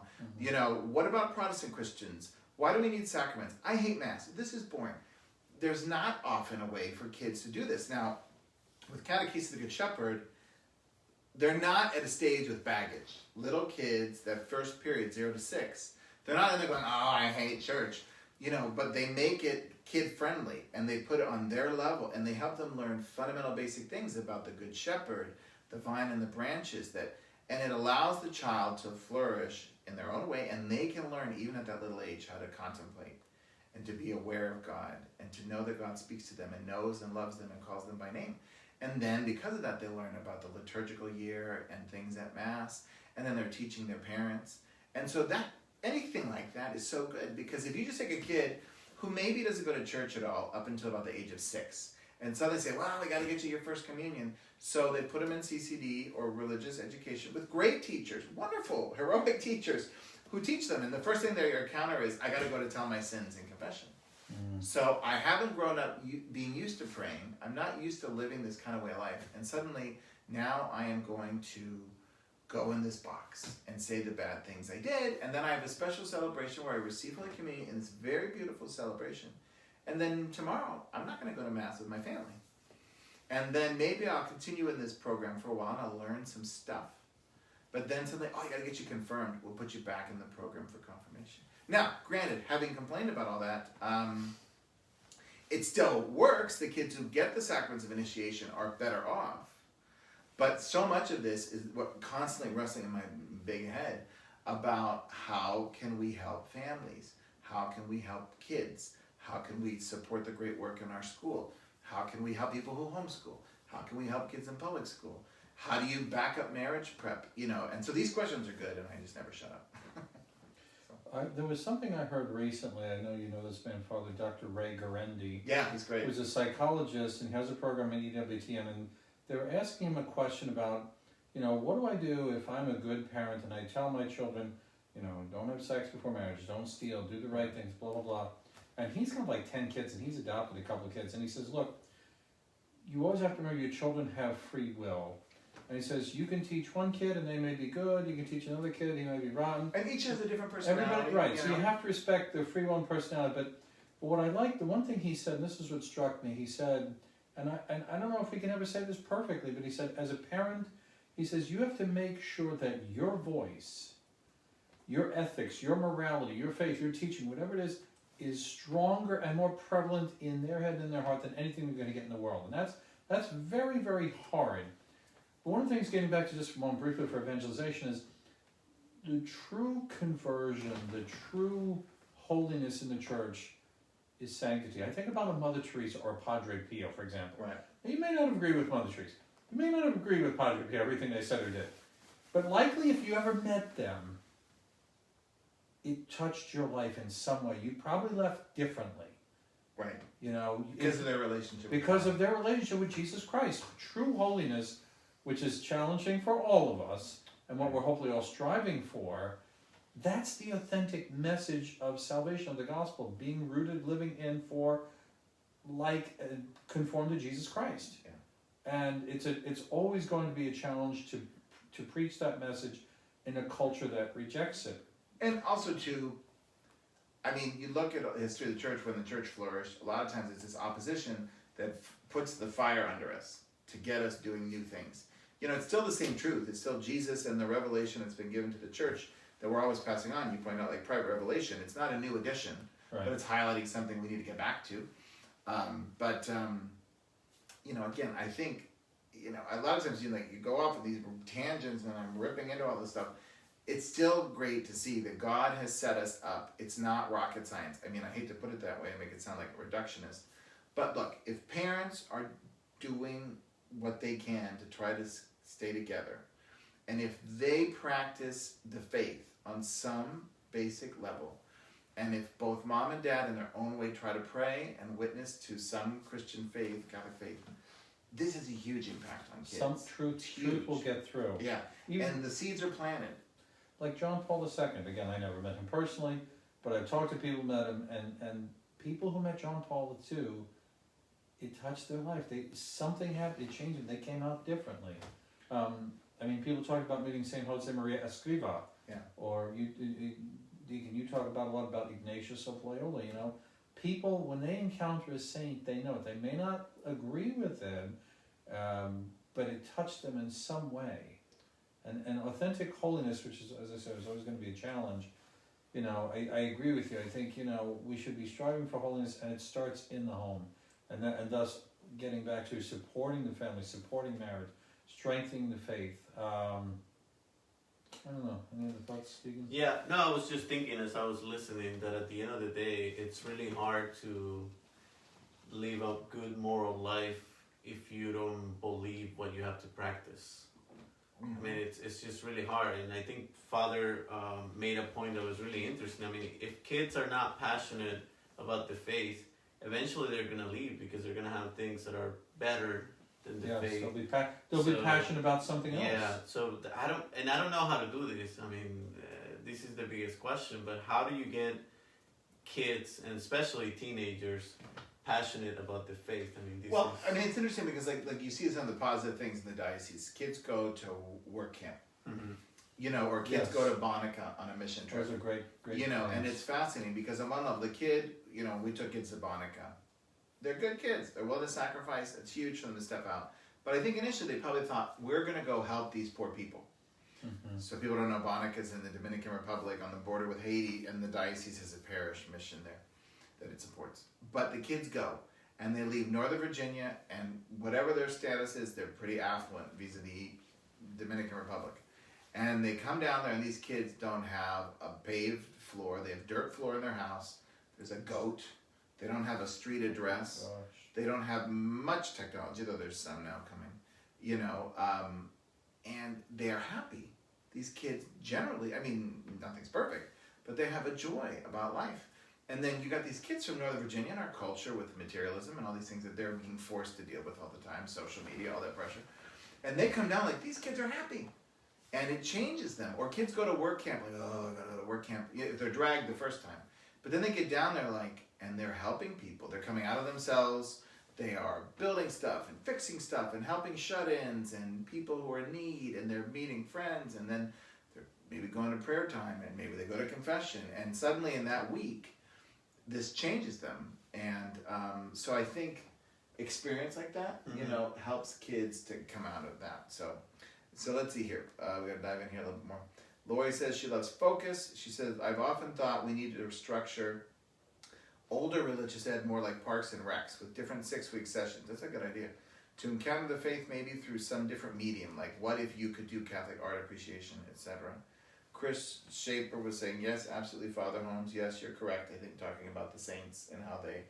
What about Protestant Christians? Why do we need sacraments? I hate Mass. This is boring. There's not often a way for kids to do this. Now, with Catechism of the Good Shepherd, they're not at a stage with baggage. Little kids, that first period, 0 to 6, They're not in there going, oh, I hate church. You know, but they make it kid-friendly, and they put it on their level, and they help them learn fundamental basic things about the Good Shepherd, the vine and the branches, and it allows the child to flourish in their own way, and they can learn, even at that little age, how to contemplate and to be aware of God, and to know that God speaks to them and knows and loves them and calls them by name. And then because of that, they learn about the liturgical year and things at Mass, and then they're teaching their parents. And so that anything like that is so good, because if you just take a kid who maybe doesn't go to church at all up until about the age of 6, and so they say, well, we got to get you your first communion. So they put them in CCD or religious education with great teachers, wonderful, heroic teachers who teach them. And the first thing they encounter is, I got to go to tell my sins in confession. So I haven't grown up being used to praying. I'm not used to living this kind of way of life. And suddenly, now I am going to go in this box and say the bad things I did. And then I have a special celebration where I receive Holy Communion in this very beautiful celebration. And then tomorrow, I'm not going to go to Mass with my family. And then maybe I'll continue in this program for a while and I'll learn some stuff. But then suddenly, I got to get you confirmed. We'll put you back in the program for confirmation. Now, granted, having complained about all that, it still works. The kids who get the sacraments of initiation are better off. But so much of this is what constantly wrestling in my big head about how can we help families? How can we help kids? How can we support the great work in our school? How can we help people who homeschool? How can we help kids in public school? How do you back up marriage prep? And so these questions are good, and I just never shut up. There was something I heard recently. I know you know this man, Father Dr. Ray Garendi. Yeah, he's great. Who's a psychologist and has a program at EWTN, and they were asking him a question about, what do I do if I'm a good parent and I tell my children, don't have sex before marriage, don't steal, do the right things, blah, blah, blah. And he's got like 10 kids, and he's adopted a couple of kids, and he says, look, you always have to remember your children have free will. And he says, you can teach one kid and they may be good, you can teach another kid, he may be rotten. And each has a different personality. Everybody, right, so you have to respect their free will and personality. But what I like, the one thing he said, and this is what struck me, he said, and I don't know if we can ever say this perfectly, but he said, as a parent, he says, you have to make sure that your voice, your ethics, your morality, your faith, your teaching, whatever it is stronger and more prevalent in their head and in their heart than anything you're going to get in the world. And that's very, very hard. But one of the things, getting back to just one briefly for evangelization, is the true conversion, the true holiness in the church is sanctity. I think about a Mother Teresa or Padre Pio, for example. Right. Now, you may not agree with Mother Teresa. You may not have agreed with Padre Pio, everything they said or did. But likely, if you ever met them, it touched your life in some way. You probably left differently. Right. Because of their relationship. Because of their relationship with Jesus Christ. True holiness, which is challenging for all of us, and what we're hopefully all striving for, that's the authentic message of salvation, of the gospel, being rooted, living in, conform to Jesus Christ. Yeah. And it's always going to be a challenge to preach that message in a culture that rejects it. And also you look at the history of the church. When the church flourished, a lot of times it's this opposition that puts the fire under us to get us doing new things. It's still the same truth. It's still Jesus and the revelation that's been given to the church that we're always passing on. You point out, like private revelation. It's not a new addition, right, but it's highlighting something we need to get back to. Again, I think, a lot of times you go off with these tangents and I'm ripping into all this stuff. It's still great to see that God has set us up. It's not rocket science. I hate to put it that way and make it sound like a reductionist. But look, if parents are doing what they can to try to stay together, and if they practice the faith on some basic level, and if both mom and dad in their own way try to pray and witness to some Christian faith, Catholic faith, this is a huge impact on kids. Some truth will get through. Yeah, and the seeds are planted. Like John Paul II, again, I never met him personally, but I've talked to people who met him, and people who met John Paul II, it touched their life. Something happened, it changed them, they came out differently. People talk about meeting St. Jose Maria Escriva, yeah, or Deacon, you talk about a lot about Ignatius of Loyola, People, when they encounter a saint, they know it. They may not agree with them, but it touched them in some way. And authentic holiness, which is, as I said, is always going to be a challenge. I agree with you. I think, we should be striving for holiness, and it starts in the home. And thus, getting back to supporting the family, supporting marriage, strengthening the faith. I don't know. Any other thoughts, Stephen? Yeah, no, I was just thinking as I was listening that at the end of the day, it's really hard to live a good moral life if you don't believe what you have to practice. I mean, it's just really hard. And I think Father made a point that was really interesting. I mean, if kids are not passionate about the faith, eventually they're going to leave because they're going to have things that are better than the faith. They'll be passionate about something else. Yeah, so I don't know how to do this. I mean, this is the biggest question, but how do you get kids, and especially teenagers, passionate about the faith? I mean, it's interesting because like you see some of the positive things in the diocese. Kids go to work camp, or kids go to Bonica on a mission trip. Those are great. And it's fascinating because on one level, the kid, we took kids to Bonica. They're good kids. They're willing to sacrifice. It's huge for them to step out. But I think initially they probably thought, we're going to go help these poor people. So people don't know, Bonica's in the Dominican Republic on the border with Haiti, and the diocese has a parish mission there that it supports. But the kids go, and they leave Northern Virginia, and whatever their status is, they're pretty affluent vis-a-vis Dominican Republic. And they come down there, and these kids don't have a paved floor. They have dirt floor in their house. There's a goat. They don't have a street address. Oh, gosh. They don't have much technology, though there's some now coming, and they're happy. These kids generally, nothing's perfect, but they have a joy about life. And then you got these kids from Northern Virginia in our culture with materialism and all these things that they're being forced to deal with all the time, social media, all that pressure. And they come down like, these kids are happy. And it changes them. Or kids go to work camp, like, oh, I gotta go to work camp. Yeah, they're dragged the first time. But then they get down there and they're helping people. They're coming out of themselves. They are building stuff and fixing stuff and helping shut-ins and people who are in need, and they're meeting friends, and then they're maybe going to prayer time, and maybe they go to confession. And suddenly in that week, this changes them. And so I think experience like that, helps kids to come out of that. So let's see here. We gotta dive in here a little bit more. Lori says she loves focus. She says, I've often thought we needed to structure older religious ed more like Parks and Recs with different 6-week sessions. That's a good idea. To encounter the faith maybe through some different medium, like what if you could do Catholic art appreciation, etc. Chris Shaper was saying, yes, absolutely, Father Holmes. Yes, you're correct. I think talking about the saints and how they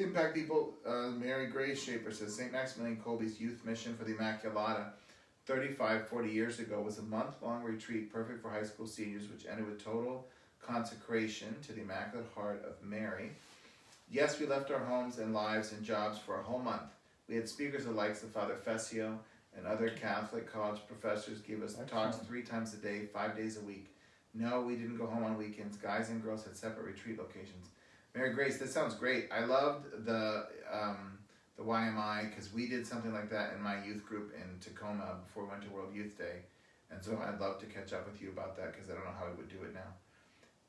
impact people. Mary Grace Shaper says, St. Maximilian Kolbe's youth mission for the Immaculata 40 years ago was a month-long retreat perfect for high school seniors, which ended with total consecration to the Immaculate Heart of Mary. Yes, we left our homes and lives and jobs for a whole month. We had speakers alike as Father Fessio and other Catholic college professors give us talks 3 times a day, 5 days a week. No, we didn't go home on weekends. Guys and girls had separate retreat locations. Mary Grace, this sounds great. I loved the YMI because we did something like that in my youth group in Tacoma before we went to World Youth Day. And so I'd love to catch up with you about that because I don't know how we would do it now.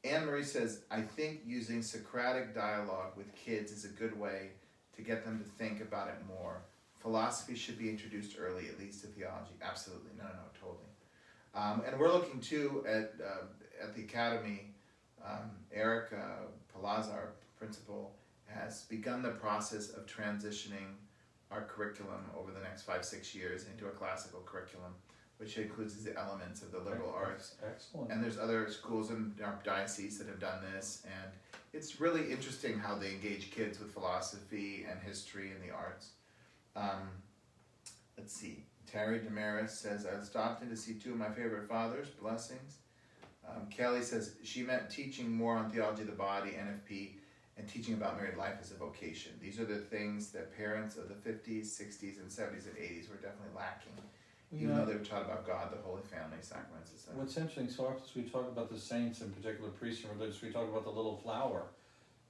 Anne Marie says, I think using Socratic dialogue with kids is a good way to get them to think about it more. Philosophy should be introduced early, at least to theology. Absolutely. No, totally. And we're looking too at the Academy. Erica Palazzo, our principal, has begun the process of transitioning our curriculum over the next 5-6 years into a classical curriculum, which includes the elements of the liberal arts. Excellent. And there's other schools in our diocese that have done this, and it's really interesting how they engage kids with philosophy and history and the arts. Let's see. Terry Damaris says, I stopped in to see 2 of my favorite fathers. Blessings. Kelly says she meant teaching more on theology of the body, NFP, and teaching about married life as a vocation. These are the things that parents of the 50s, 60s, and 70s and 80s were definitely lacking. Even though they were taught about God, the Holy Family, sacraments, etc. What's interesting, so often as we talk about the saints, in particular priests and religious, we talk about the little flower.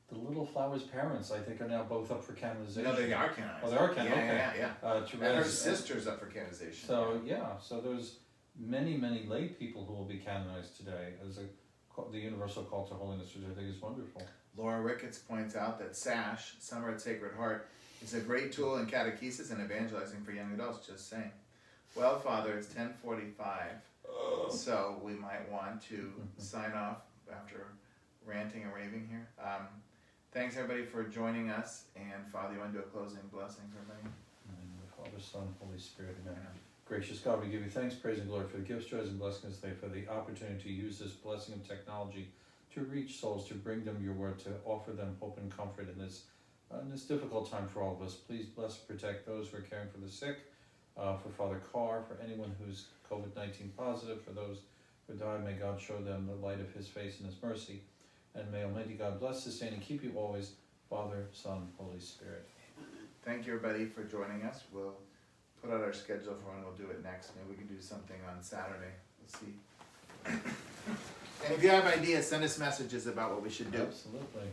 The little flower's parents, I think, are now both up for canonization. No, they are canonized. Oh, they are canonized. Yeah. And her sister's up for canonization. So so there's many lay people who will be canonized today as the universal call to holiness, which I think is wonderful. Laura Ricketts points out that SASH, Summer at Sacred Heart, is a great tool in catechesis and evangelizing for young adults. Just saying. Well, Father, it's 10:45. So we might want to sign off after ranting and raving here. Thanks everybody for joining us, and Father, you want to do a closing blessing for everybody? In the name of the Father, Son, Holy Spirit, amen. Gracious God, we give you thanks, praise, and glory for the gifts, joys, and blessings today, for the opportunity to use this blessing of technology to reach souls, to bring them your word, to offer them hope and comfort in this difficult time for all of us. Please bless and protect those who are caring for the sick, for Father Carr, for anyone who's COVID-19 positive, for those who died. May God show them the light of his face and his mercy. And may Almighty God bless, sustain, and keep you always, Father, Son, Holy Spirit. Thank you everybody for joining us. We'll put out our schedule for when we'll do it next. Maybe we can do something on Saturday. We'll see. And if you have ideas, send us messages about what we should do. Absolutely.